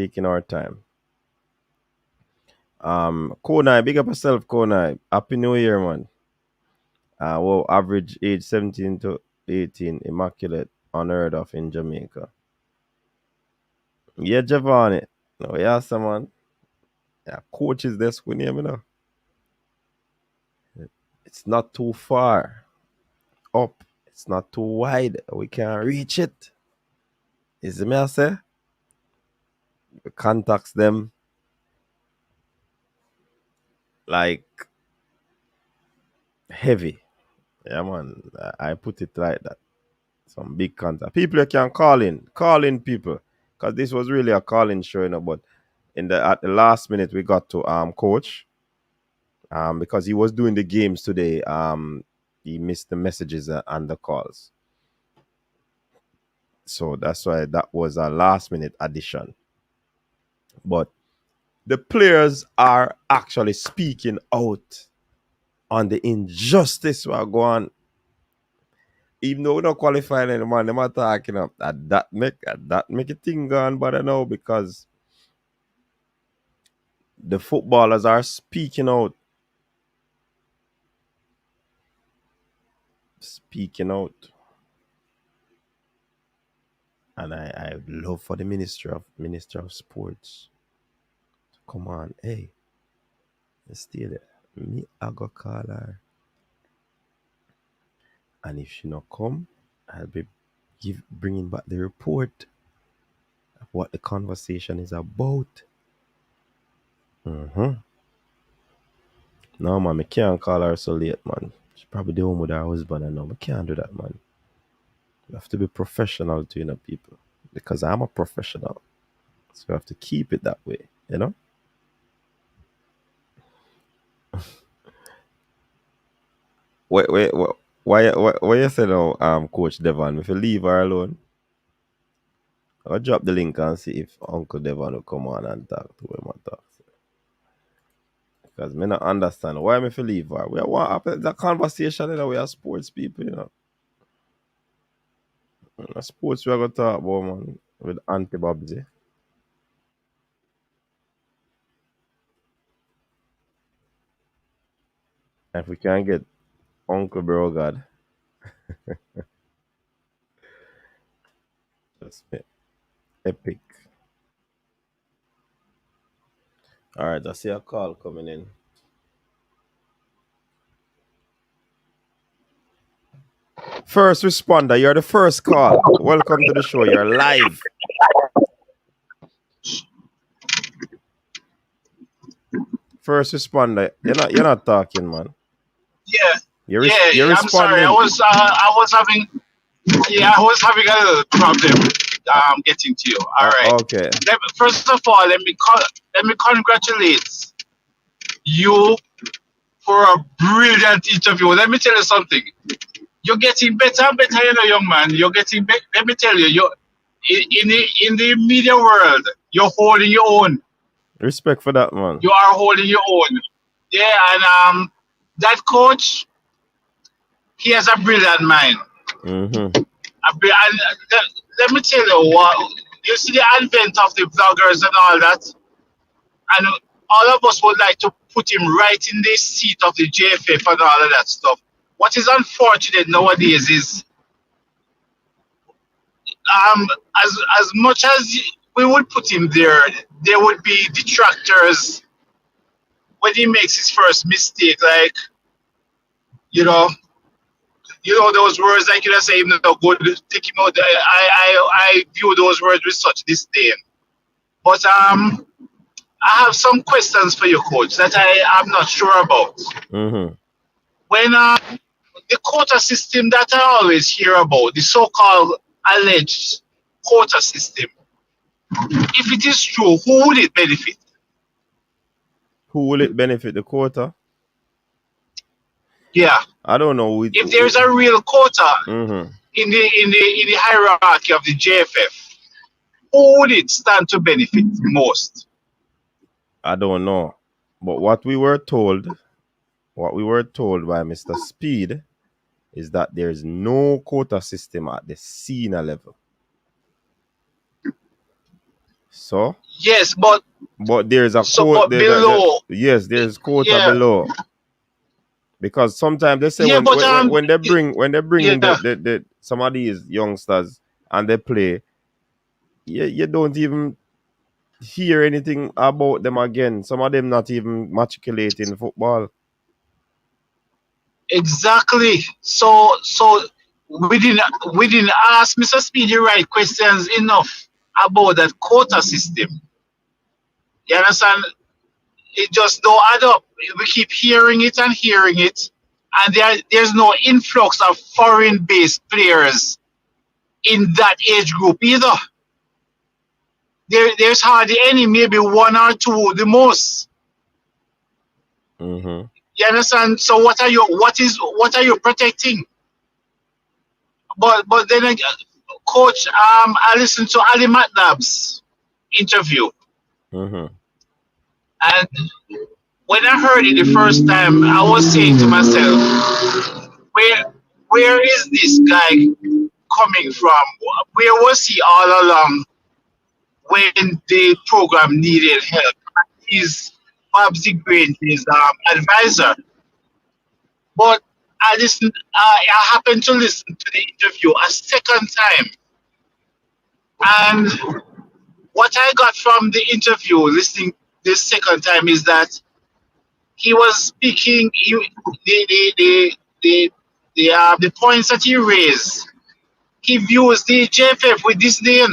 Konai, big up yourself, Konai. Happy New Year, man. Well, average age 17 to 18, immaculate, unheard of in Jamaica. Yeah, Giovanni. No, yeah, someone. Yeah, coach is this with him, It's not too far up. It's not too wide. We can reach it. Is it me I say? We contacts them like heavy. Yeah, man. I put it like that. Some big contact. People you can call in people. Because this was really a call-in show, but at the last minute we got to coach. Because he was doing the games today. He missed the messages and the calls. So that's why that was a last minute addition. But the players are actually speaking out on the injustice we're going. Even though we don't qualify anymore, they're not talking up. That make a thing gone, but I know because the footballers are speaking out. And I would love for the Minister of Sports to come on. Hey, stay there. Me, I go call her. And if she not come, I'll be bringing back the report of what the conversation is about. No, man, I can't call her so late, man. She's probably the home with her husband. I know. I can't do that, man. You have to be professional to people. Because I'm a professional. So you have to keep it that way, Wait, why you say now, Coach Devon, if you leave her alone, I'll drop the link and see if Uncle Devon will come on and talk to him and talk. Because me not understand why me if you leave her. We want the conversation, we are sports people, Sports we are going to talk about, man, with Auntie Babsy. If we can get Uncle Brogad. That's epic. All right, I see a call coming in. First responder, you're the first call. Welcome to the show. You're live. First responder, you're not talking, man. Yeah, You're I'm sorry. I responding. was having I was having a little problem getting to you. All right. Okay. First of all, let me congratulate you for a brilliant interview. Let me tell you something. You're getting better and better, young man. You're getting better. Let me tell you, in the media world, you're holding your own. Respect for that, man. You are holding your own. Yeah, and that coach, he has a brilliant mind. Mm-hmm. Let me tell you what. You see the advent of the vloggers and all that, and all of us would like to put him right in the seat of the JFF and all of that stuff. What is unfortunate nowadays is, as much as we would put him there, there would be detractors when he makes his first mistake, like you know, those words like you say, no good, take him out. I view those words with such disdain. But I have some questions for you, coach, that I am not sure about. Mm-hmm. When the quota system that I always hear about, the so-called alleged quota system, if it is true, who would it benefit? Who will it benefit? The quota? Yeah. I don't know. If there's a real quota Mm-hmm. in the hierarchy of the JFF, who would it stand to benefit most? I don't know. But what we were told by Mr. Speed is that there's no quota system at the senior level. So Yes, but there's a but below. Yes, there's quota Yeah. below. Because sometimes they say Yeah, when they bring in yeah. the some of these youngsters and they play, you don't even hear anything about them again. Some of them not even matriculating football. Exactly. So we didn't ask Mr. Speedy right questions enough about that quota system. You understand? It just don't add up. We keep hearing it, and there's no influx of foreign-based players in that age group either. There's hardly any, maybe one or two the most. Mm-hmm. You understand? So what are you protecting? But then, coach, I listened to Ali Matnab's interview, Mm-hmm. and when I heard it the first time, I was saying to myself, where is this guy coming from? Where was he all along when the program needed help? He's Babsy Grange's advisor. But I happened to listen to the interview a second time, and what I got from the interview, listening this second time, is that he was speaking. The points that he raised, he views the JFF with disdain.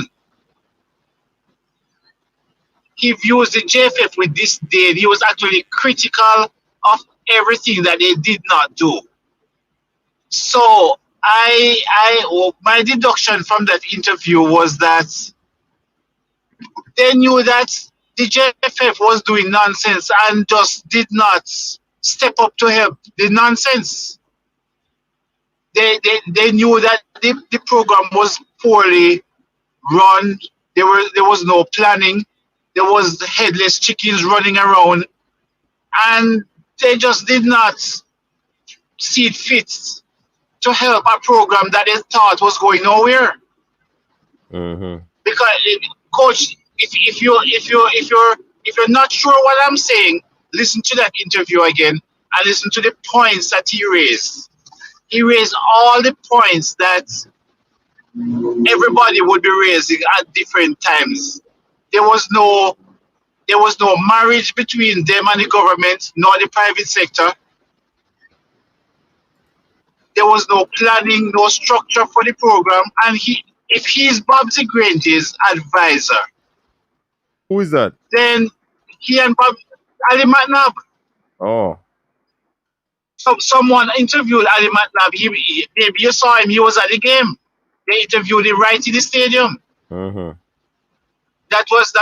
He views the JFF with disdain. He was actually critical of everything that they did not do. So my deduction from that interview was that they knew that the JFF was doing nonsense and just did not step up to help the nonsense. They knew that the program was poorly run. There was no planning. There was headless chickens running around, and they just did not see it fit to help a program that they thought was going nowhere. Mm-hmm. Because, coach, if you're not sure what I'm saying, listen to that interview again and listen to the points that he raised. He raised all the points that everybody would be raising at different times. There was no marriage between them and the government, nor the private sector. There was no planning, no structure for the program, and if he's Babsy Grange's advisor, Who is that? then he and Ali Matnab. Oh. someone interviewed Ali Matlab. Maybe you saw him. He was at the game. They interviewed him right in the stadium. Mm-hmm. That was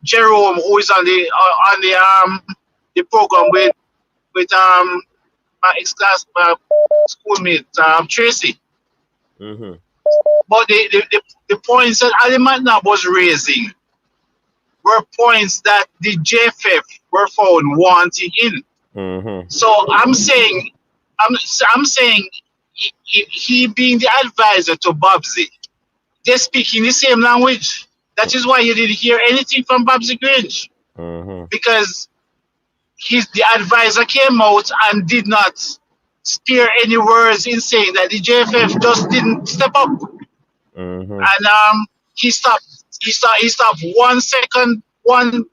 Jerome, who is on the program with my ex-class schoolmate Tracy. Mm-hmm. But the points that Ali Matlab was raising were points that the JFF were found wanting in. Mm-hmm. So I'm saying he being the advisor to Babsy, they're speaking the same language. That is why you didn't hear anything from Babsy Grange, Mm-hmm. because the advisor came out and did not spare any words in saying that the JFF just didn't step up, Mm-hmm. and he stopped 1 second, one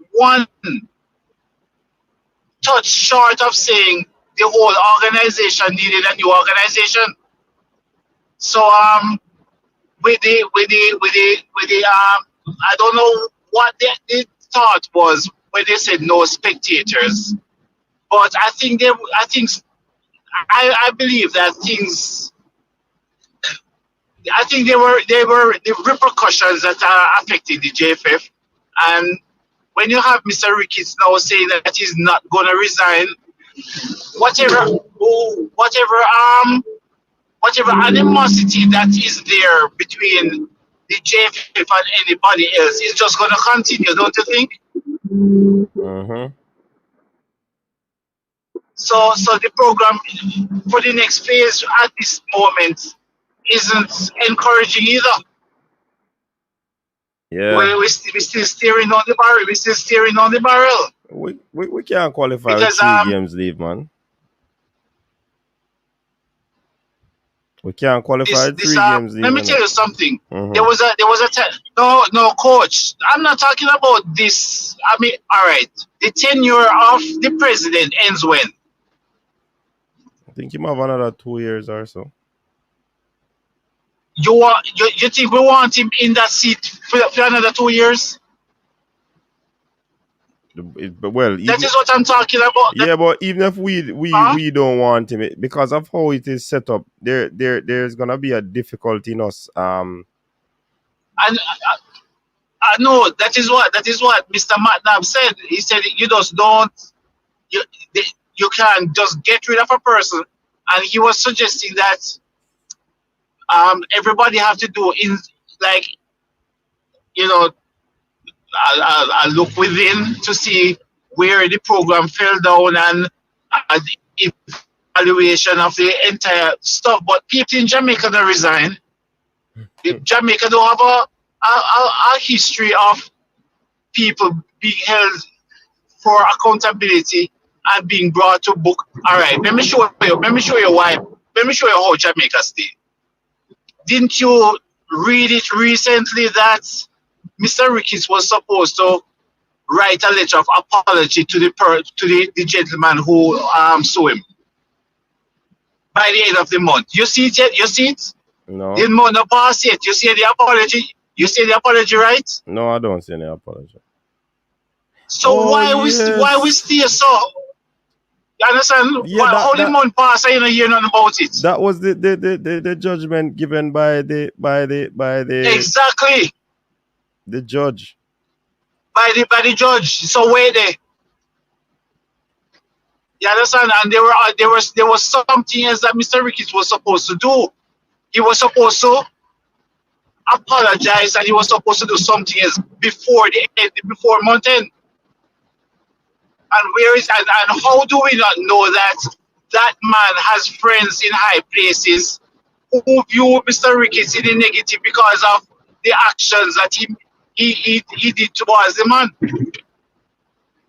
touch short of saying the whole organization needed a new organization. So I don't know what the thought was when they said no spectators, but I believe that things. I think they were the repercussions that are affecting the JFF, and when you have Mr. Ricketts now saying that he's not going to resign, whatever whatever animosity that is there between the JFF and anybody else is just going to continue, don't you think? Mm-hmm. So the program for the next phase at this moment isn't encouraging either. Yeah. We're still steering on the barrel. We're still steering on the barrel. We can't qualify with Because 3 games leave, man. We can't qualify with this 3 games leave. let me tell you something. Mm-hmm. There was no coach. I'm not talking about this. I mean, all right. The tenure of the president ends when? I think he might have another 2 years or so. You think we want him in that seat for another 2 years? Well, That is what I'm talking about. Yeah, but even if we don't want him, because of how it is set up, there's gonna be a difficulty in us. And I know that is what Mr. Matnab said. He said you just don't you can't just get rid of a person, and he was suggesting that everybody have to do in like I look within to see where the program fell down and the evaluation of the entire stuff. But people in Jamaica don't resign. Jamaica don't have a history of people being held for accountability and being brought to book. All right, let me show you why. Let me show you how Jamaica stay. Didn't you read it recently that Mr. Ricketts was supposed to write a letter of apology to the gentleman who sued him by the end of the month? You see it yet? You see it? No. The month not passed yet. You see the apology? You see the apology, right? No, I don't see any apology. So why we stay so? You understand? Yeah, how the month passed and you don't hear nothing about it? That was the judgment given by the exactly the judge. By the judge. So wait there. You understand? And there was something else that Mr. Ricketts was supposed to do. He was supposed to apologize and he was supposed to do something else before month end. And where is and how do we not know that man has friends in high places who view Mr. Ricketts in the negative because of the actions that he did towards the man?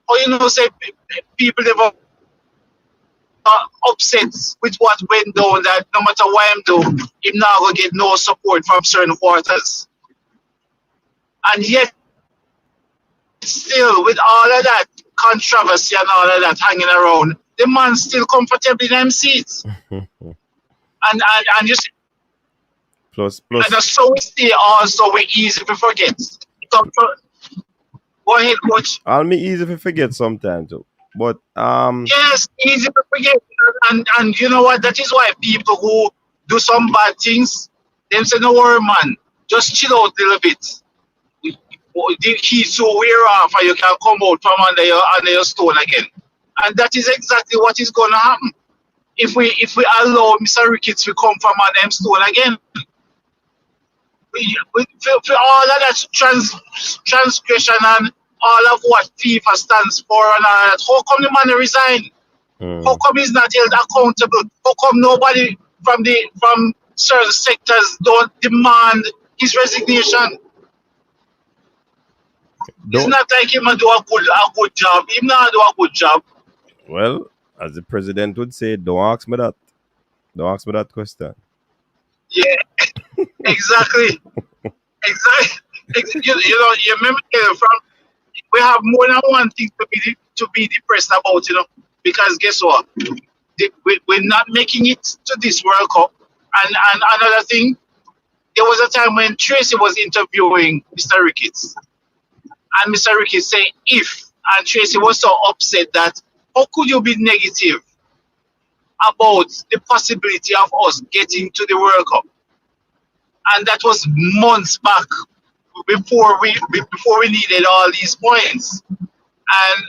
Or say people never upset with what went down, that no matter what I'm doing, him not gonna get no support from certain quarters. And yet still with all of that controversy and all of that hanging around, the man's still comfortable in them seats. and you see, plus and so we stay also we easy to forget. Go ahead, coach. I'll be easy to forget sometimes too. But Yes, easy to forget. And you know what? That is why people who do some bad things, them say, no worry, man. Just chill out a little bit. The heat so wear off and you can come out from under your stone again. And that is exactly what is gonna happen. If we allow Mr. Ricketts to come from under them stone again. For all of that transgression and all of what FIFA stands for and all that, how come the man resign? How come he's not held accountable? How come nobody from certain sectors don't demand his resignation? It's don't. not like him do a good job. Him not do a good job. Well, as the president would say, don't ask me that. Don't ask me that question. Yeah, exactly. Exactly. You remember from we have more than one thing to be depressed about, because guess what? We're not making it to this World Cup. And another thing, there was a time when Tracy was interviewing Mr. Ricketts, and Mr. Ricketts said, if, and Tracy was so upset that, how could you be negative about the possibility of us getting to the World Cup? And that was months back before we needed all these points. And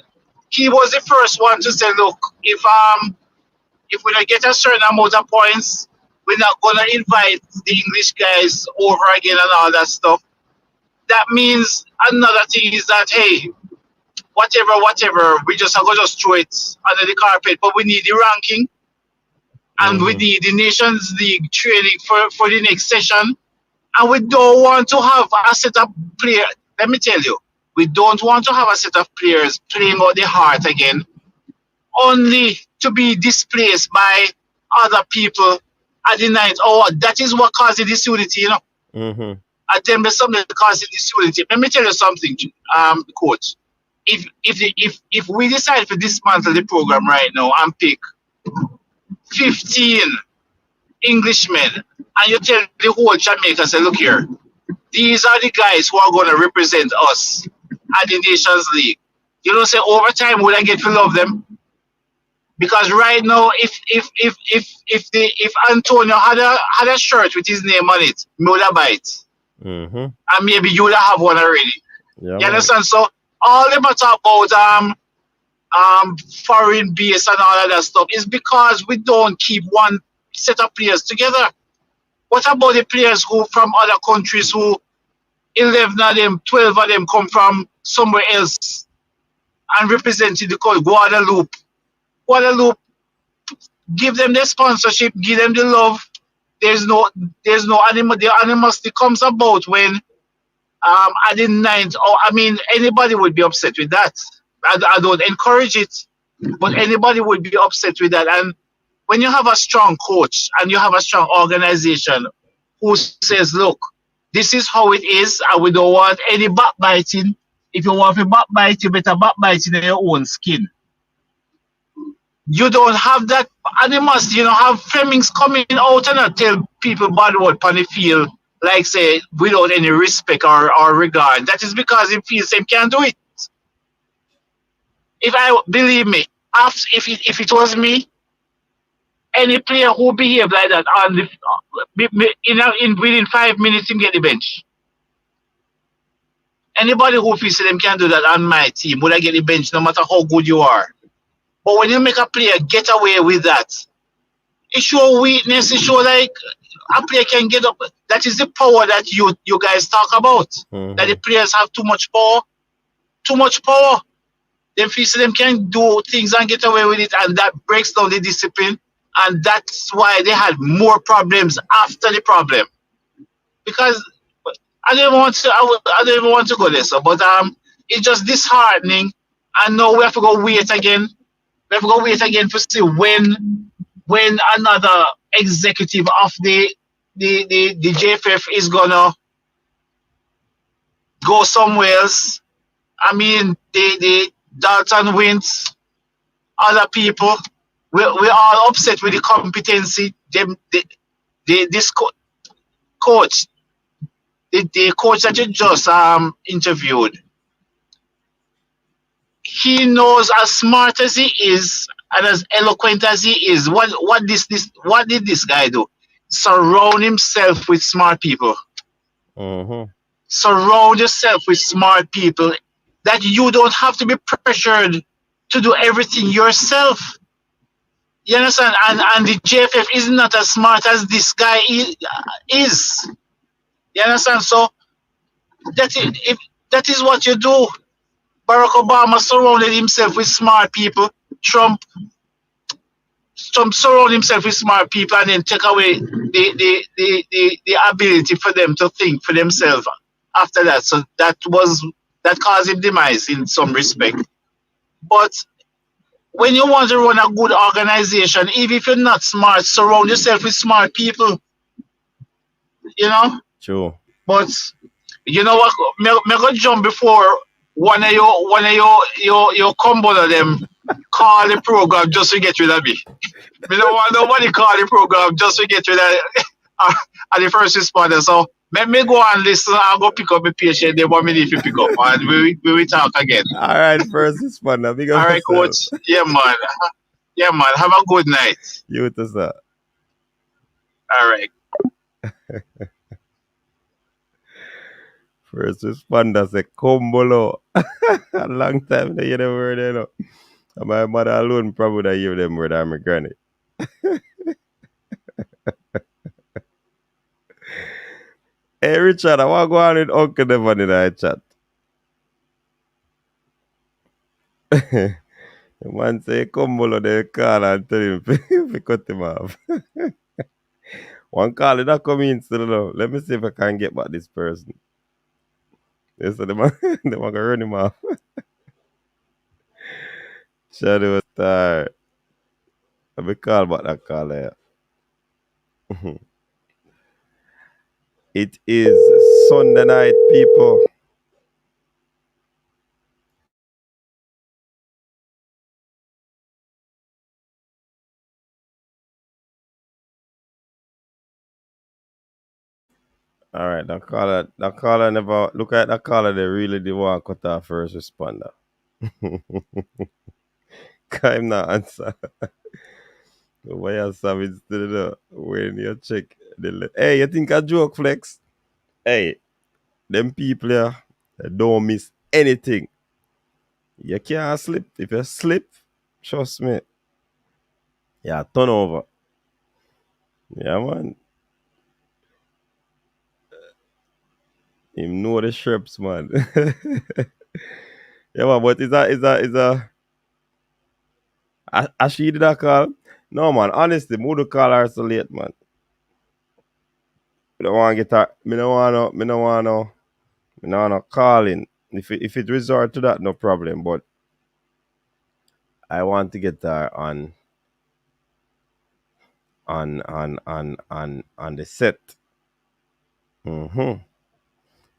he was the first one to say, look, if we don't get a certain amount of points, we're not gonna invite the English guys over again and all that stuff. That means another thing is that, hey, whatever, we just are gonna just throw it under the carpet. But we need the ranking and we need the Nations League training for the next session. And we don't want to have a set of players. Let me tell you, we don't want to have a set of players playing out the heart again, only to be displaced by other people at the night. Oh, that is what causes disunity, I tell me something that causes disunity. Let me tell you something, coach. If we decide to dismantle the program right now and pick 15 Englishmen, and you tell the whole Jamaica, say, look here, these are the guys who are going to represent us at the Nations League. You know, say over time, would I get to love them? Because right now, if Antonio had a shirt with his name on it, me would have buy it. And maybe you would have one already. Yeah, you understand? So all the matter about foreign base and all of that stuff is because we don't keep one set of players together. What about the players who from other countries who 11 of them, 12 of them come from somewhere else and representing the country? Guadeloupe, give them the sponsorship, give them the love. There's no the animosity comes about when at the ninth, or I mean anybody would be upset with that. I don't encourage it, but anybody would be upset with that. And when you have a strong coach and you have a strong organization who says, look, this is how it is, and we don't want any backbiting. If you want to backbite, you better backbite in your own skin. You don't have that animosity. You don't have Flemings coming out and tell people bad word on the field, like say, without any respect or regard. That is because he feels they can't do it. Believe me, if it was me, any player who behaved like that within 5 minutes him get the bench. Anybody who feels them can do that on my team would I get the bench no matter how good you are. But when you make a player get away with that, it shows weakness. It shows like a player can get up. That is the power that you guys talk about. That the players have too much power. Too much power. They feel them can do things and get away with it, and that breaks down the discipline. And that's why they had more problems after the problem. Because I don't even want to go there, so but it's just disheartening. And now we have to go wait again. We have to go wait again to see when another executive of the JFF is gonna go somewhere else. I mean, the Dalton Wins, other people, we're all upset with the competency. This coach, the coach that you just interviewed, he knows as smart as he is and as eloquent as he is. What did this guy do? Surround himself with smart people. Mm-hmm. Surround yourself with smart people that you don't have to be pressured to do everything yourself. You understand? And the JFF is not as smart as this guy is. You understand? So if that is what you do. Barack Obama surrounded himself with smart people. Trump surround himself with smart people and then take away the ability for them to think for themselves after that. So that caused him demise in some respect. But when you want to run a good organization, even if you're not smart, surround yourself with smart people, you know? True. But you know what? Me go jump before one of your combo of them call the program just to get rid of me. Me don't want nobody call the program just to get rid of the first responder. So let me go and listen. I'll go pick up the patient. They want me need to pick up, and we will talk again. All right, first responder. Big All up right, yourself. coach. Yeah, man. Yeah, man. Have a good night. You too, sir. All right. First responder say Kumbolo. A long time they hear the word, you know. And my mother alone probably would hear them word, I'm a granny. Hey, Richard, I want to go on with Uncle Devon in the chat. The man say, Kumbolo, they call and tell him to cut him off. One call did not come in still, though. Let me see if I can get back this person. They said, the man going to run him off. Shadow Star. Let me call back that call there. It is Sunday night, people. All right, that caller never look at that caller. They really did want to cut off first responder. Can not answer. Why you savage still there? When you check hey, you think I joke flex? Hey, them people here, they don't miss anything. You can't slip. If you slip, trust me, yeah, turn over. Yeah, man. Him know the shrimps, man. Yeah, man, but is a she did that call? No, man. Honestly, mood to call her so late, man. Me don't want to get her. Me don't want to call in. If it resort to that, no problem. But I want to get her on the set. Mm-hmm.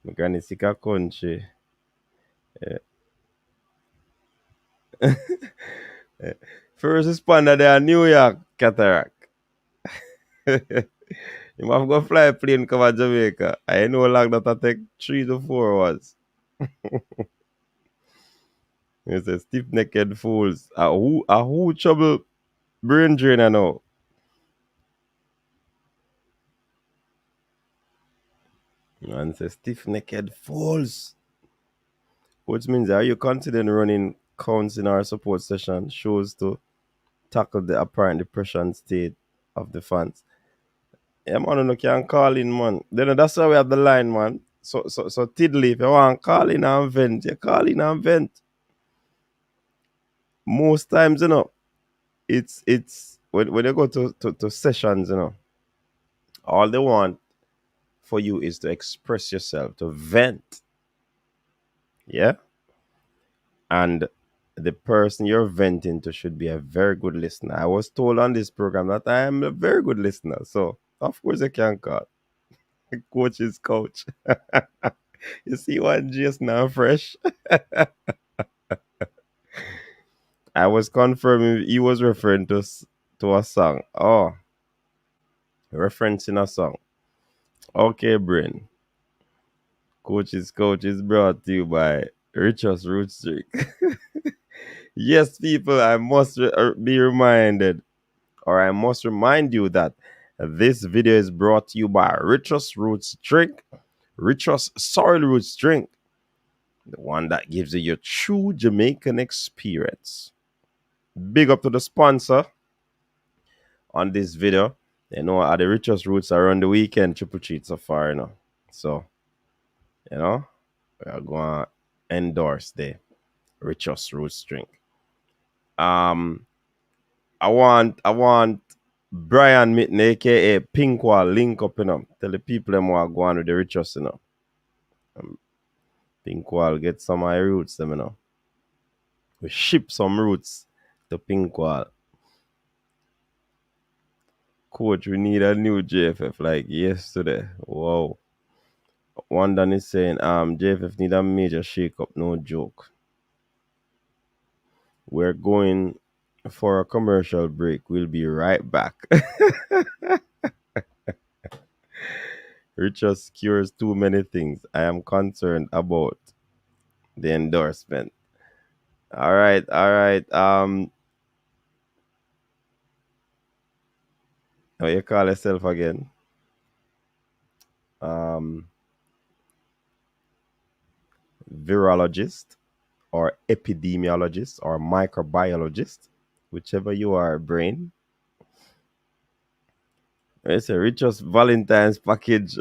Me gonna sick a country. First responder there, New York, Cataract. You have to go fly a plane cover Jamaica. I know long that I take 3 to 4 hours. It's a stiff necked fools. Who trouble brain drainer now? And it's a stiff necked fools. Which means are you considering running counseling or support session shows to tackle the apparent depression state of the fans? Yeah, man, you can call in, man. Then that's why we have the line, man. So Tiddly, if you want to call in and vent, you call in and vent. Most times, you know, it's when you go to sessions, you know, all they want for you is to express yourself, to vent. Yeah? And the person you're venting to should be a very good listener. I was told on this program that I am a very good listener. So of course I can call. Coach is coach. You see one just now fresh. I was confirming he was referring to a song. Oh, referencing a song. Okay, Brain. Coach is brought to you by Richa's Roots Streak. Yes, people, I must be reminded, or I must remind you that this video is brought to you by Richa's Roots Drink, Richa's Soil Roots Drink, the one that gives you your true Jamaican experience. Big up to the sponsor on this video. You know, the Richa's Roots are on the weekend TripleTreat so far, you know. So, you know, we are going to endorse the Richa's Roots Drink. I want Brian Mitten, aka Pinkwall, link up, you know. Tell the people them what go on with the Richa's, you know. Pinkwall, get some of my roots, them, you know. We ship some roots to Pinkwall. Coach, we need a new JFF like yesterday. Wow. One done is saying, JFF need a major shake up, no joke. We're going for a commercial break. We'll be right back. Richard cures too many things. I am concerned about the endorsement. All right. How you call yourself again? Virologist or epidemiologist or microbiologist, whichever you are, brain. It's a Richard's Valentine's package.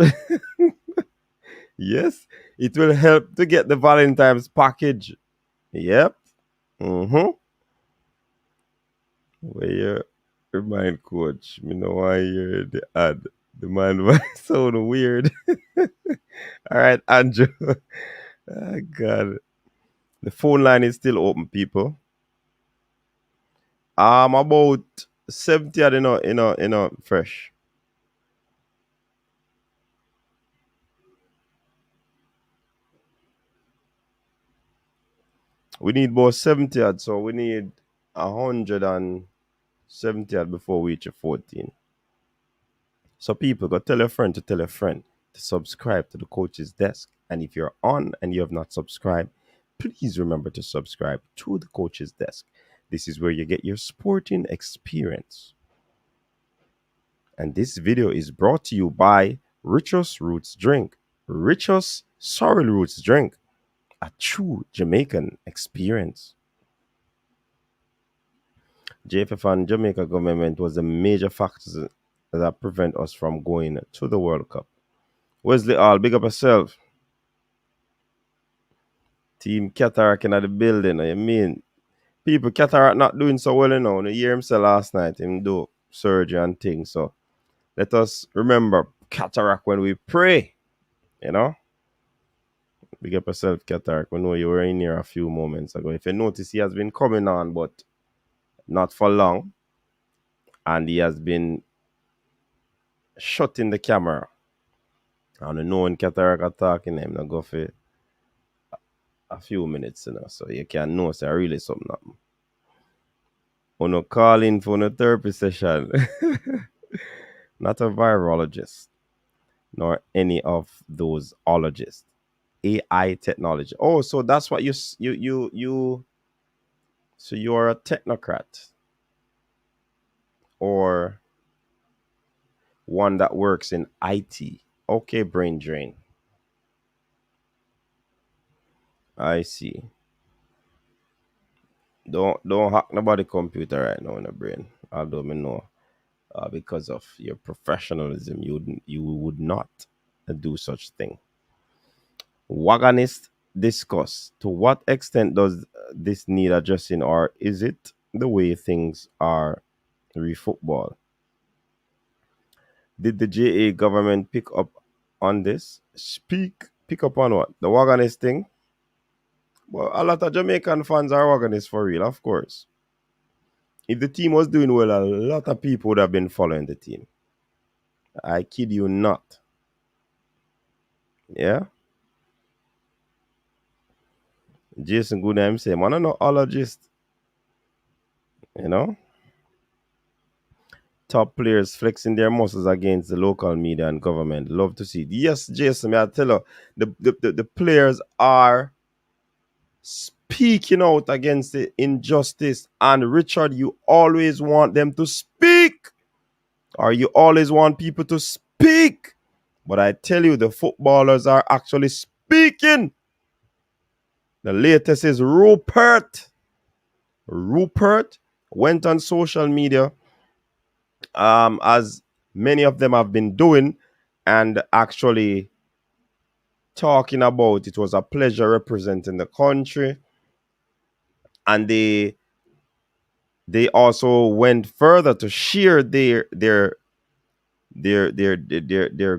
Yes, it will help to get the Valentine's package. Yep. Mm-hmm. Where you remind coach, me know why you're the ad. The man might sound weird. All right, Andrew. Oh, God. The phone line is still open, people. About 70, fresh. We need about 70 odd, so we need 170 odd before we reach a 14. So people, go tell a friend to tell a friend to subscribe to the coach's desk. And if you're on and you have not subscribed, please remember to subscribe to the coach's desk. This is where you get your sporting experience. And this video is brought to you by Richa's Roots Drink. Richa's Sorrel Roots Drink. A true Jamaican experience. JFF and Jamaica government was the major factors that prevent us from going to the World Cup. Wesley All, big up yourself. Team Cataract in the building. I mean, people Cataract not doing so well, you know. You hear him say last night, him do surgery and things. So let us remember Cataract when we pray, you know. Big up yourself, Cataract. We know you were in here a few moments ago. If you notice, he has been coming on, but not for long. And he has been shutting the camera. And you know when Cataract are talking, him not go for a few minutes, you know. So you can know say really something happen. On a call in for a therapy session. Not a virologist, nor any of those ologists. AI technology. Oh, so that's what you so you're a technocrat or one that works in IT. Okay, brain drain. I see. Don't hack nobody computer right now in the brain. Although me know because of your professionalism, you would not do such thing. Wagonist discuss to what extent does this need addressing, or is it the way things are re football? Did the JA government pick up on this? Pick up on what? The Wagonist thing? Well, a lot of Jamaican fans are Wagonists for real, of course. If the team was doing well, a lot of people would have been following the team. I kid you not. Yeah? Jason Goodham say, man, I'm not ologist. You know? Top players flexing their muscles against the local media and government. Love to see it. Yes, Jason, I tell you, the players are speaking out against the injustice. And Richard, you always want them to speak, or you always want people to speak. But I tell you, the footballers are actually speaking. The latest is Rupert. Rupert went on social media, as many of them have been doing, and actually talking about it was a pleasure representing the country. And they also went further to share their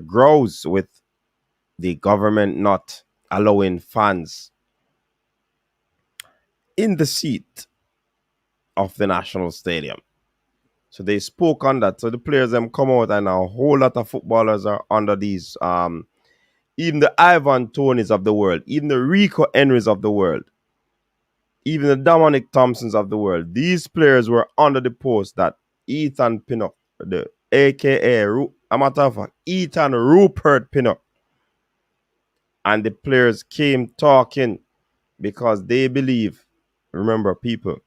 grows with the government not allowing fans in the seat of the national stadium. So they spoke on that. So the players them come out, and a whole lot of footballers are under these, even the Ivan Tonys of the world, even the Rico Henrys of the world, even the Dominic Thompsons of the world. These players were under the post that Ethan Pinnock, the aka a matter of fact, Ethan Rupert Pinnock, and the players came talking because they believe, remember people,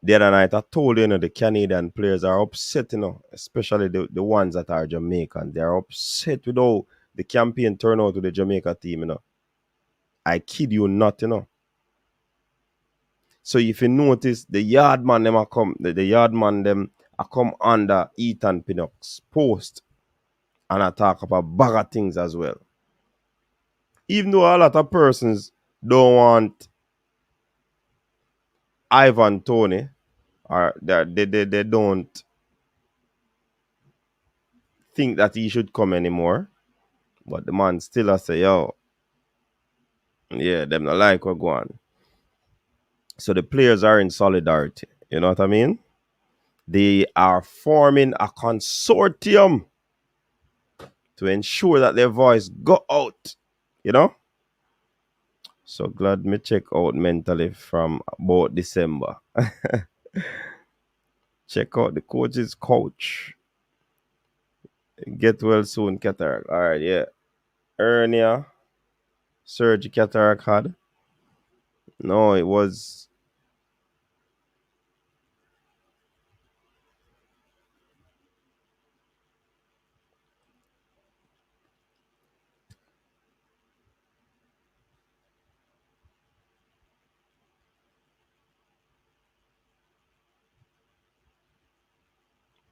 the other night I told you, the Canadian players are upset, especially the ones that are Jamaican. They are upset with how the campaign turned out with the Jamaica team, I kid you not, So if you notice, the yard man them are come, the yard man them are come under Ethan Pinnock's post, and I talk about bag of things as well. Even though a lot of persons don't want Ivan Toney, or they don't think that he should come anymore, but the man still a say, yo, yeah, them not like what go on. So the players are in solidarity. You know what I mean? They are forming a consortium to ensure that their voice go out. So glad me check out mentally from about December. Check out the coach's coach. Get well soon, cataract. All right, yeah. Hernia. Surgery cataract had. No, it was...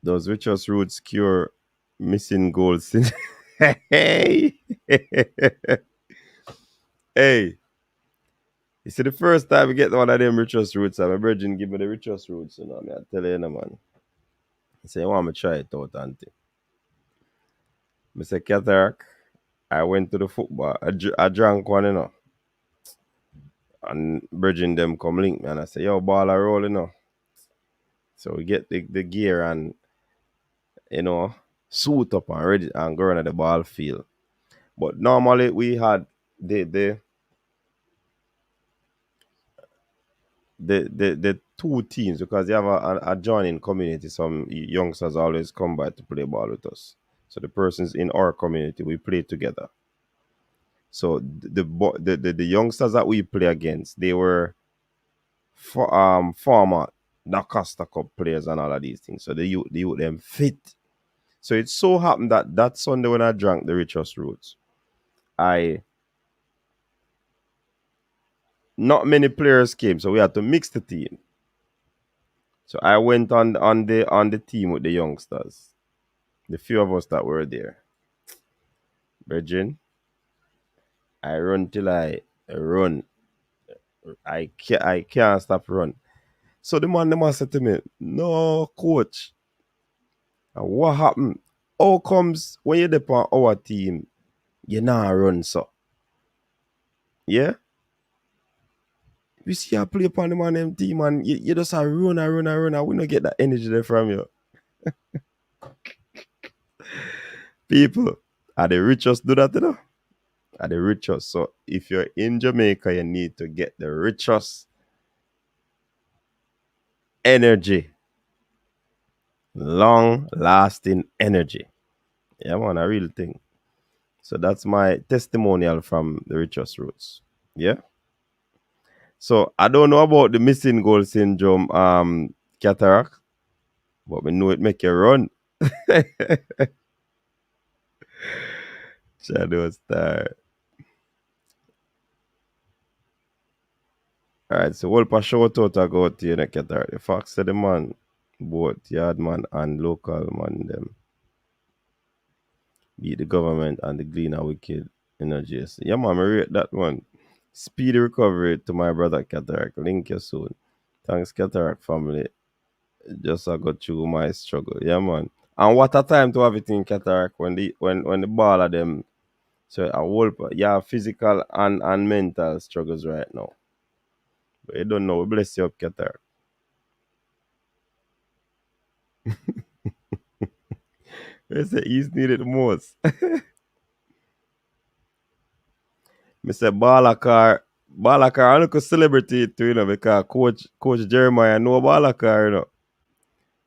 Does Richard's Roots cure missing goals? Hey! Hey! You see, the first time we get one of them Richard's Roots, my virgin give me the Richard's Roots, I tell you, man. He say, you want me to try it out, auntie? I say, cataract, I went to the football. I drank one, And virgin them come link me, and I say, yo, ball are rolling, So we get the gear and, suit up and ready and go on the ball field. But normally we had the two teams, because they have a joining community. Some youngsters always come by to play ball with us. So the persons in our community, we play together. So the youngsters that we play against, they were former Costa Cup players and all of these things. So the youth them fit. So it so happened that Sunday when I drank the Richest Roots, not many players came, so we had to mix the team. So I went on the team with the youngsters, the few of us that were there. Virgin, I run till I run. I can't stop run. So the man said to me, no, coach. And what happened? How comes when you're on our team, you not run so? Yeah? We see you play upon the man them team, and you just run, and we don't get that energy there from you. People, are the richest do that, Are the richest. So if you're in Jamaica, you need to get the richest energy. Long-lasting energy. Yeah, man, a real thing. So that's my testimonial from the Richest Roots. Yeah? So I don't know about the missing goal syndrome, cataract, but we know it make you run. Shadow Star. Alright, so we'll pass shout out to go to you, cataract. The fact said the man, both yard man and local man them beat the government and the gleaner wicked energy. Yeah man, I rate that one. Speedy recovery to my brother cataract. Link you soon. Thanks cataract family. Just I got through my struggle. Yeah, man. And what a time to have it in cataract when the ball of them. So I whole yeah, physical and mental struggles right now. But you don't know. Bless you up, cataract. They say he's needed the most. Mr. Balakar, I look a celebrity too, because Coach Jeremiah know Balakar,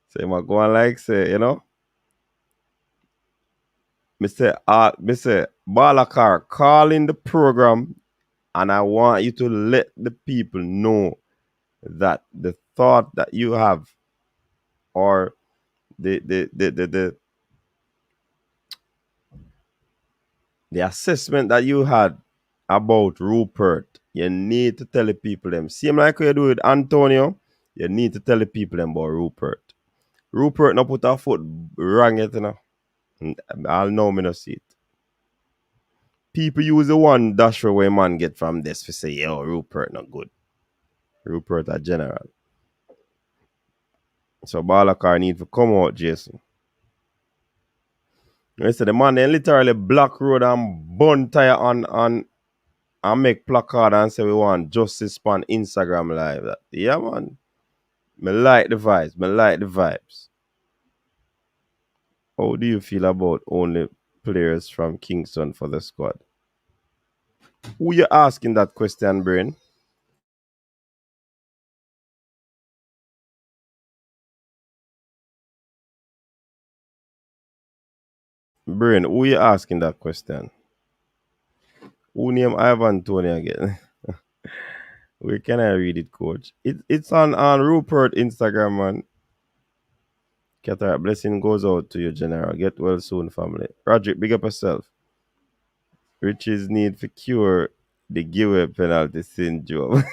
So you might go and like say, Mr. Balakar, call in the program, and I want you to let the people know that the thought that you have, or the assessment that you had about Rupert, you need to tell the people them. Same like you do with Antonio, you need to tell the people them about Rupert. Rupert no put a foot wrong yet, I'll know me no see it. People use the one dash where man get from this to say, yo, Rupert not good. Rupert a general. So Balakar need to come out, Jason. They say the man they literally block road and burn tire on and make placard and say we want justice on Instagram live. That. Yeah, man. Me like the vibes. How do you feel about only players from Kingston for the squad? Who you asking that question, Brain? Brain, who you asking that question? Who name Ivan Tony again? Where can I read it, coach? It's on Rupert Instagram, man. Cataract blessing goes out to you, General. Get well soon, family. Roderick, big up yourself. Riches need to cure the giveaway penalty syndrome.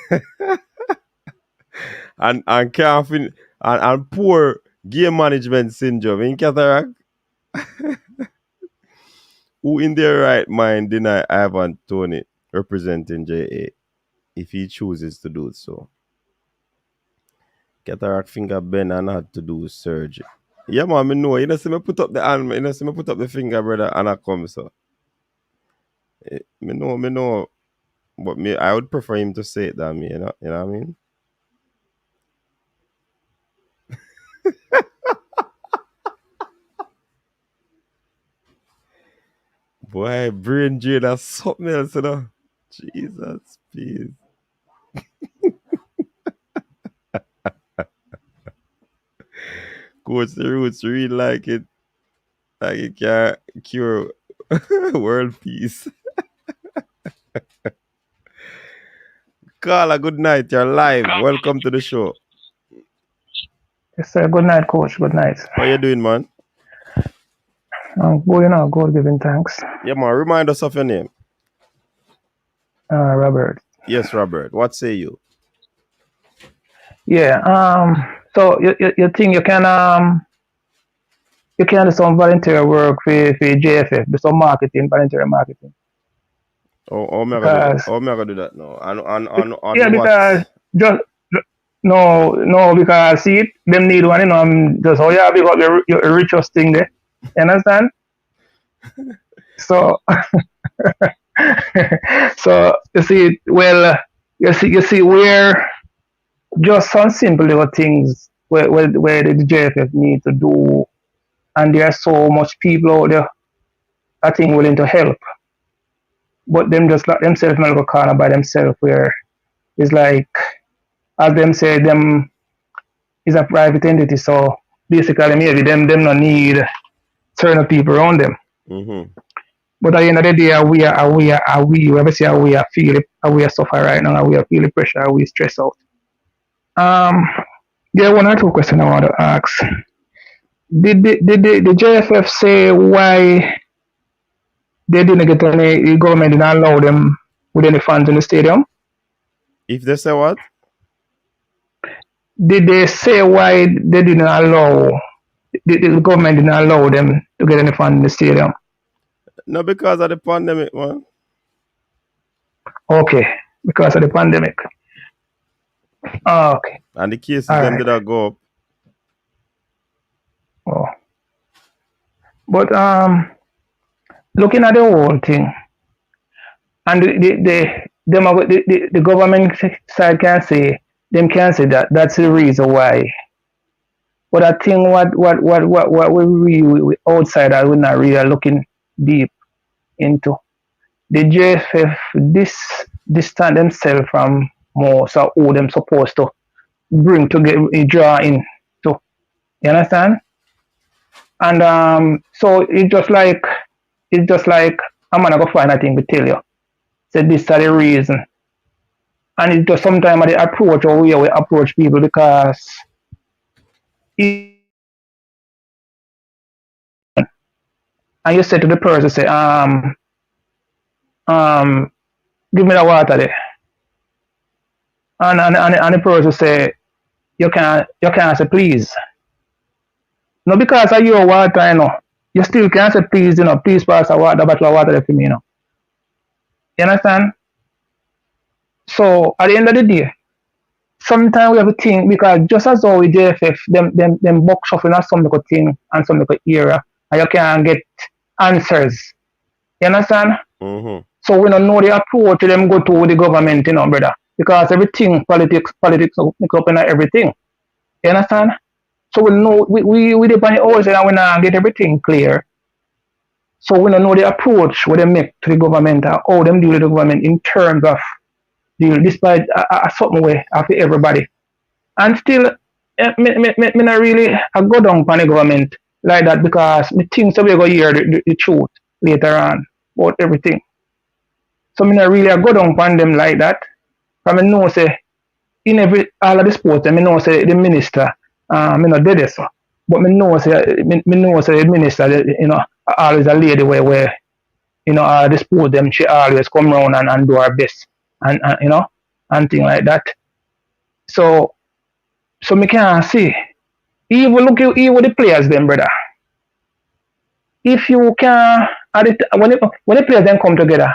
and can't and poor game management syndrome in Cataract. Who in their right mind deny Ivan Tony representing JA if he chooses to do so? Cataract finger bend and had to do surgery. Yeah, man, me know. You know, see me put up the hand, you know, see me put up the finger, brother, and I come, so. Me know. But I would prefer him to say it than me, you know what I mean? Boy, brain drain, that's something else, you know? Jesus, please. Coach the Roots really like it. Like it can cure world peace. Carla, good night. You're live. Welcome to the show. Yes, sir. Good night, coach. Good night. How you doing, man? I'm going out, God giving thanks. Yeah, man. Remind us of your name. Robert. Yes, Robert. What say you? Yeah. So you think you can do some volunteer work for JFF, do some volunteer marketing. Oh, I'm not gonna do that now. Yeah, because just no, because see it, them need one, I'm just we got your richest thing there. You understand? So so you see, well, you see where just some simple little things where the JFF need to do, and there are so much people out there I think willing to help, but them just let themselves in a little corner by themselves where it's like, as them say, them is a private entity, so basically maybe them not need certain people around them. Mm-hmm. But at the end of the day, we ever say we are feel it, we are suffer right now, we are feel the pressure, we stress out. Um, there are one or two questions I want to ask. Did the JFF say why they didn't get any, the government didn't allow them with any funds in the stadium? If they say what? Did they say why they didn't allow, the government didn't allow them to get any funds in the stadium? No, because of the pandemic, man. Okay, because of the pandemic. Okay. And the cases All them right. did not go up. Oh. But looking at the whole thing, and the government side can say that that's the reason why. But I think what we outsiders we're not really looking deep into. The JFF distance themselves from most of who them supposed to bring to get draw in to. You understand? And so it's just like I'm gonna go find a thing to tell you. So this is the reason. And it's just sometimes the approach or way we approach people because and you say to the person, say, give me the water there. And the person say, you can't say please. No, because of your water, you know, you still can't say please, you know, please pass a water, bottle of water there for me, you know. You understand? So at the end of the day, sometimes we have to think because just as how with JFF, them box shuffling at some little thing and some little area, and you can't get answers. You understand? Mm-hmm. So we don't know the approach them go to with the government, you know, brother. Because everything, politics mix up in everything. You understand? So we know we depend on ours and we not get everything clear. So we don't know the approach what they make to the government or how them deal with the government in terms of deal despite a something way after everybody. And still me not really I go down on the government like that because me think so we go hear the truth later on about everything. So me not really I go down on them like that. Because I know say in every all of the sports, I know say the minister, me not did this, so. But me know say the minister, you know, always a lady where you know the sport them she always come around and do her best and you know and thing like that. So me can't see. Even look at even the players them brother. If you can when the players them come together,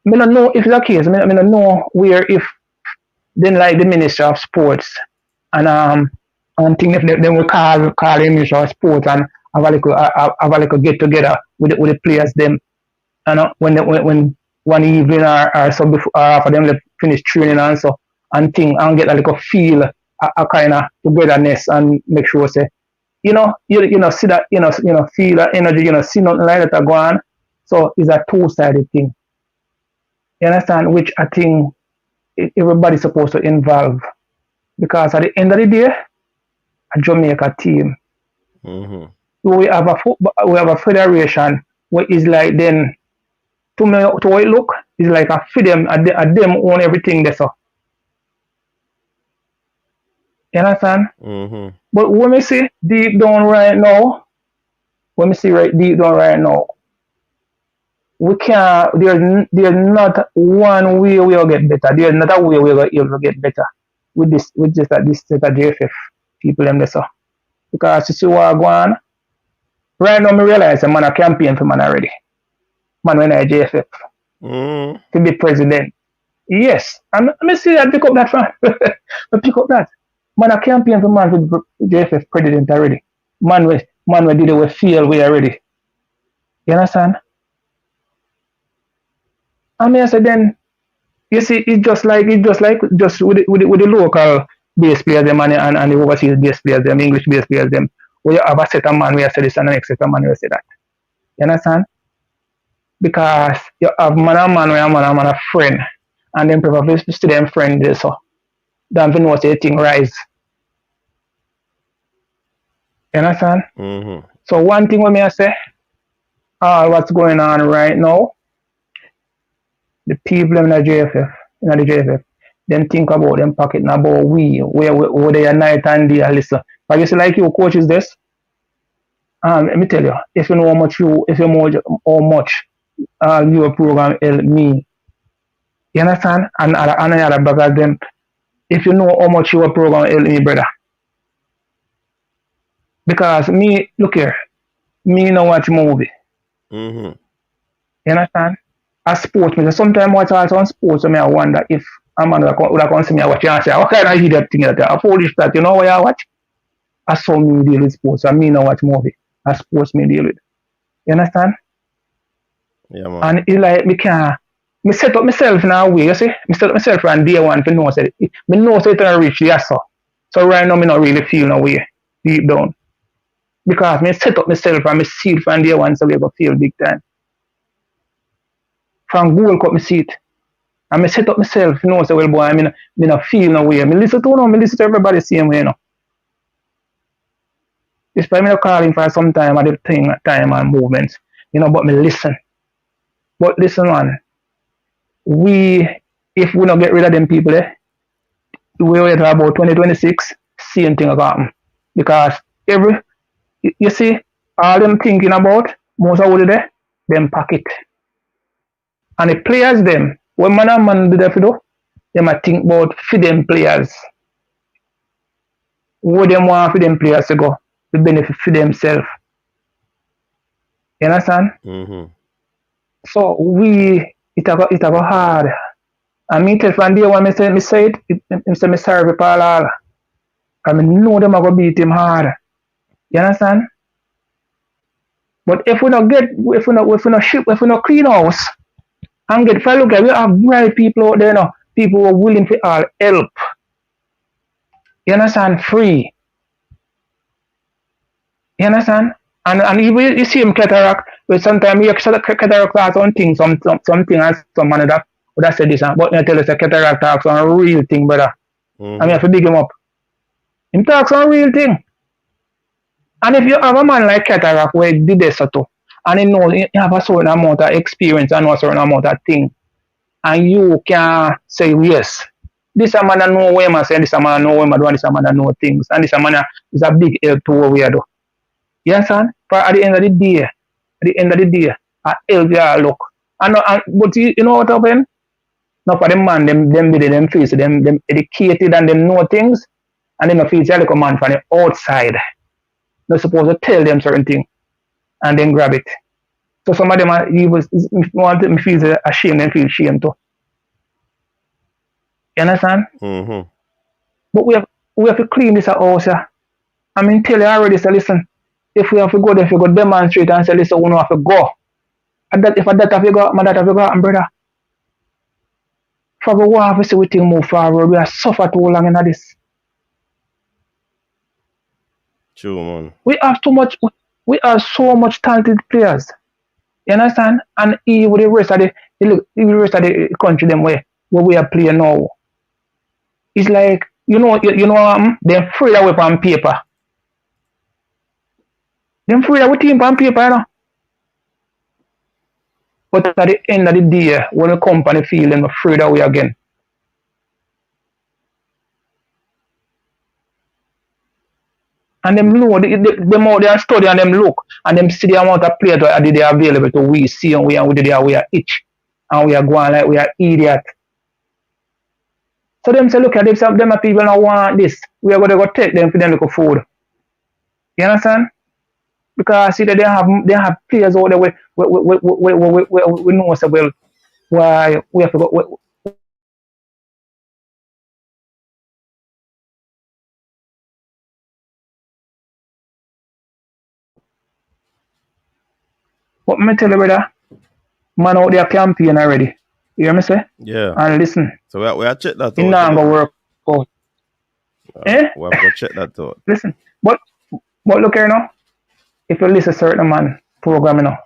me don't know if it's a case. Me don't know where if then like the Minister of Sports and think if they will call the Minister of Sports and have a little get together with the players them and when one evening or so before for them to finish training and so and think and get a little feel a kind of togetherness and make sure say you know see that you know feel that energy see nothing like that go on. So it's a two-sided thing. You understand? Which I think everybody's supposed to involve because at the end of the day, a Jamaica team, Mm-hmm. we have a federation where is like then to me to what it look is like a freedom at them own everything there so. You understand? Mm-hmm. But when we see deep down right now, we can't. There's not one way we'll get better. There's not a way we'll able to get better with this set of JFF people them there so. Because you see what go on. Right now, me realize a man a campaign for man already. Man when I JFF Mm-hmm. to be president. Yes, and me see that pick up that fan. Pick up that. Man a campaign for man for JFF president already. Man we did it with feel we already. You understand? I mean I said then you see it's just like with the local base players them and the overseas base players them, English base players them. We have a set of man we say this and the next set of man we say that. You understand? Because you have man and man where man a friend and then prefer to see them friend there so than to know say thing rise. You understand? Mm-hmm. So one thing what me I say all what's going on right now, the people in the JFF, them think about them pocket and about where they are night and day listen. But you see, like you coaches this, let me tell you, if you know how much your program help me, you understand? And other because them, if you know how much your program help me, brother. Because me, look here, me no watch movie. Mm-hmm. You understand? As sports, me sometimes watch also on sports, and I wonder if a man would have come see me watch and say, what kind of idiot thing that? A foolish that, you know what I watch? I saw me deal with sports, and me no watch movie. As sports me deal with. You understand? Yeah, man. And it's like me set up myself in a way, you see? Me set up myself from day one to know say me know so it's gonna reach yes so. So right now me not really feel no way deep down. Because me set up myself and me see it from day one so we go feel big time. From Gold Cup me see it. And me set up myself, you know, say well boy, I mean me not feel no way. Me listen to everybody same way, you know. It's probably not calling for some time at the time and movements, you know, but me listen. But listen man, if we don't get rid of them people we wait about 2026, same thing will happen. Because you see, all them thinking about, most of it them pocket. And the players them, when man and man do that for do, they might think about for them players. What them want for them players to go, to benefit for themselves. You understand? Mm-hmm. So it a go hard. And me tell from day one, me say me sorry for Paul all. And me know them are gonna beat him hard. You understand? But if we not clean house and get for look at we have bright people out there now, people who are willing to all help. You understand? Free. You understand? And even you see him cataract, but sometimes you cataract talks on things, something as some man that would have said this, but I tell us a cataract talks on a real thing, brother. Mm-hmm. I mean, I have to big him up. Him talks on a real thing. And if you have a man like cataract where he did this too, and he knows he have a certain amount of experience and a certain amount of thing, and you can say yes, this a man that know where man say, this a man know where man do, and this a man that know things, and this a man is a big help to what we do. You understand? But at the end of the day, I help you all look. But you know what happened? Now for them man, them face, them educated and them know things, and them feel like a man from the outside. They're supposed to tell them certain things and then grab it. So some of them want to feel ashamed and feel shame too. You understand? Mm-hmm. But we have to clean this house. I mean, tell you already, say, listen, if we have to go there, if we go demonstrate and say, listen, we don't have to go. If that have to go, my that have to go, brother. For we have to see we thing move forward. We have suffered too long in this. True, man. We have so much talented players. You understand? And with the rest of the country them where we are playing now. It's like, you know they're free away from paper. They're free away team from paper, you know. But at the end of the day, when the company feel them afraid away again. And them know them out there study and them look and them see the amount of players that they are available to we see and we are itch and we are going like we are idiot. So them say look at them people don't want this. We are gonna go take them for them look food. You understand? Because see that they have players out there we know so well why we have to go. But me tell you brother, man out there campaign already. You hear me say? Yeah. And listen. So we have check that out. It not gonna work out. We have to check that out. Listen. But look here now. If you listen to certain man program, you know,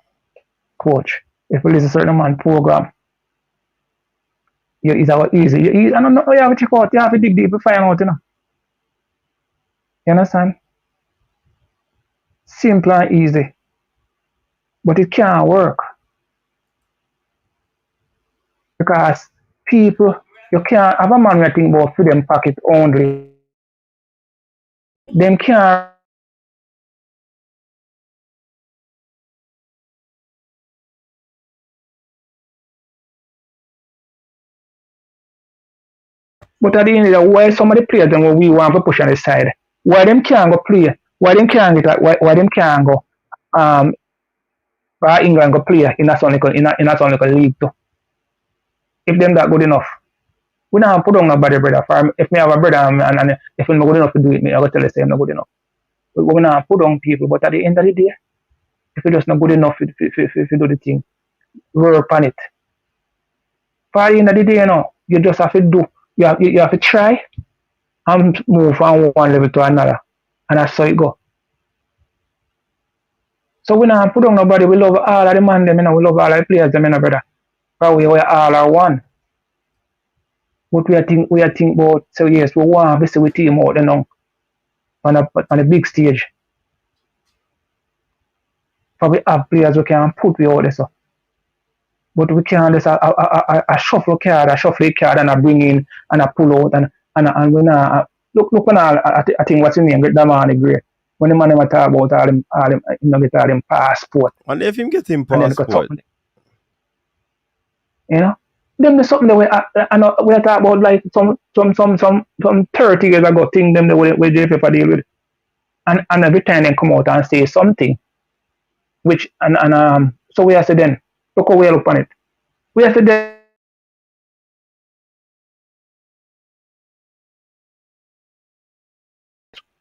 coach. If you listen to certain man program, it's easy. I don't know, you have to check out, you have to dig deep to find out, you know. You understand? Simple and easy. But it can't work because people, you can't have a man who think about for them pocket only. Them can't. But at the end of the day, why some of the players them we want to push on the side? Why them can't go play? Why them can't get? Why them can't go? Um, England go play in a league too? If them that good enough, we don't put on nobody brother. For if me have a brother and if I'm not good enough to do it, me I go tell you say I'm not good enough. We not put on people, but at the end of the day, if you're just not good enough if you do the thing, work on it. For the end of the day, you know, you just have to do. You have to try and move from one level to another, and that's how it go. So we not put on nobody. We love all of the man them, you know. We love all of the players them, you know, brother. Probably we all are one. But we are think about so yes, we want to see we team out, you know, on a big stage. Probably have players we can put we out there so. But we can't just a shuffle card, and a bring in and a pull out and we not look when I think what's in name get that man great. When the man talk about all them you know, get all them passport. And if him get him And then got passport, something. You know? Them the something that we are talking about like some 30 years ago thing them the way JFF deal with. And every time they come out and say something, which so we have to then look how we look on it. We have to then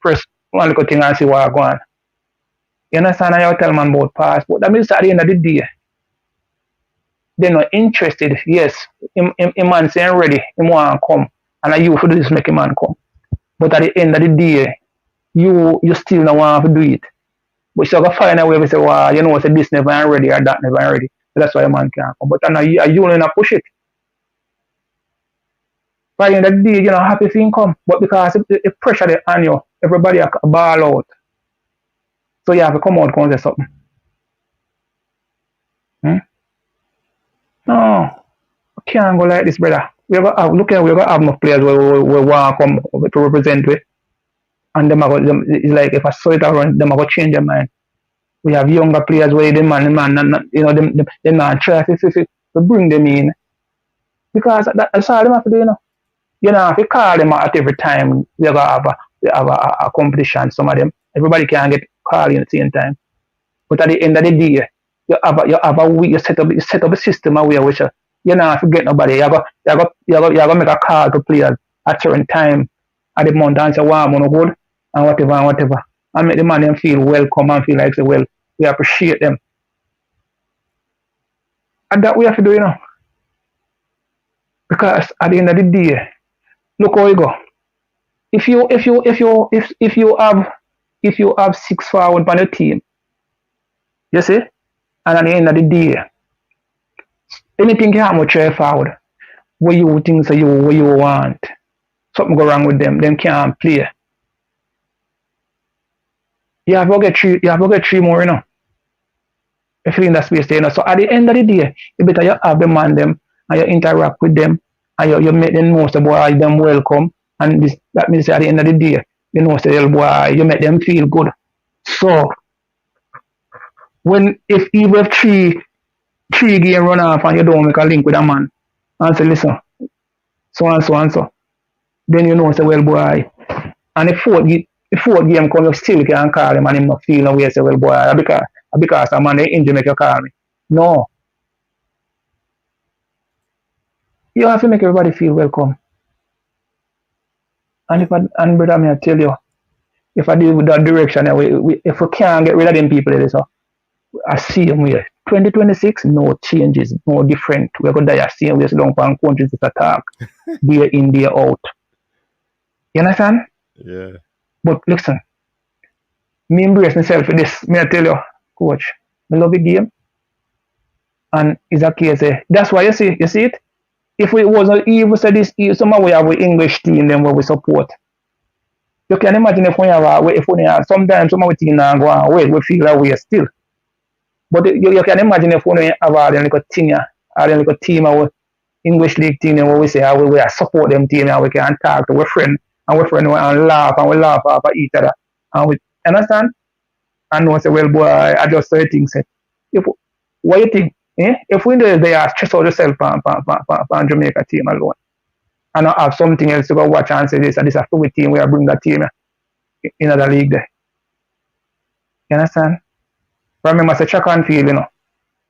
press one little thing and see what go on. You understand? I tell man about passport. That means at the end of the day, they're not interested. Yes, him man saying ready, him want to come, and I you for this make a man come. But at the end of the day, you still don't want to do it. But you gotta find a way to say, well, you know, say this never ready or that never ready. So that's why a man can't come. But you only not push it. By the end of the day, you're not happy if you come. But because the pressure they on you, everybody a ball out. So you have to come out and say something. No, we can't go like this, brother. We got have enough players we want to come to represent with. And it's like if I saw it around, them I go change their mind. We have younger players where the man, you know, them not try to bring them in. Because that's all them have to do, you know. You know, if you call them at every time, we have a competition, some of them. Everybody can get called in at the same time. But at the end of the day, you set up a system where which you not forget nobody. You go make a call to players at certain time at the month and say, wow, I'm gonna good and whatever. And make the man them feel welcome and feel like say, well, we appreciate them. And that we have to do, you know. Because at the end of the day, look how we go. If you have 6 forward on the team, you see, and at the end of the day, anything can happen with 3 forward. What you think so what you want. Something go wrong with them can't play. You have to get 3 more, you know. If you're in that space there, you know. So at the end of the day, you better you have them on them and you interact with them and you make them know the boy them welcome. And that means at the end of the day, you know the boy, you make them feel good. So if you have three game run off and you don't make a link with a man and say, listen, so and so, then you know say, well boy, and the fourth game come, you still can call him and him not feel no way say, well boy, because a man they injury make you call me. No. You have to make everybody feel welcome. And brother, me I tell you, if I deal with that direction, if we can't get rid of them people, so I see them here. 2026, no changes, no different. We're going to die same way, so long for countries to attack. Day in, day out. You understand? yeah. But listen, me embrace myself for this. Me I tell you, coach, I love the game. And it's a case, that's why you see it? If we wasn't even say this, somehow we have an English team, then we support. You can imagine if we have sometimes some of the team now go away, we feel that we are still. But you can imagine if we have all them little thing, all them little team, our English league team, where we say we support them team, and we can talk to our friend, and our friend and laugh, and we laugh off at each other. And we understand? And we say, well, boy, I just say things. If what you think? If we do they are stress out yourself on Jamaica team alone, and not have something else to go watch and say this and this a free team, we are bring that team in the league there. You understand? Remember, say track and field,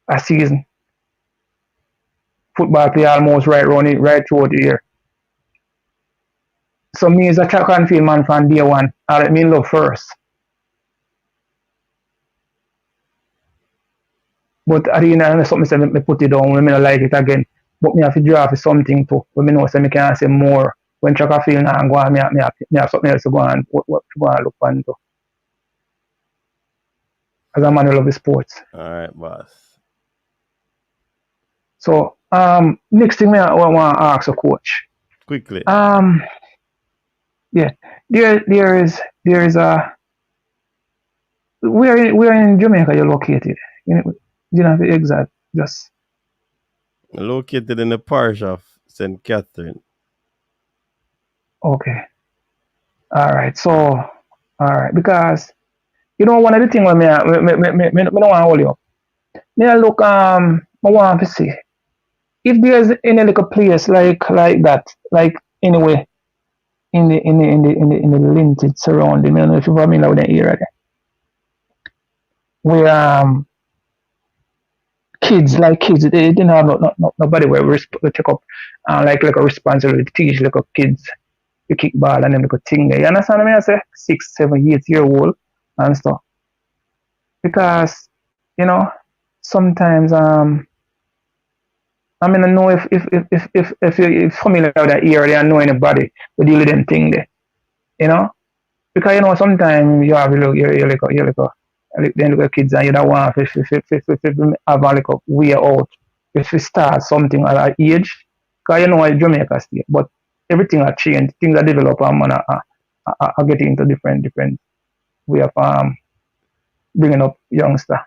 a season. Football play almost right throughout the year. So me as a track and field man from day one, I let me love first. But at the end of something say me put it down when I don't like it again. But me have to draw for something too. When I know say me can say more. When track and field and go on, me have something else to go and look on to. As a man who love the sports. Alright, boss. So next thing I want to ask a coach. Quickly. Yeah. There is a where in Jamaica you're located? You know the exact just Located in the parish of St. Catherine. okay. Alright, so alright, because one of the things when me don't want to hold you up. Me I look I want to see if there's any little place like that, like anyway in the limited surrounding. I don't know if you're familiar with the area there. Where kids, they didn't have nobody where we take up like a responsibility to teach like kids to kick ball and them like thing there. You understand what I say? 6, 7, 8 year old and stuff. Because, sometimes I mean I know if you're familiar with that area and know anybody who deal with them thing there. Because sometimes you have you're like kids and you don't want to have like a way out if you start something at that age. Because Jamaica state, but everything has changed, things are developed and are getting into different way of bringing up youngster.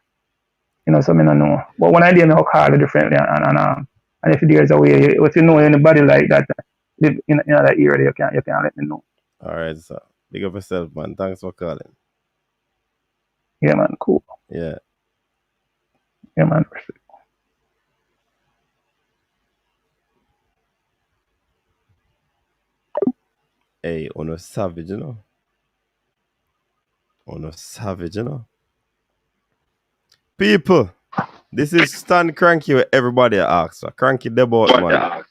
So I don't know. But when I did know call it differently and if there's a way if you know anybody like that live in that area you can let me know. Alright, so big up yourself, man. Thanks for calling. Yeah man, cool. Yeah. Yeah man. Hey, on a savage, On a savage, People, this is Stan Cranky where everybody asks. Cranky debut, man.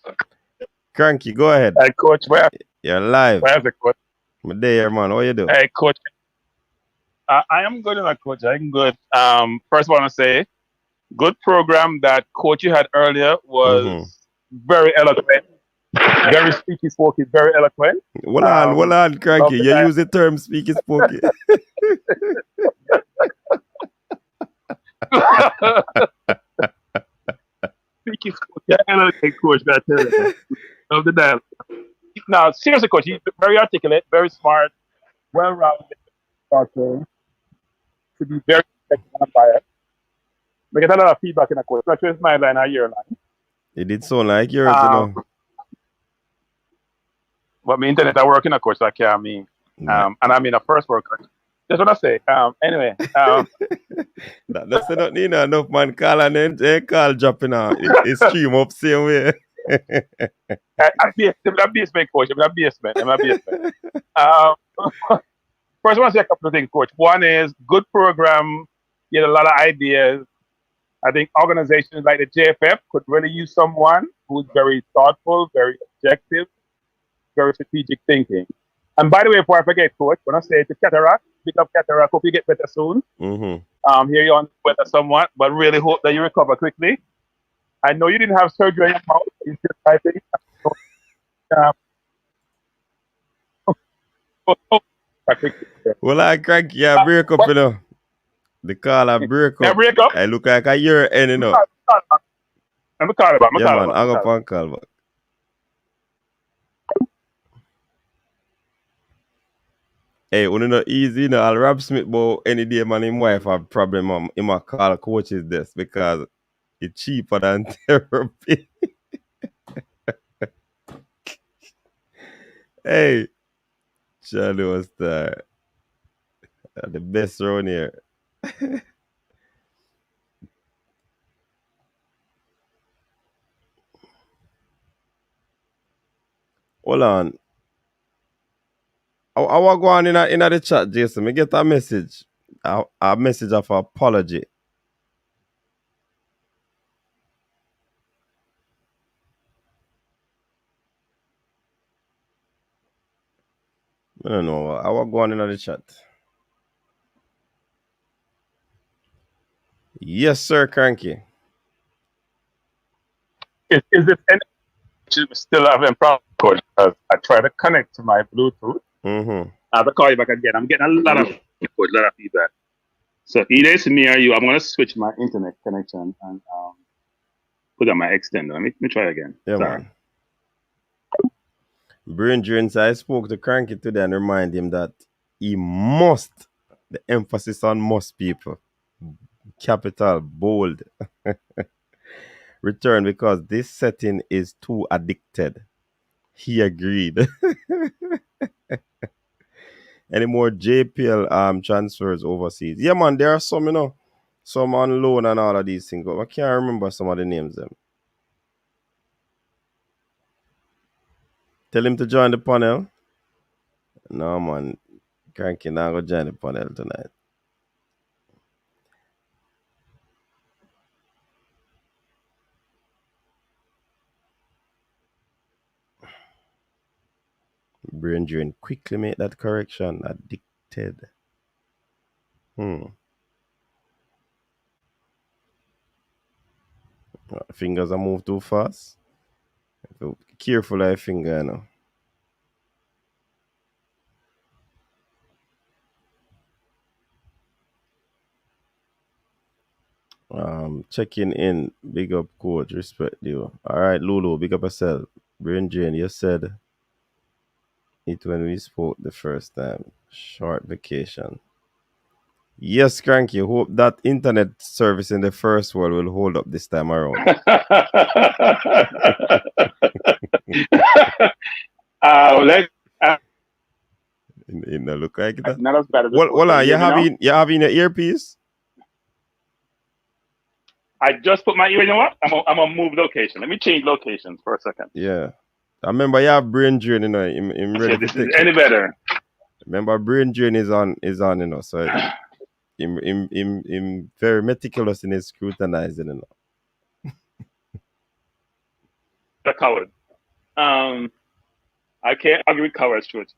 Cranky, go ahead. Hey, coach, You're live. where's the coach? I'm there, man. What you do? Hey, coach. I am good, coach. I'm good. First, I want to say, good program that coach you had earlier was very eloquent, very speaky, spoky, very eloquent. Hold on, Cranky. You use the term speaky, spoky. Speaky, spoky, yeah, eloquent, coach. That tell you. Love the dialogue. Now, seriously, coach, he's very articulate, very smart, well-rounded. Okay. To be very effective and biased. We get a lot of feedback in the course, especially with my line or your line. It did sound like yours, But my internet I work in a course, so I can't mean. And I'm in a first work. That's what I say. Anyway. That's not need enough man call and then call dropping out. It stream up same way. I'm a basement coach. I'm a basement. First, I want to say a couple of things, coach. One is good program. You had a lot of ideas. I think organizations like the JFF could really use someone who's very thoughtful, very objective, very strategic thinking. And by the way, before I forget, coach, when I say to Cataract, pick up Cataract, hope you get better soon. Here you're on better somewhat, but really hope that you recover quickly. I know you didn't have surgery on your mouth. You still typing. Well, I crank, break up, The call I break up. Yeah, break up. I look like a year end, I'm call about. Man, hang up and call back. Hey, when not easy, I'll Rob Smith, but any day, man, him wife have problem. He might call coaches this because it's cheaper than therapy. Hey, Charlie was the best around here. Hold on. I was going in the chat, Jason. Me get a message. A message of apology. I don't know. I was going in the chat. Yes, sir, Cranky. Is it any still having problems? Because I try to connect to my Bluetooth. Mm-hmm. I have to call you back again. I'm getting a lot of feedback. So either it's me or you. I'm gonna switch my internet connection and put on my extender. Let me try again. Yeah, Sorry. man. Brain drains. I spoke to Cranky today and remind him that he must, the emphasis on must, people, capital, bold, return because this setting is too addicted. He agreed. Any more JPL transfers overseas? Yeah, man, there are some, some on loan and all of these things, but I can't remember some of the names them. Tell him to join the panel. No, man, Cranky now go join the panel tonight. Brain drain. Quickly make that correction. Addicted. Fingers are move too fast. Careful of your finger, Checking in. Big up, coach. Respect you. All right, Lulu. Big up yourself. Brain drain. You said it when we spoke the first time. Short vacation. Yes, Cranky. Hope that internet service in the first world will hold up this time around. In the look like that. Not as bad as Hold on, you having your earpiece? I just put my ear. You know what? I'm gonna move location. Let me change locations for a second. Yeah. I remember you have brain drain, in ready This to is any better. Remember, brain drain is on, so him very meticulous in his scrutinizing, The coward. I can't argue with cowards, truth.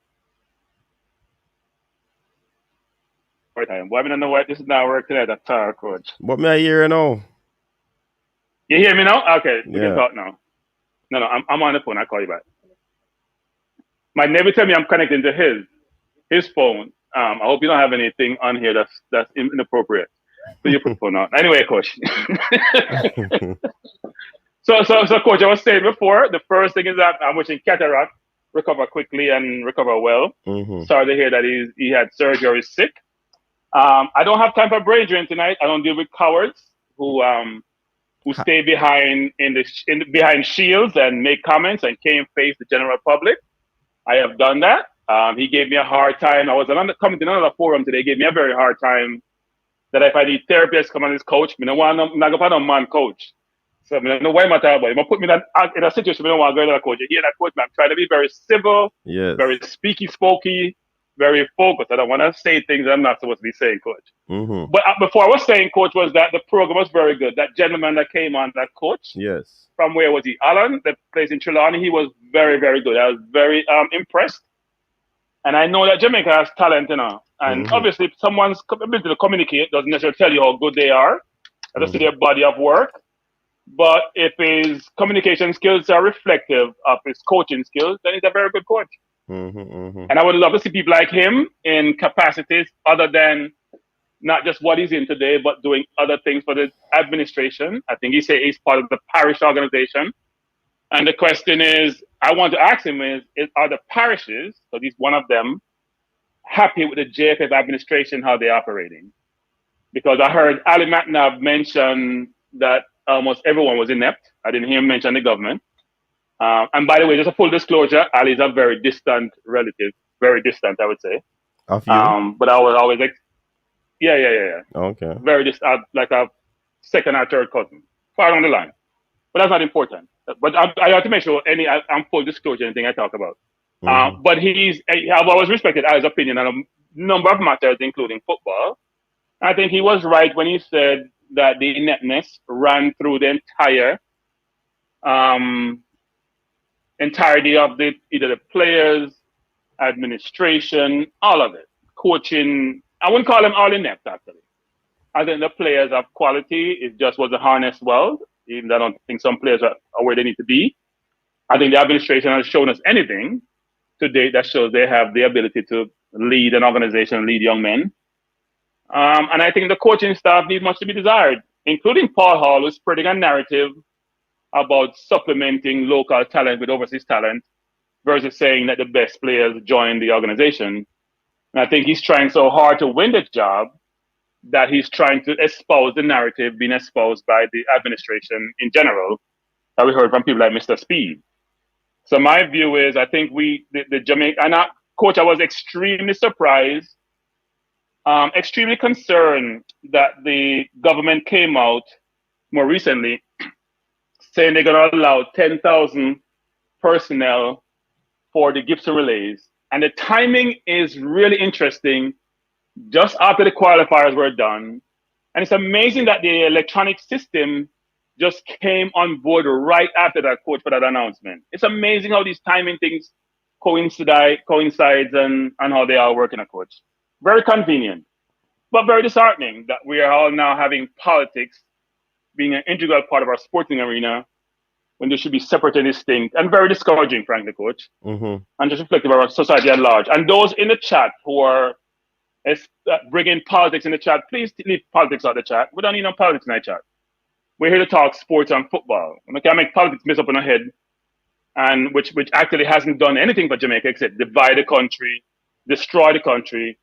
Right time. Well, I don't know why this is not working at that tower, coach. But me I hear you now. You hear me now? Okay, we Yeah. can talk now. No, I'm on the phone. I'll call you back. My neighbor tell me I'm connecting to his phone. I hope you don't have anything on here that's inappropriate. So you put the phone on. Anyway, coach. So, coach, I was saying before, the first thing is that I'm wishing Cataract recover quickly and recover well. Mm-hmm. Sorry to hear that he had surgery or is sick. I don't have time for brain drain tonight. I don't deal with cowards who stay behind behind shields and make comments and can't face the general public. I have done that. He gave me a hard time. I was coming to another forum today. He gave me a very hard time that if I need therapists come on as coach, I don't want to go on man coach. So I don't know why I'm talking about. He put me in a situation I don't want to go to a coach. You hear that, coach? I'm trying to be very civil, yes, very spokey, very focused. I don't want to say things that I'm not supposed to be saying, coach. Mm-hmm. But before I was saying, coach, was that the program was very good. That gentleman that came on, that coach, yes, from where was he? Alan, that plays in Trelawney. He was very, very good. I was very impressed. And I know that Jamaica has talent, And obviously, if someone's ability to communicate doesn't necessarily tell you how good they are. I just see their body of work. But if his communication skills are reflective of his coaching skills, then he's a very good coach. And I would love to see people like him in capacities other than not just what he's in today, but doing other things for the administration. I think he's part of the parish organization. And the question is, I want to ask him are the parishes, because he's one of them, happy with the JFF administration, how they're operating. Because I heard Ali McNabb mention that almost everyone was inept. I didn't hear him mention the government. And by the way, just a full disclosure, Ali is a very distant relative, very distant, I would say. Of you? But I was always like, yeah. Okay. Very distant, like a second or third cousin, far down the line. But that's not important. But I have to make sure I'm full disclosure anything I talk about. But I've always respected Ali's opinion on a number of matters, including football. I think he was right when he said that the ineptness ran through the entirety of either the players, administration, all of it. Coaching, I wouldn't call them all inept, actually. I think the players have quality. It just wasn't harnessed well, even though I don't think some players are where they need to be. I think the administration has shown us anything to date that shows they have the ability to lead an organization, lead young men. And I think the coaching staff need much to be desired, including Paul Hall, who's spreading a narrative about supplementing local talent with overseas talent versus saying that the best players join the organization. And I think he's trying so hard to win the job that he's trying to espouse the narrative being espoused by the administration in general that we heard from people like Mr. Speed. So my view is, I think the Jamaican coach, I was extremely surprised, extremely concerned that the government came out more recently saying they're going to allow 10,000 personnel for the Gibson relays. And the timing is really interesting just after the qualifiers were done. And it's amazing that the electronic system just came on board right after that coach put that announcement. It's amazing how these timing things coincides and how they are working a coach. Very convenient, but very disheartening that we are all now having politics being an integral part of our sporting arena when they should be separate and distinct, and very discouraging, frankly, coach, and just reflective of our society at large. And those in the chat who are bringing politics in the chat, please leave politics out of the chat. We don't need no politics in the chat. We're here to talk sports and football. We can't make politics mess up in our head, and which actually hasn't done anything for Jamaica except divide the country, destroy the country.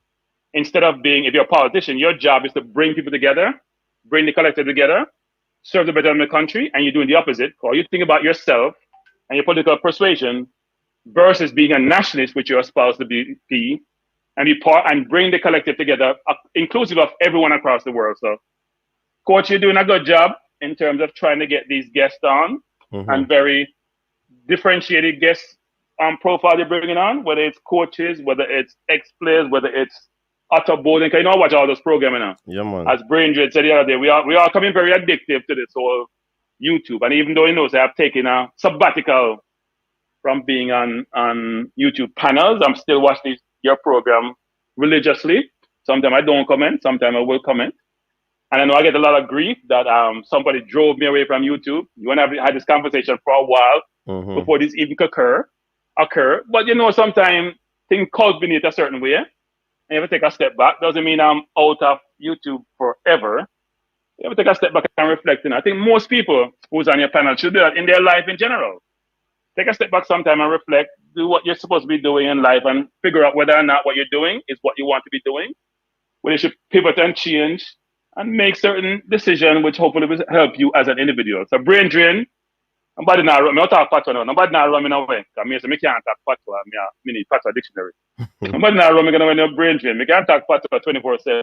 Instead of being, if you're a politician, your job is to bring people together, bring the collective together, serve the betterment of the country, and you're doing the opposite. Or you think about yourself and your political persuasion versus being a nationalist, which you're supposed to be, and be part and bring the collective together, inclusive of everyone across the world. So, coach, you're doing a good job in terms of trying to get these guests on and very differentiated guests profile you're bringing on, whether it's coaches, whether it's ex-players, whether it's utter bowling. Can you know watch all those programming now? Yeah, man. As Brain Dread said the other day, we are coming very addictive to this whole YouTube. And even though he knows I've taken a sabbatical from being on YouTube panels, I'm still watching your program religiously. Sometimes I don't comment, sometimes I will comment. And I know I get a lot of grief that somebody drove me away from YouTube. You and I have had this conversation for a while before this even occur. But you know, sometimes things culminate a certain way. And you have to take a step back. Doesn't mean I'm out of YouTube forever. You have to take a step back and reflect. I think most people who's on your panel should do that in their life in general. Take a step back sometime and reflect. Do what you're supposed to be doing in life and figure out whether or not what you're doing is what you want to be doing. Whether you should pivot and change and make certain decisions which hopefully will help you as an individual. So brain drain. Nobody now run me out of patwa now. Nobody now run me away. Because I can't talk patwa. I need patwa dictionary. Nobody now run me going to brain drain. I can't talk patwa 24/7.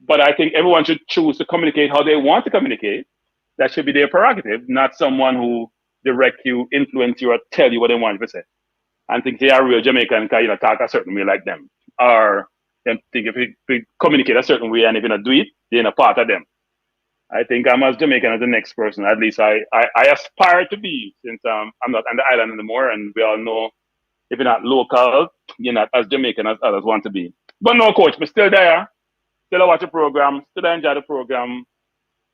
But I think everyone should choose to communicate how they want to communicate. That should be their prerogative, not someone who direct you, influence you, or tell you what they want you to say. And think they are real Jamaican because talk a certain way like them. Or them think if we communicate a certain way and if you not do it, they're not part of them. I think I'm as Jamaican as the next person. At least I aspire to be, since I'm not on the island anymore, and we all know if you're not local, you're not as Jamaican as others want to be. But no, coach, we're still there. Still I watch the program. Still I enjoy the program.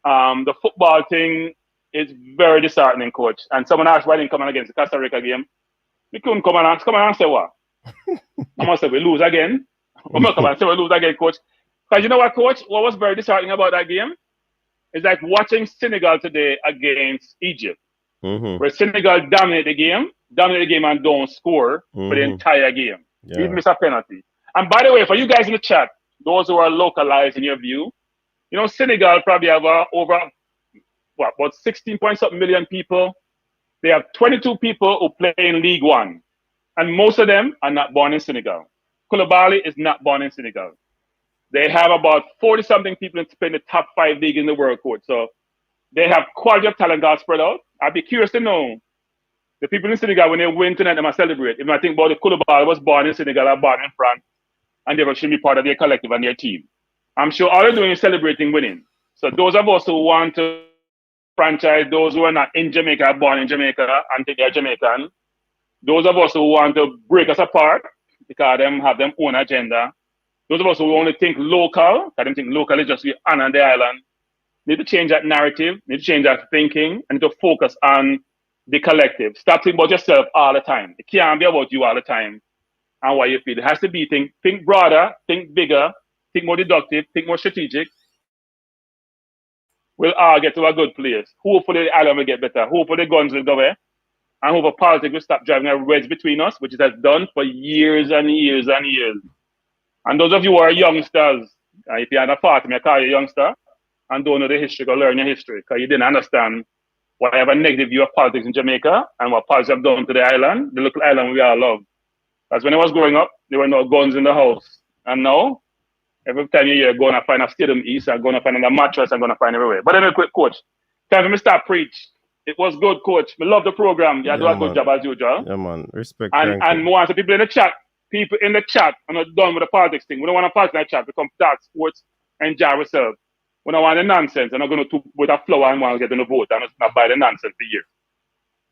The football thing is very disheartening, coach. And someone asked why I didn't come on against the Costa Rica game. We couldn't come on and say what? I must say we lose again. I'm not come on and say we lose again, coach. Because you know what, coach? What was very disheartening about that game? It's like watching Senegal today against Egypt, where Senegal dominate the game and don't score for the entire game. Even miss a penalty. And by the way, for you guys in the chat, those who are localized in your view, you know, Senegal probably have about 16 point something million people. They have 22 people who play in League One. And most of them are not born in Senegal. Koulibaly is not born in Senegal. They have about 40 something people in the top 5 league in the world, coach. So they have quality of talent all spread out. I'd be curious to know the people in Senegal, when they win tonight, they must celebrate. If I think about the Koulibaly was born in Senegal or born in France, and they should be part of their collective and their team. I'm sure all they're doing is celebrating winning. So those of us who want to franchise, those who are not in Jamaica, born in Jamaica, and think they're Jamaican, those of us who want to break us apart, because them have their own agenda, those of us who only think local, because them think local is just on the island, need to change that narrative, need to change that thinking, and need to focus on the collective. Stop thinking about yourself all the time. It can't be about you all the time and what you feel. It has to be think broader, think bigger, think more deductive, think more strategic. We'll all get to a good place. Hopefully the island will get better. Hopefully the guns will go away. And hopefully politics will stop driving a wedge between us, which it has done for years and years and years. And those of you who are youngsters, if you're not part of me, I call you a youngster, and don't know the history, go learn your history, because you didn't understand whatever negative view of politics in Jamaica and what politics have done to the island, the little island we all love. Because when I was growing up, there were no guns in the house. And now, every time you're going to find a stadium east, I'm going to find a mattress, I'm going to find everywhere. But anyway, quick, coach. Time for me to start preach. It was good, coach. We love the program. You do a good job as usual. Yeah, man. Respect. And more to people in the chat. People in the chat are not done with the politics thing. We don't want to politics in the chat. We come talk sports, enjoy ourselves. We don't want the nonsense. I'm not going to with a flower and want to get in the vote and not buy the nonsense for you.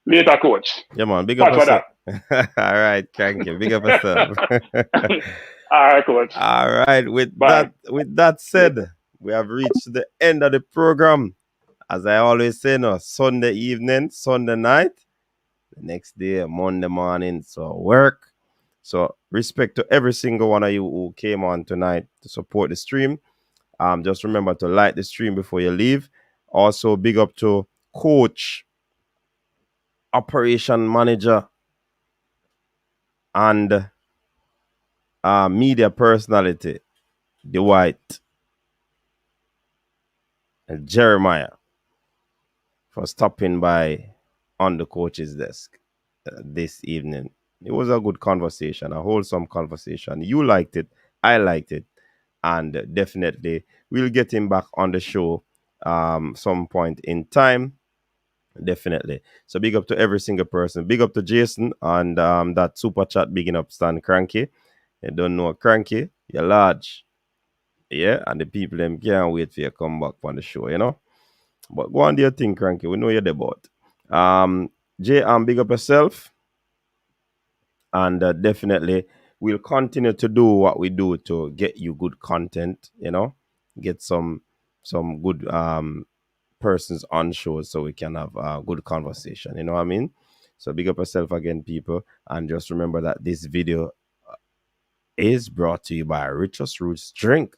Later, coach. Yeah, man. Big up yourself. All right, thank you. Big up yourself. All right, coach. All right. With that said, we have reached the end of the program. As I always say, no, Sunday evening, Sunday night, the next day, Monday morning, so work. So respect to every single one of you who came on tonight to support the stream. Just remember to like the stream before you leave. Also, big up to coach, operation manager, and media personality, Dwight and Jeremiah, for stopping by on the coach's desk this evening. It was a good conversation, a wholesome conversation. You liked it, I liked it, and definitely we'll get him back on the show some point in time. Definitely. So big up to every single person. Big up to Jason and that super chat bigging up Stan Cranky. You don't know Cranky, you're large. Yeah, and the people them can't wait for you to come back on the show, you know. But go on do your thing, Cranky. We know you're the bot. Jay, big up yourself. And definitely we'll continue to do what we do to get you good content, you know, get some good persons on shows so we can have a good conversation, you know what I mean? So big up yourself again, people, and just remember that this video is brought to you by Richa's Roots Drink.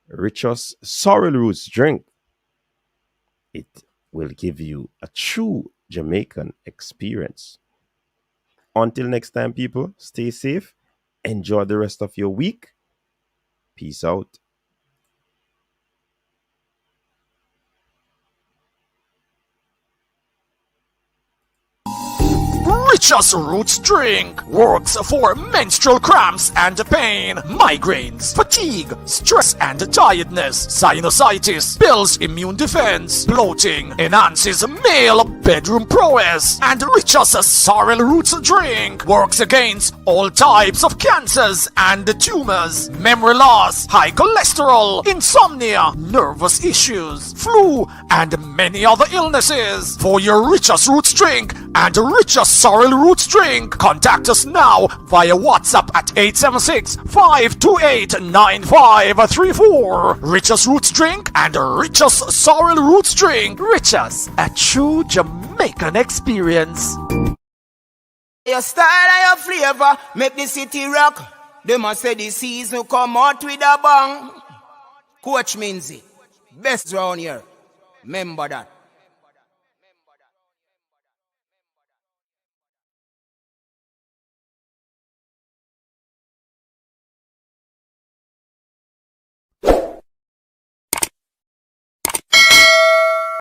Richa's Sorrel Roots Drink. It will give you a true Jamaican experience. Until next time, people, stay safe. Enjoy the rest of your week. Peace out. Richa's Roots Drink works for menstrual cramps and pain, migraines, fatigue, stress and tiredness, sinusitis, builds immune defense, bloating, enhances male bedroom prowess, and Richa's Sorrel Roots Drink works against all types of cancers and tumors, memory loss, high cholesterol, insomnia, nervous issues, flu, and many other illnesses. For your Richa's Roots Drink and Richa's Sorrel Roots Drink, contact us now via WhatsApp at 876-528-9534. Richa's Roots Drink and Richa's Sorrel Roots Drink. Richa's, a true Jamaican experience. Your style and your flavor make the city rock. They must say the season come out with a bang. Coach Minzy, best round here. Remember that.